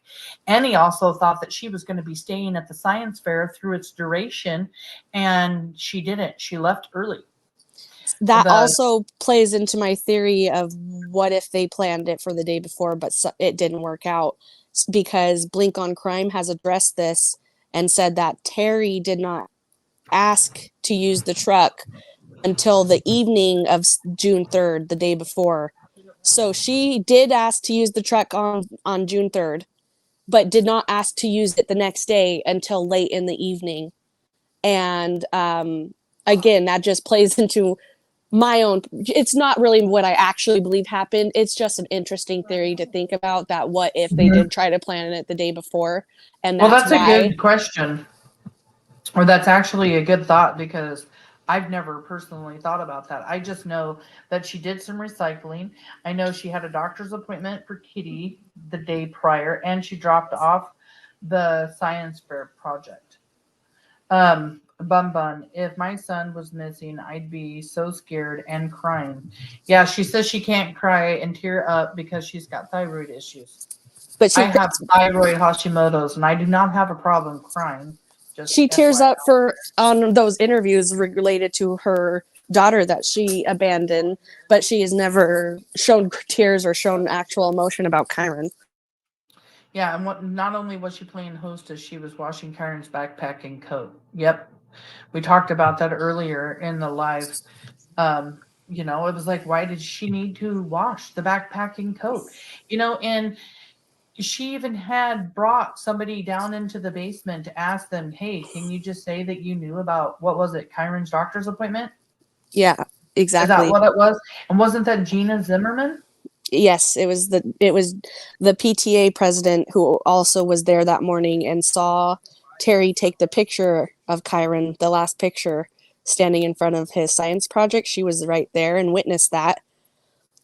And he also thought that she was going to be staying at the science fair through its duration, and she didn't. She left early. That also plays into my theory of what if they planned it for the day before, but it didn't work out, because Blink on Crime has addressed this and said that Terri did not ask to use the truck until the evening of June 3rd, the day before. So she did ask to use the truck on June 3rd, but did not ask to use it the next day until late in the evening. And again, that just plays into my own, it's not really what I actually believe happened. It's just an interesting theory to think about, that what if they did try to plan it the day before, and that's a good question. Or that's actually a good thought, because I've never personally thought about that. I just know that she did some recycling. I know she had a doctor's appointment for Kitty the day prior, and she dropped off the science fair project. Bun, if my son was missing, I'd be so scared and crying. Yeah, she says she can't cry and tear up because she's got thyroid issues. But I have thyroid Hashimoto's, and I do not have a problem crying. She tears up on those interviews related to her daughter that she abandoned, but she has never shown tears or shown actual emotion about Kyron. Yeah, and not only was she playing hostess, she was washing Kyron's backpack and coat. Yep. We talked about that earlier in the live. It was like, why did she need to wash the backpack and coat? And she even had brought somebody down into the basement to ask them, hey, can you just say that you knew about, what was it, Kyron's doctor's appointment? Yeah, exactly. Is that what it was? And wasn't that Gina Zimmerman? Yes, it was the PTA president who also was there that morning and saw Terri take the picture of Kyron, the last picture, standing in front of his science project. She was right there and witnessed that.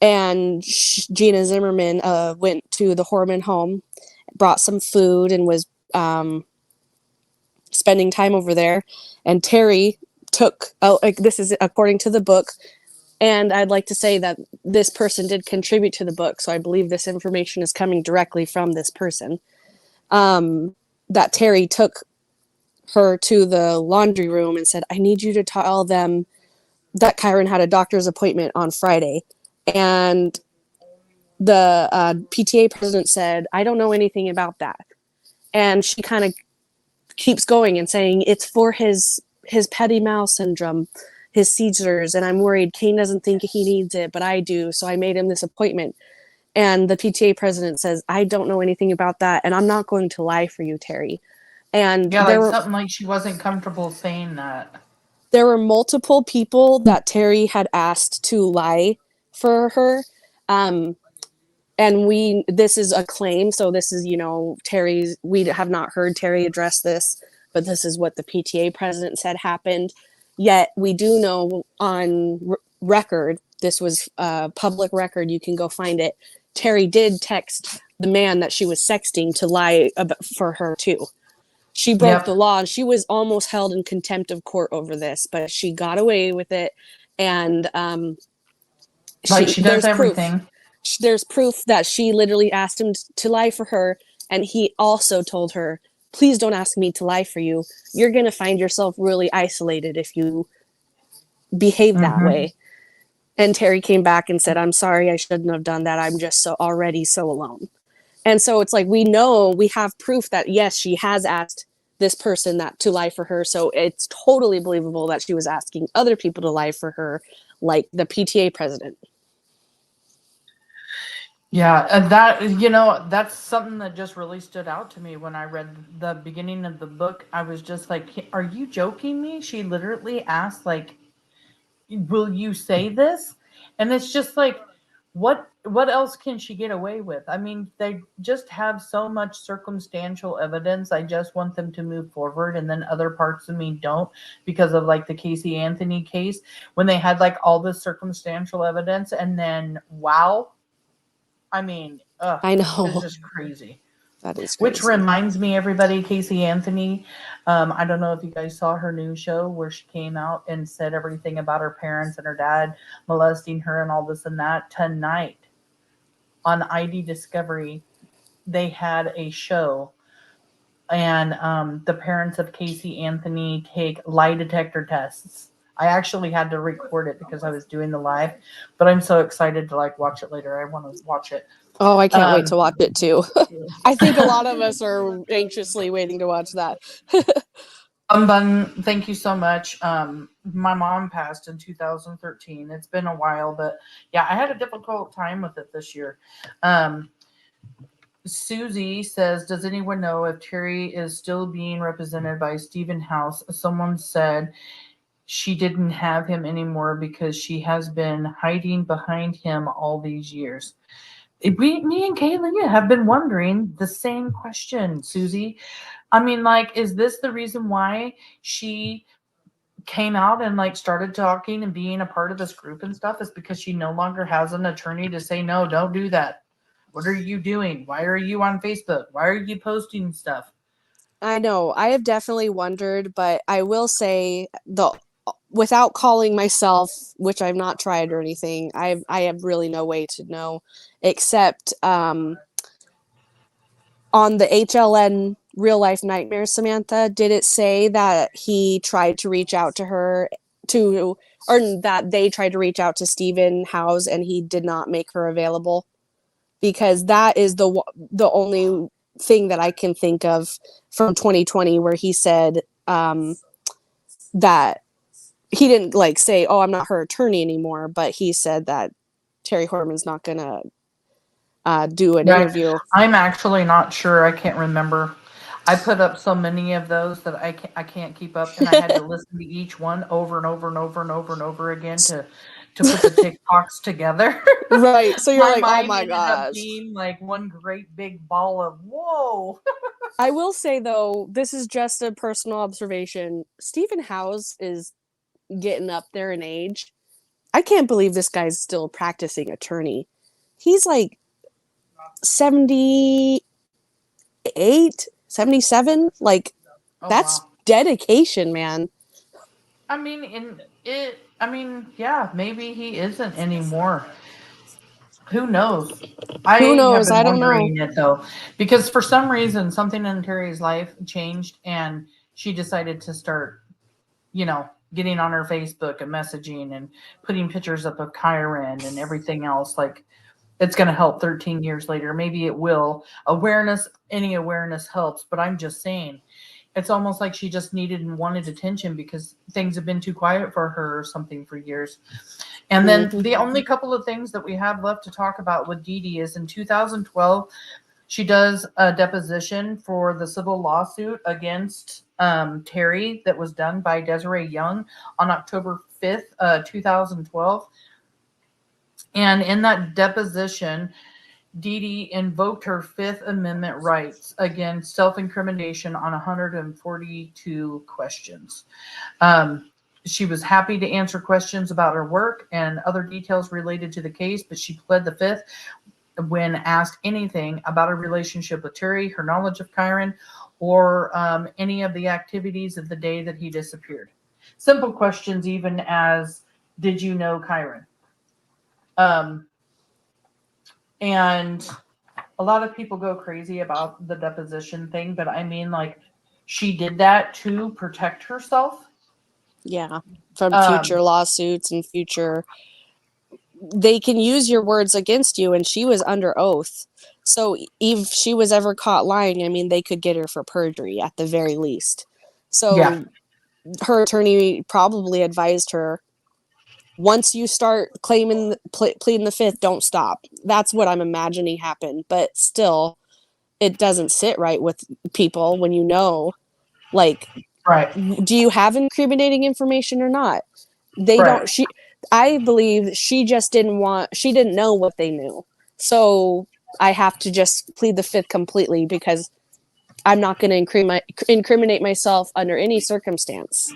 And Gina Zimmerman went to the Horman home, brought some food, and was spending time over there. And Terri took, this is according to the book, and I'd like to say that this person did contribute to the book, so I believe this information is coming directly from this person, that Terri took her to the laundry room and said, I need you to tell them that Kyron had a doctor's appointment on Friday. And the PTA president said, I don't know anything about that. And she kind of keeps going and saying, it's for his petty mouth syndrome, his seizures, and I'm worried Kane doesn't think he needs it, but I do, so I made him this appointment. And the PTA president says, I don't know anything about that, and I'm not going to lie for you, Terri. And yeah, something like she wasn't comfortable saying that. There were multiple people that Terri had asked to lie for her. And this is a claim, so this is, Terri's, we have not heard Terri address this, but this is what the PTA president said happened. Yet we do know on record, this was public record, you can go find it, Terri did text the man that she was sexting to lie for her too. She broke the law, and she was almost held in contempt of court over this, but she got away with it. And she does everything. There's proof that she literally asked him to lie for her, and he also told her, please don't ask me to lie for you. You're going to find yourself really isolated if you behave that way. And Terri came back and said, I'm sorry, I shouldn't have done that. I'm just already so alone. And so it's like, we know, we have proof that, yes, she has asked this person that to lie for her. So it's totally believable that she was asking other people to lie for her, like the PTA president. Yeah, and that, you know, that's something that just really stood out to me when I read the beginning of the book. I was just like, are you joking me? She literally asked, like, will you say this? And it's just like, what else can she get away with? I mean, they just have so much circumstantial evidence. I just want them to move forward, and then other parts of me don't, because of like the Casey Anthony case, when they had like all this circumstantial evidence, and then wow, I mean, I know, it's just crazy. That is crazy. Which reminds me, everybody, Casey Anthony, I don't know if you guys saw her news show where she came out and said everything about her parents and her dad molesting her and all this and that. Tonight on ID Discovery, they had a show, and the parents of Casey Anthony take lie detector tests. I actually had to record it because I was doing the live, but I'm so excited to like watch it later. I want to watch it. Oh, I can't wait to watch it too. I think a lot of us are anxiously waiting to watch that. Thank you so much. My mom passed in 2013. It's been a while, but yeah, I had a difficult time with it this year. Susie says, does anyone know if Terri is still being represented by Stephen House? Someone said she didn't have him anymore because she has been hiding behind him all these years. Me and Kaylee have been wondering the same question, Susie. I mean, like, is this the reason why she came out and like started talking and being a part of this group and stuff? Is because she no longer has an attorney to say, no, don't do that. What are you doing? Why are you on Facebook? Why are you posting stuff? I know, I have definitely wondered, but I will say, without calling myself, which I've not tried or anything, I have really no way to know, except on the HLN Real Life Nightmares, Samantha, did it say that he tried to reach out to her or that they tried to reach out to Stephen House and he did not make her available? Because that is the only thing that I can think of from 2020 where he said that he didn't like say, oh, I'm not her attorney anymore, but he said that Terri Horman's not going to do an interview. I'm actually not sure. I can't remember. I put up so many of those that I can't keep up, and I had to listen to each one over and over and over and over and over again to put the TikToks together. Right. So you're my like, mind oh my ended up gosh. being like one great big ball of whoa. I will say though, this is just a personal observation. Stephen House is getting up there in age. I can't believe this guy's still a practicing attorney. He's like 78, 77. Like, that's dedication, man. I mean, yeah, maybe he isn't anymore. Who knows? Who knows? Have been I don't know. wondering it though, because for some reason something in Terri's life changed, and she decided to start, getting on her Facebook and messaging and putting pictures up of Kyron and everything else. Like, it's going to help 13 years later. Maybe it will. Any awareness helps. But I'm just saying, it's almost like she just needed and wanted attention because things have been too quiet for her or something for years. And then the only couple of things that we have left to talk about with Dee Dede is in 2012, she does a deposition for the civil lawsuit against Terri that was done by Desiree Young on October 5th, 2012. And in that deposition, Dee Dede invoked her Fifth Amendment rights against self-incrimination on 142 questions. She was happy to answer questions about her work and other details related to the case, but she pled the Fifth. when asked anything about her relationship with Terri, her knowledge of Kyron, or any of the activities of the day that he disappeared. Simple questions, even as, did you know Kyron? And a lot of people go crazy about the deposition thing, but I mean, like, she did that to protect herself. Yeah, from future lawsuits and future, they can use your words against you, and she was under oath. So if she was ever caught lying, I mean, they could get her for perjury at the very least. So Yeah. her attorney probably advised her, once you start pleading the fifth, don't stop. That's what I'm imagining happened. But still, it doesn't sit right with people when you know, like, Right. do you have incriminating information or not? They Right. don't. I believe she just she didn't know what they knew. So I have to just plead the fifth completely, because I'm not going to incriminate myself under any circumstance.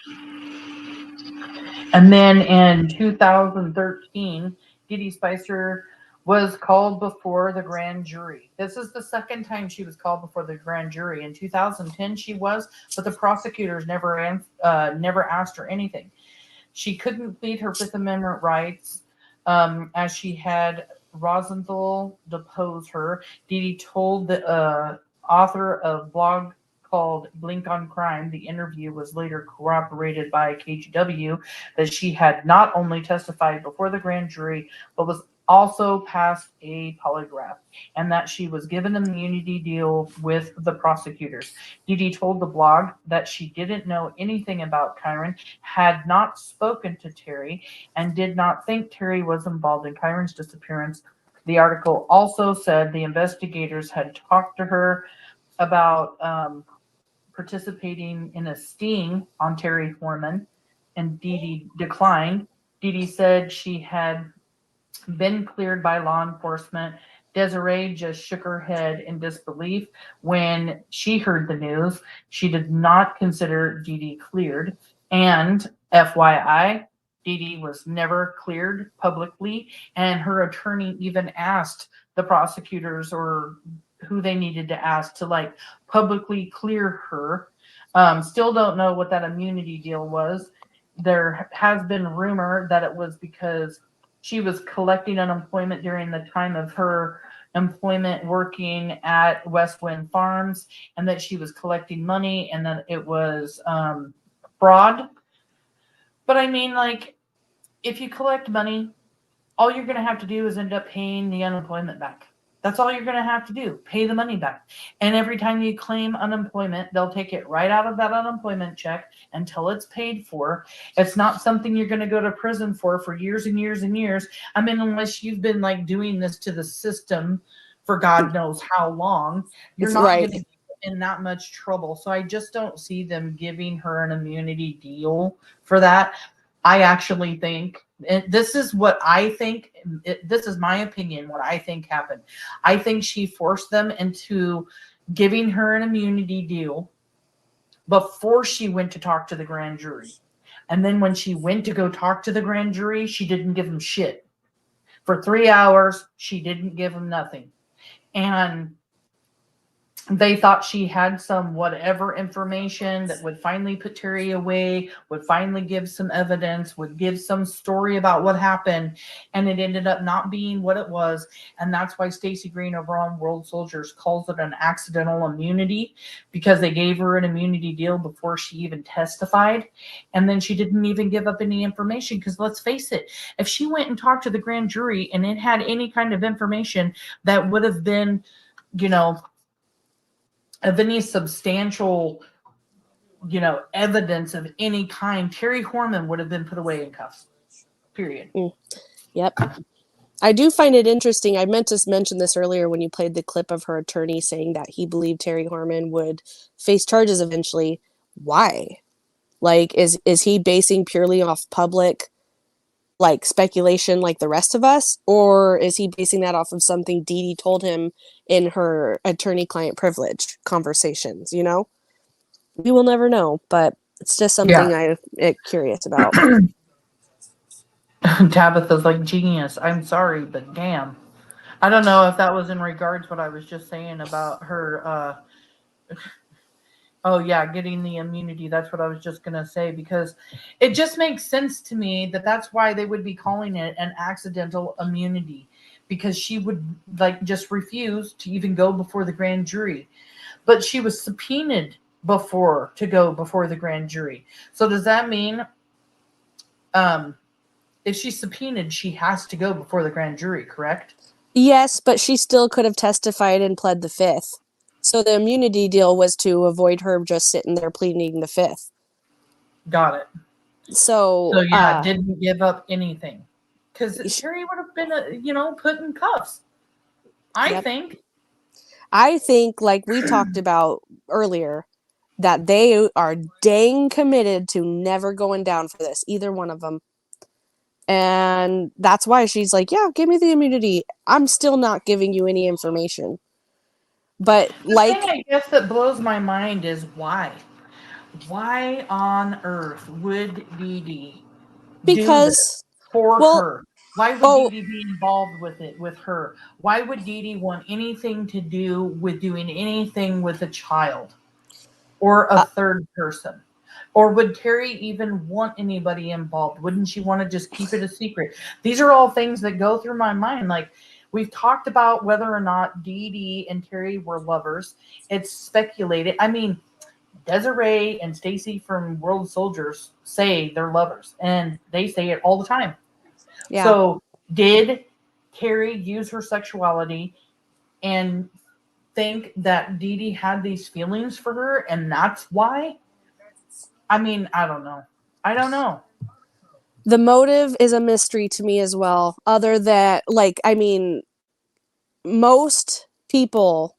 And then in 2013, Dee Spicer was called before the grand jury. This is the second time she was called before the grand jury. In 2010, she was, but the prosecutors never asked her anything. She couldn't plead her Fifth Amendment rights, as she had Rosenthal depose her. Dee told the author of blog called Blink on Crime, the interview was later corroborated by KGW, that she had not only testified before the grand jury, but was also passed a polygraph, and that she was given an immunity deal with the prosecutors. Dee told the blog that she didn't know anything about Kyron, had not spoken to Terri, and did not think Terri was involved in Kyron's disappearance. The article also said the investigators had talked to her about participating in a sting on Terri Horman, and Dee declined. Dee said she had been cleared by law enforcement. Desiree just shook her head in disbelief when she heard the news. She did not consider Dee cleared. And FYI, Dee was never cleared publicly, and her attorney even asked the prosecutors or who they needed to ask to, like, publicly clear her. Still don't know what that immunity deal was. There has been rumor that it was because she was collecting unemployment during the time of her employment working at Westwind Farms, and that she was collecting money, and that it was fraud. But I mean, like, if you collect money, all you're going to have to do is end up paying the unemployment back. That's all you're going to have to do, pay the money back. And every time you claim unemployment, they'll take it right out of that unemployment check until it's paid for. It's not something you're going to go to prison for years and years and years. I mean, unless you've been, like, doing this to the system for God knows how long, you're not Right. going to get in that much trouble. So I just don't see them giving her an immunity deal for that. I actually think, and this is what I think, this is my opinion, what I think happened. I think she forced them into giving her an immunity deal before she went to talk to the grand jury. And then when she went to go talk to the grand jury, she didn't give them shit. For 3 hours, she didn't give them nothing. And they thought she had some whatever information that would finally put Terri away, would finally give some evidence, would give some story about what happened, and it ended up not being what it was. And that's why Stacey Green over on World Soldiers calls it an accidental immunity, because they gave her an immunity deal before she even testified. And then she didn't even give up any information, because let's face it, if she went and talked to the grand jury and it had any kind of information that would have been, you know, of any substantial, you know, evidence of any kind, Terri Horman would have been put away in cuffs. Period. Yep. I do find it interesting. I meant to mention this earlier when you played the clip of her attorney saying that he believed Terri Horman would face charges eventually. Why? Like, is he basing purely off public, like, speculation like the rest of us? Or is he basing that off of something Dee told him in her attorney-client privilege conversations, you know? We will never know, but it's just something I'm curious about. Tabitha's like, genius. I'm sorry, but damn. I don't know if that was in regards what I was just saying about her. Oh yeah, getting the immunity. That's what I was just gonna say because it just makes sense to me that that's why they would be calling it an accidental immunity because she would like just refuse to even go before the grand jury, but she was subpoenaed before to go before the grand jury. So does that mean um, if she's subpoenaed, she has to go before the grand jury? Correct? Yes, but she still could have testified and pled the fifth. So the immunity deal was to avoid her just sitting there pleading the fifth. Got it. So, So yeah, didn't give up anything because sh- Terry would have been, put in cuffs. I Yep. think. I think, like we talked about earlier, that they are dang committed to never going down for this, either one of them. And that's why she's like, yeah, give me the immunity. I'm still not giving you any information. But The thing I guess that blows my mind is why? Why on earth would Dee Dee do this because, for well, her? Why would Dee Dee be involved with it with her? Why would Dee Dee want anything to do with doing anything with a child or a third person? Or would Terri even want anybody involved? Wouldn't she want to just keep it a secret? These are all things that go through my mind. Like we've talked about whether or not Dee Dee and Terri were lovers. It's speculated. I mean, Desiree and Stacy from World Soldiers say they're lovers, and they say it all the time. yeah. So did Terri use her sexuality and think that Dee Dee had these feelings for her, and that's why? I mean, I don't know. I don't know. The motive is a mystery to me as well. Other than, like, I mean, most people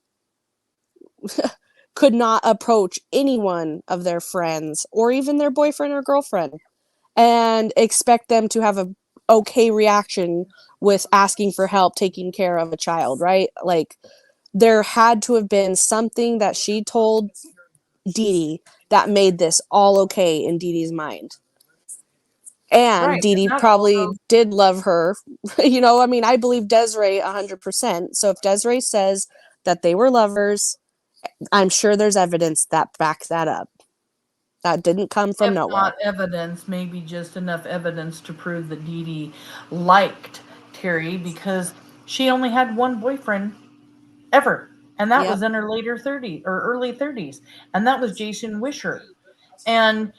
could not approach any one of their friends or even their boyfriend or girlfriend and expect them to have a okay reaction with asking for help taking care of a child, right? Like, there had to have been something that she told Dee Dee that made this all okay in Dee Dee's mind. And Right. Dee Dee And that probably also, did love her. I mean, I believe Desiree 100%. So if Desiree says that they were lovers, I'm sure there's evidence that backs that up. That didn't come from if nowhere. not evidence, maybe just enough evidence to prove that Dee Dee liked Terri because she only had one boyfriend ever. And that Yep. was in her later 30s or early 30s. And that was Jason Wisher. And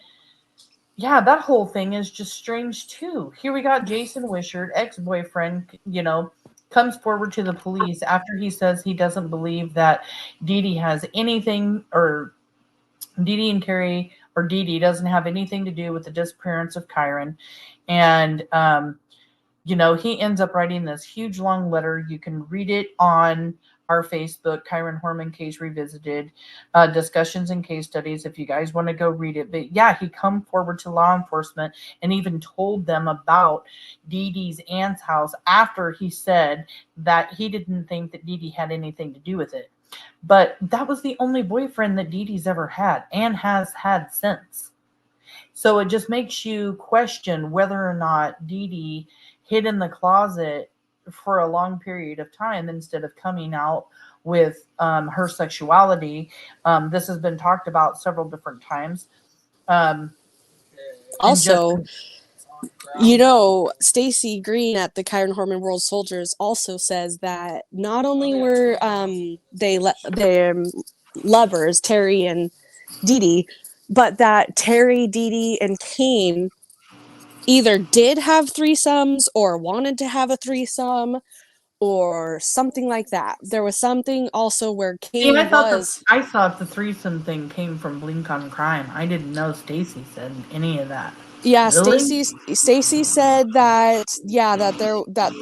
yeah, that whole thing is just strange too. Here we got Jason Wisher, ex-boyfriend, comes forward to the police after he says he doesn't believe that Dee Dee has anything, or Dee Dee and Terri, or Dee Dee doesn't have anything to do with the disappearance of Kyron. And he ends up writing this huge long letter. You can read it on our Facebook, Kyron Horman Case Revisited, discussions and case studies, if you guys want to go read it. But yeah, he come forward to law enforcement and even told them about Dee Dee's aunt's house after he said that he didn't think that Dee Dee had anything to do with it. But that was the only boyfriend that Dee Dee's ever had and has had since. So it just makes you question whether or not Dee Dee hid in the closet for a long period of time instead of coming out with her sexuality. This has been talked about several different times. Also, Stacy Green at the Kyron Horman World Soldiers also says that not only were they lovers, Terri and Dee Dee, but that Terri, Dee Dee, and Kane either did have threesomes or wanted to have a threesome or something like that. There was something also where Kane I thought the threesome thing came from Blink on Crime. I didn't know Stacy said any of that. Yeah, Really? Stacy said that that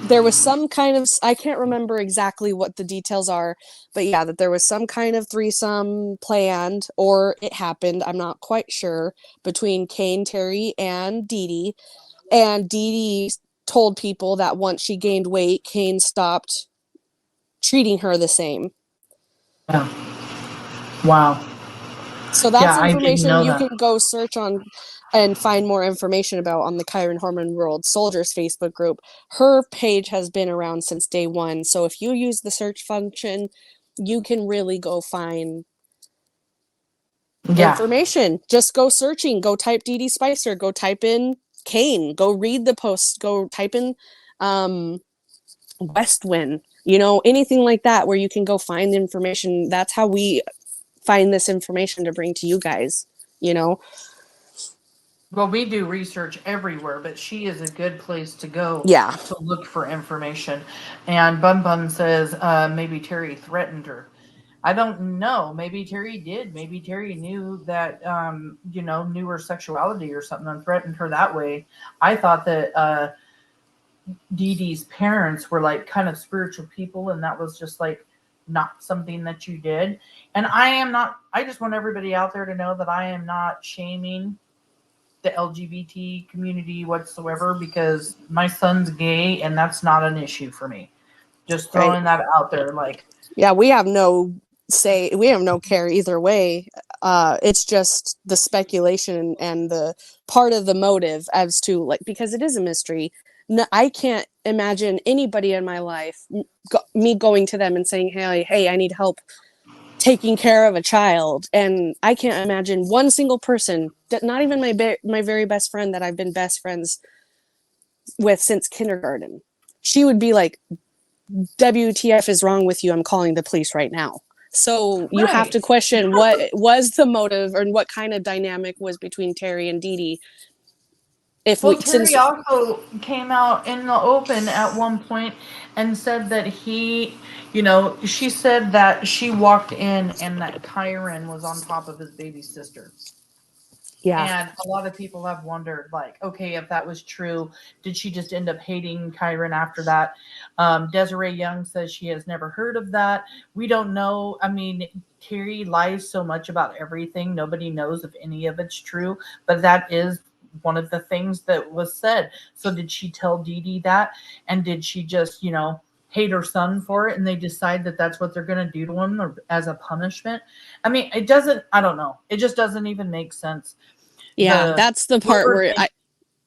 there was some kind of, I can't remember exactly what the details are, but yeah, that there was some kind of threesome planned or it happened, I'm not quite sure, between Kane, Terri, and Dee Dee. And Dee Dee told people that once she gained weight, Kane stopped treating her the same. Yeah. Wow. So that's I didn't information know you that. can go search on and find more information about on the Kyron Horman World Soldiers Facebook group. Her page has been around since day one. So if you use the search function, you can really go find Yeah. information. Just go searching, go type Dee Spicer, go type in Kane, go read the posts, go type in Westwind, anything like that where you can go find information. That's how we find this information to bring to you guys, Well, we do research everywhere, but she is a good place to go Yeah. to look for information. And Bun Bun says maybe Terri threatened her. I don't know. Maybe Terri did. Maybe Terri knew that, knew her sexuality or something and threatened her that way. I thought that Dee Dee's parents were like kind of spiritual people, and that was just like not something that you did. And I just want everybody out there to know that I am not shaming the LGBT community whatsoever, because my son's gay and that's not an issue for me. Just throwing that out there. Like, yeah, we have no say, we have no care either way. It's just the speculation and the part of the motive as to, like, because it is a mystery. No, I can't imagine anybody in my life, me going to them and saying, hey, I need help taking care of a child. And I can't imagine one single person, that not even my very best friend that I've been best friends with since kindergarten. She would be like, WTF is wrong with you? I'm calling the police right now. So you have to question what was the motive or what kind of dynamic was between Terri and Dee Dee. Terri also came out in the open at one point and said that she said that she walked in and that Kyron was on top of his baby sister. Yeah. And a lot of people have wondered, like, okay, if that was true, did she just end up hating Kyron after that? Desiree Young says she has never heard of that. We don't know. I mean, Terri lies so much about everything. Nobody knows if any of it's true, but that is one of the things that was said. So did she tell Dee Dee that? And did she just, hate her son for it, and they decide that that's what they're going to do to him as a punishment? I mean, I don't know. It just doesn't even make sense. Yeah, that's the part where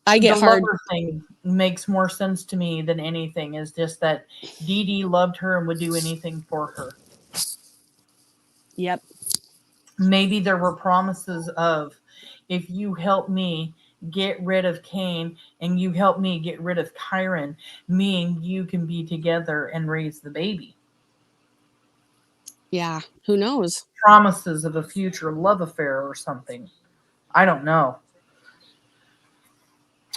I get hard. The lover thing makes more sense to me than anything. Is just that Dee Dee loved her and would do anything for her. Yep. Maybe there were promises of, if you help me get rid of Kane and you help me get rid of Kyron, me and you can be together and raise the baby. Yeah, who knows? Promises of a future love affair or something. I don't know.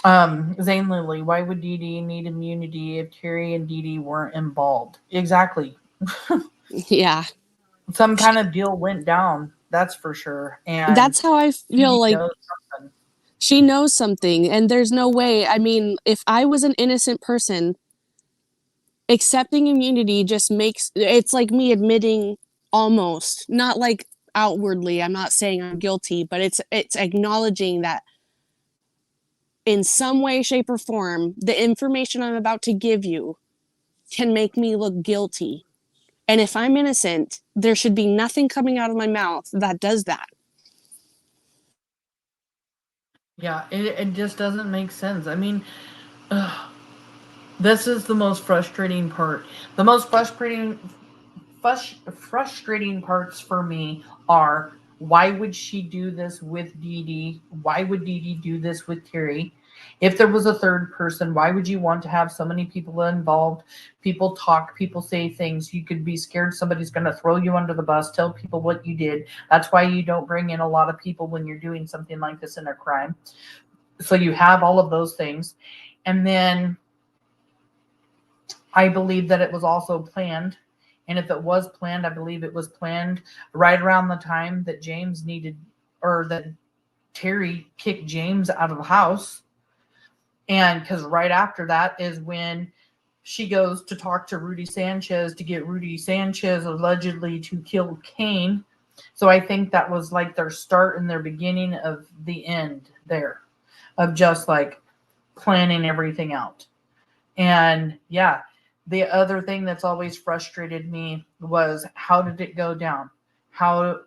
Zane Lily, why would Dee Dee need immunity if Terri and Dee Dee weren't involved? Exactly. Yeah. Some kind of deal went down, that's for sure. And that's how I feel. Like, she knows something, and there's no way. I mean, if I was an innocent person, accepting immunity just it's like me admitting, almost, not like outwardly, I'm not saying I'm guilty, but it's acknowledging that in some way, shape, or form, the information I'm about to give you can make me look guilty. And if I'm innocent, there should be nothing coming out of my mouth that does that. Yeah, it just doesn't make sense. I mean, this is the most frustrating part. The most frustrating parts for me are, why would she do this with Dee Dee? Why would Dee Dee do this with Terri? If there was a third person, why would you want to have so many people involved? People talk, people say things. You could be scared somebody's going to throw you under the bus, tell people what you did. That's why you don't bring in a lot of people when you're doing something like this in a crime. So you have all of those things. And then I believe that it was also planned. And if it was planned, I believe it was planned right around the time that James that Terri kicked James out of the house. And because right after that is when she goes to talk to Rudy Sanchez to get Rudy Sanchez allegedly to kill Kane. So I think that was like their start and their beginning of the end there, of just like planning everything out. And yeah, the other thing that's always frustrated me was, how did it go down? How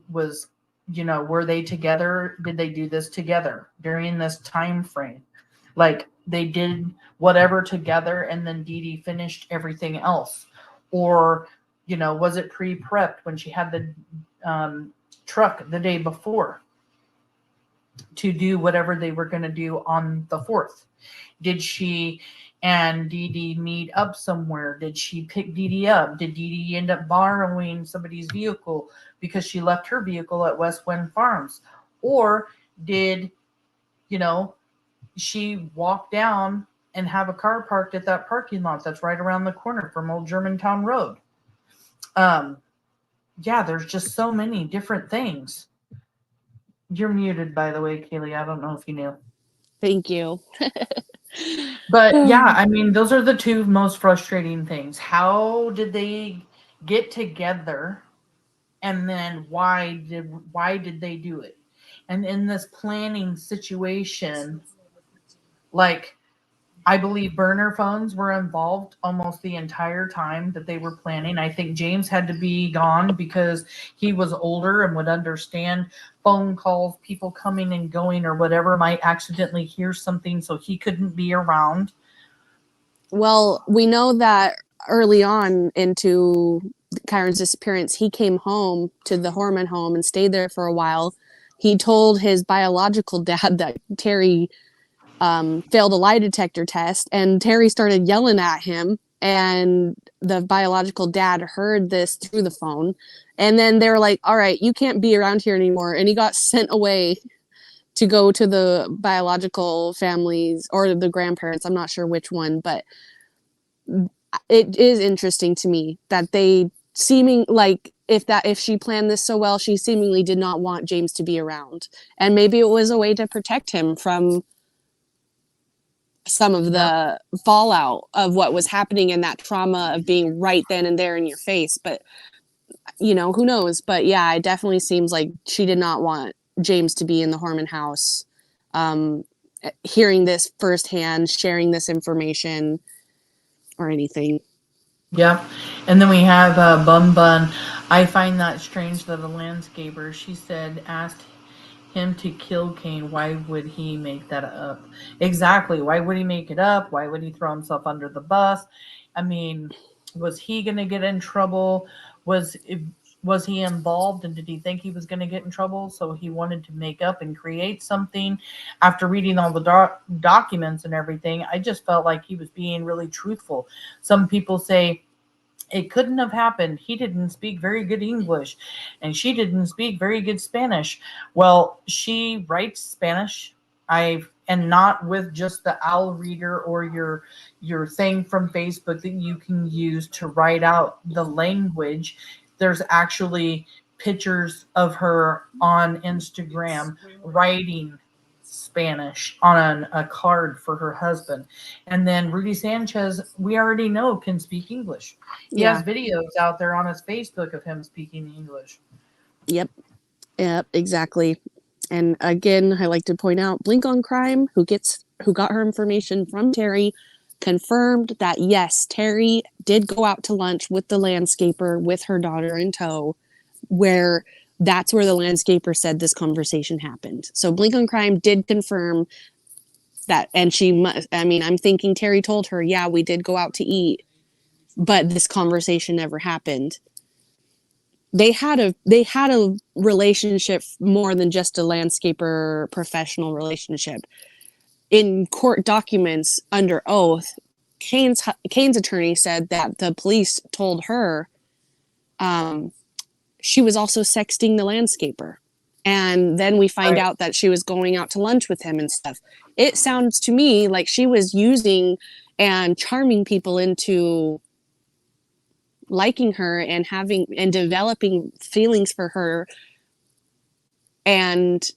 was were they together? Did they do this together during this time frame? Like they did whatever together and then Dee Dee finished everything else. Or, was it pre-prepped when she had the truck the day before to do whatever they were going to do on the 4th? Did she and Dee Dee meet up somewhere? Did she pick Dee Dee up? Did Dee Dee end up borrowing somebody's vehicle because she left her vehicle at Westwind Farms? Or did, she walk down and have a car parked at that parking lot that's right around the corner from Old Germantown Road? Yeah, there's just so many different things. You're muted, by the way, Kaylee. I don't know if you knew. Thank you. But yeah, I mean, those are the two most frustrating things. How did they get together? And then why did they do it? And in this planning situation, like, I believe burner phones were involved almost the entire time that they were planning. I think James had to be gone because he was older and would understand phone calls, people coming and going or whatever, might accidentally hear something, so he couldn't be around. Well, we know that early on into Kyron's disappearance, he came home to the Horman home and stayed there for a while. He told his biological dad that Terri failed a lie detector test, and Terri started yelling at him, and the biological dad heard this through the phone, and then they were like, all right, you can't be around here anymore, and he got sent away to go to the biological families or the grandparents. I'm not sure which one, but it is interesting to me that they seeming like if she planned this so well, she seemingly did not want James to be around, and maybe it was a way to protect him from some of the fallout of what was happening and that trauma of being right then and there in your face. But who knows? But yeah, it definitely seems like she did not want James to be in the Horman house, hearing this firsthand, sharing this information or anything. Yeah. And then we have Bun Bun. I find that strange that a landscaper, she said, asked him to kill Kane. Why would he make that up? Exactly. Why would he make it up? Why would he throw himself under the bus? I mean, was he going to get in trouble? Was he involved, and did he think he was going to get in trouble? So he wanted to make up and create something. After reading all the documents and everything, I just felt like he was being really truthful. Some people say it couldn't have happened. He didn't speak very good English, and she didn't speak very good Spanish. Well, she writes Spanish. And not with just the owl reader or your thing from Facebook that you can use to write out the language. There's actually pictures of her on Instagram writing Spanish on a card for her husband. And then Rudy Sanchez, we already know, can speak English. He has videos out there on his Facebook of him speaking English. Yep, exactly. And again, I like to point out, Blink on Crime, who got her information from Terri, confirmed that yes, Terri did go out to lunch with the landscaper with her daughter in tow, that's where the landscaper said this conversation happened. So Blink on Crime did confirm that, and I'm thinking Terri told her, yeah, we did go out to eat, but this conversation never happened. They had a relationship more than just a landscaper professional relationship. In court documents under oath, Kane's attorney said that the police told her she was also sexting the landscaper. And then we find out that she was going out to lunch with him and stuff. It sounds to me like she was using and charming people into liking her and developing feelings for her, and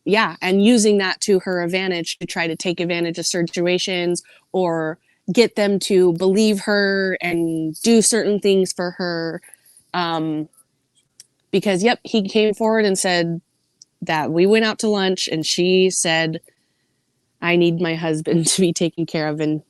using that to her advantage to try to take advantage of situations or get them to believe her and do certain things for her. Because he came forward and said that we went out to lunch and she said, I need my husband to be taken care of. And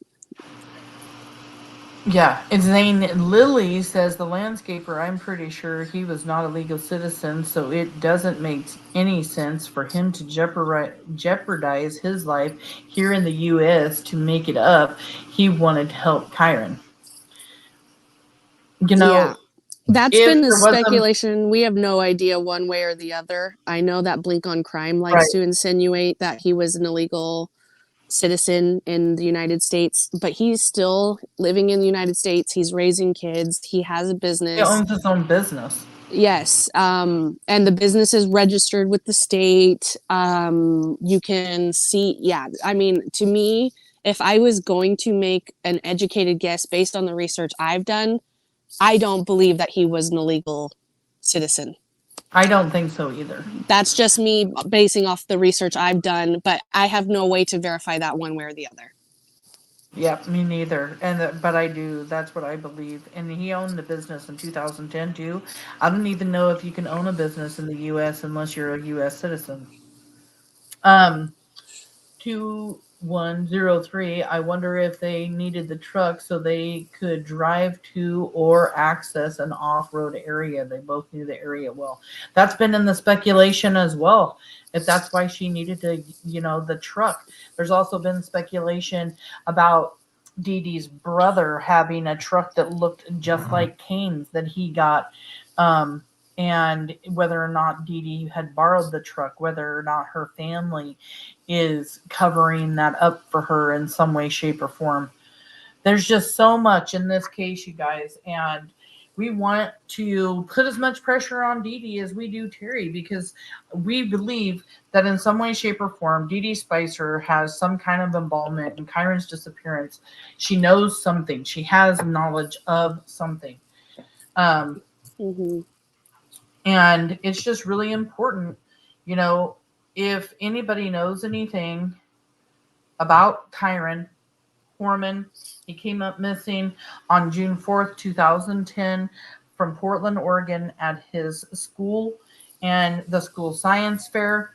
Yeah, and Zane Lilly says the landscaper, I'm pretty sure he was not a legal citizen, so it doesn't make any sense for him to jeopardize his life here in the U.S. to make it up. He wanted to help Kyron. You Yeah. know, That's if been the there wasn't speculation. We have no idea one way or the other. I know that Blink on Crime likes right, to insinuate that he was an illegal citizen in the United States, but he's still living in the United States. He's raising kids. He has a he business. owns his own business. Yes. And the business is registered with the state. You can see, yeah. I mean, to me, if I was going to make an educated guess based on the research I've done, I don't believe that he was an illegal citizen. I don't think so either. That's just me basing off the research I've done, but I have no way to verify that one way or the other. Yep, me neither. But I do. That's what I believe. And he owned the business in 2010 too. I don't even know if you can own a business in the U.S. unless you're a U.S. citizen. 2103. I wonder if they needed the truck so they could drive to or access an off-road area. They both knew the area well. That's been in the speculation as well. If that's why she needed to, the truck. There's also been speculation about Dee Dee's brother having a truck that looked just like Kane's that he got. And whether or not Dee Dee had borrowed the truck, whether or not her family is covering that up for her in some way, shape, or form. There's just so much in this case, you guys, and we want to put as much pressure on Dee Dee as we do Terri, because we believe that in some way, shape, or form, Dee Spicer has some kind of involvement in Kyron's disappearance. She knows something. She has knowledge of something. Mm-hmm. And it's just really important, if anybody knows anything about Kyron Horman, he came up missing on June 4th, 2010 from Portland, Oregon at his school and the school science fair.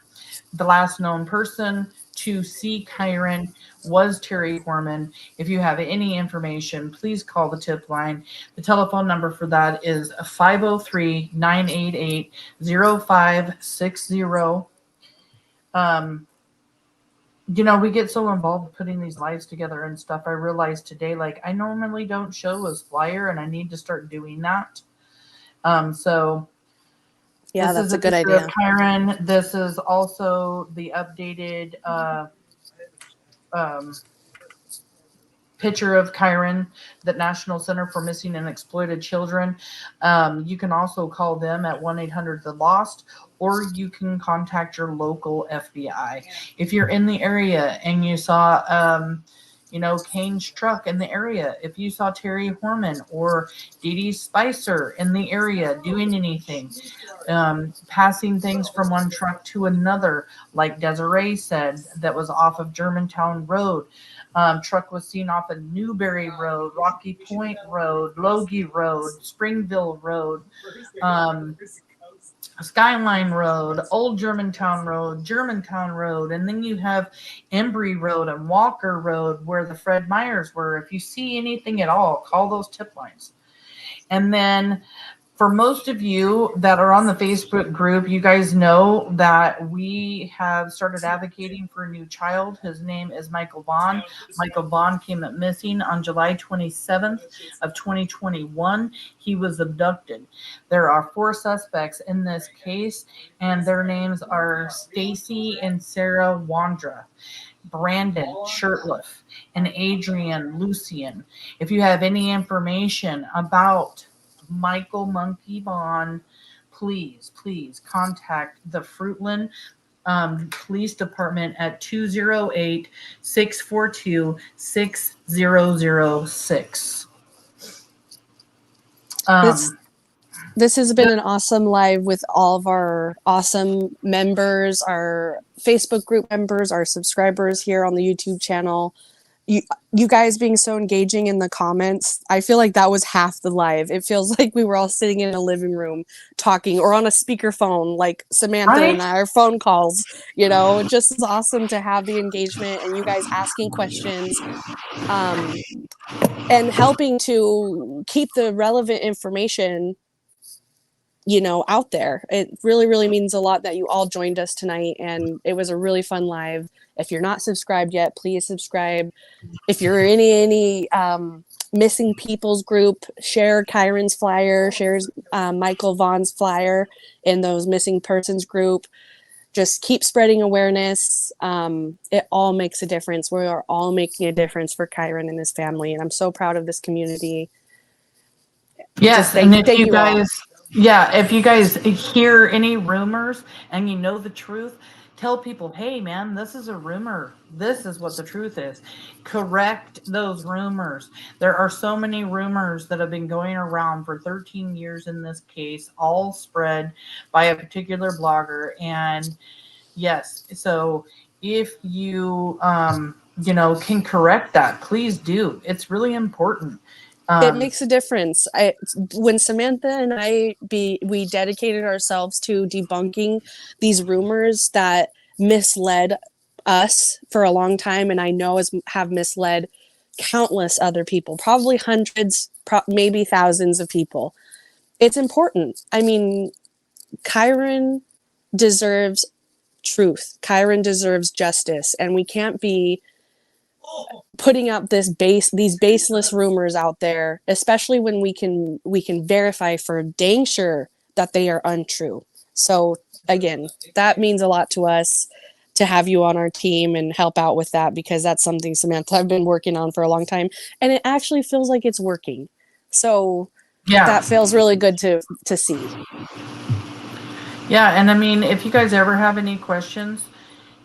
The last known person to see Kyron was Terri Horman. If you have any information, please call the tip line. The telephone number for that is 503-988-0560. We get so involved putting these lives together and stuff. I realized today, I normally don't show as flyer, and I need to start doing that. So yeah, this is that's a good picture idea. of Kyron. This is also the updated picture of Kyron that National Center for Missing and Exploited Children. You can also call them at 1-800-THE-LOST, or you can contact your local FBI. If you're in the area and you saw Kane's truck in the area, if you saw Terri Horman or Dee Spicer in the area doing anything, passing things from one truck to another, like Desiree said, that was off of Germantown Road. Truck was seen off of Newberry Road, Rocky Point Road, Logie Road, Springville Road, Skyline Road, Old Germantown Road, and then you have Embry Road and Walker Road where the Fred Meyers were. If you see anything at all, call those tip lines. And then for most of you that are on the Facebook group, you guys know that we have started advocating for a new child. His name is Michael Vaughn. Michael Vaughn came up missing on July 27th of 2021. He was abducted. There are 4 suspects in this case, and their names are Stacy and Sarah Wandra, Brandon Shirtliff, and Adrian Lucian. If you have any information about Michael Monkey Vaughn, please contact the Fruitland Police Department at 208-642-6006. This has been an awesome live with all of our awesome members, our Facebook group members, our subscribers here on the YouTube channel. you guys being so engaging in the comments. I feel like that was half the live. It feels like we were all sitting in a living room talking, or on a speakerphone, like Samantha Right? and I, our phone calls. You know, it just is awesome to have the engagement and you guys asking questions, and helping to keep the relevant information, you know, out there. It really, really means a lot that you all joined us tonight, and it was a really fun live. If you're not subscribed yet, please subscribe. If you're in any missing people's group, share Kyron's flyer, shares Michael Vaughn's flyer in those missing persons group. Just keep spreading awareness. It all makes a difference. We are all making a difference for Kyron and his family, and I'm so proud of this community. Yes, and if you guys, yeah, if you guys hear any rumors and you know the truth, tell people, hey, man, this is a rumor. This is what the truth is. Correct those rumors. There are so many rumors that have been going around for 13 years in this case, all spread by a particular blogger. And yes, so if you, you know, can correct that, please do. It's really important. It makes a difference. When Samantha and we dedicated ourselves to debunking these rumors that misled us for a long time, and I know have misled countless other people, probably hundreds, maybe thousands of people. It's important. I mean, Kyron deserves truth. Kyron deserves justice, and we can't be putting up these baseless rumors out there, especially when we can verify for dang sure that they are untrue. So again, that means a lot to us to have you on our team and help out with that, because that's something, Samantha, I've been working on for a long time, and it actually feels like it's working. So yeah, that feels really good to see. Yeah, and I mean, if you guys ever have any questions,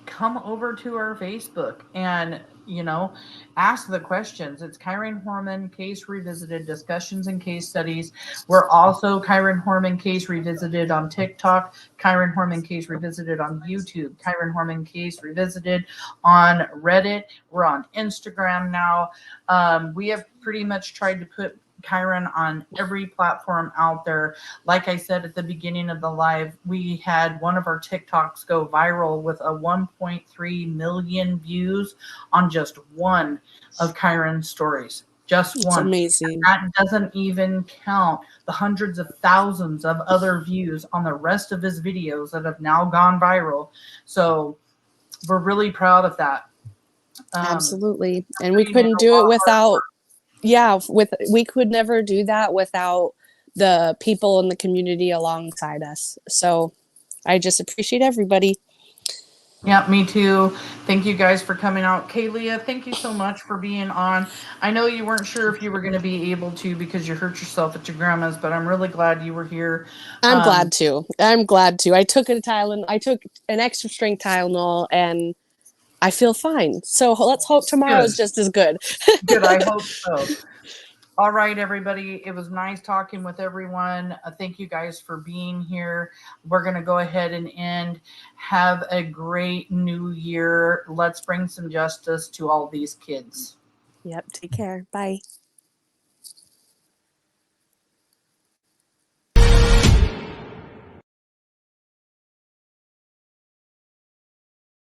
come over to our Facebook and, you know, ask the questions. It's Kyron Horman Case Revisited Discussions and Case Studies. We're also Kyron Horman Case Revisited on TikTok, Kyron Horman Case Revisited on YouTube, Kyron Horman Case Revisited on Reddit. We're on Instagram now. We have pretty much tried to put Kyron on every platform out there. Like I said at the beginning of the live, we had one of our TikToks go viral with a 1.3 million views on just one of Kyron's stories. Just one. Amazing. And that doesn't even count the hundreds of thousands of other views on the rest of his videos that have now gone viral. So we're really proud of that. Absolutely. And we couldn't do it without we could never do that without the people in the community alongside us. So I just appreciate everybody. Yeah, me too. Thank you guys for coming out. Kaylia, thank you so much for being on. I know you weren't sure if you were going to be able to because you hurt yourself at your grandma's, but I'm really glad you were here. I'm glad to. I took an extra strength Tylenol, and I feel fine. So let's hope tomorrow is just as good. Good, I hope so. All right, everybody. It was nice talking with everyone. Thank you guys for being here. We're going to go ahead and end. Have a great new year. Let's bring some justice to all these kids. Yep. Take care. Bye.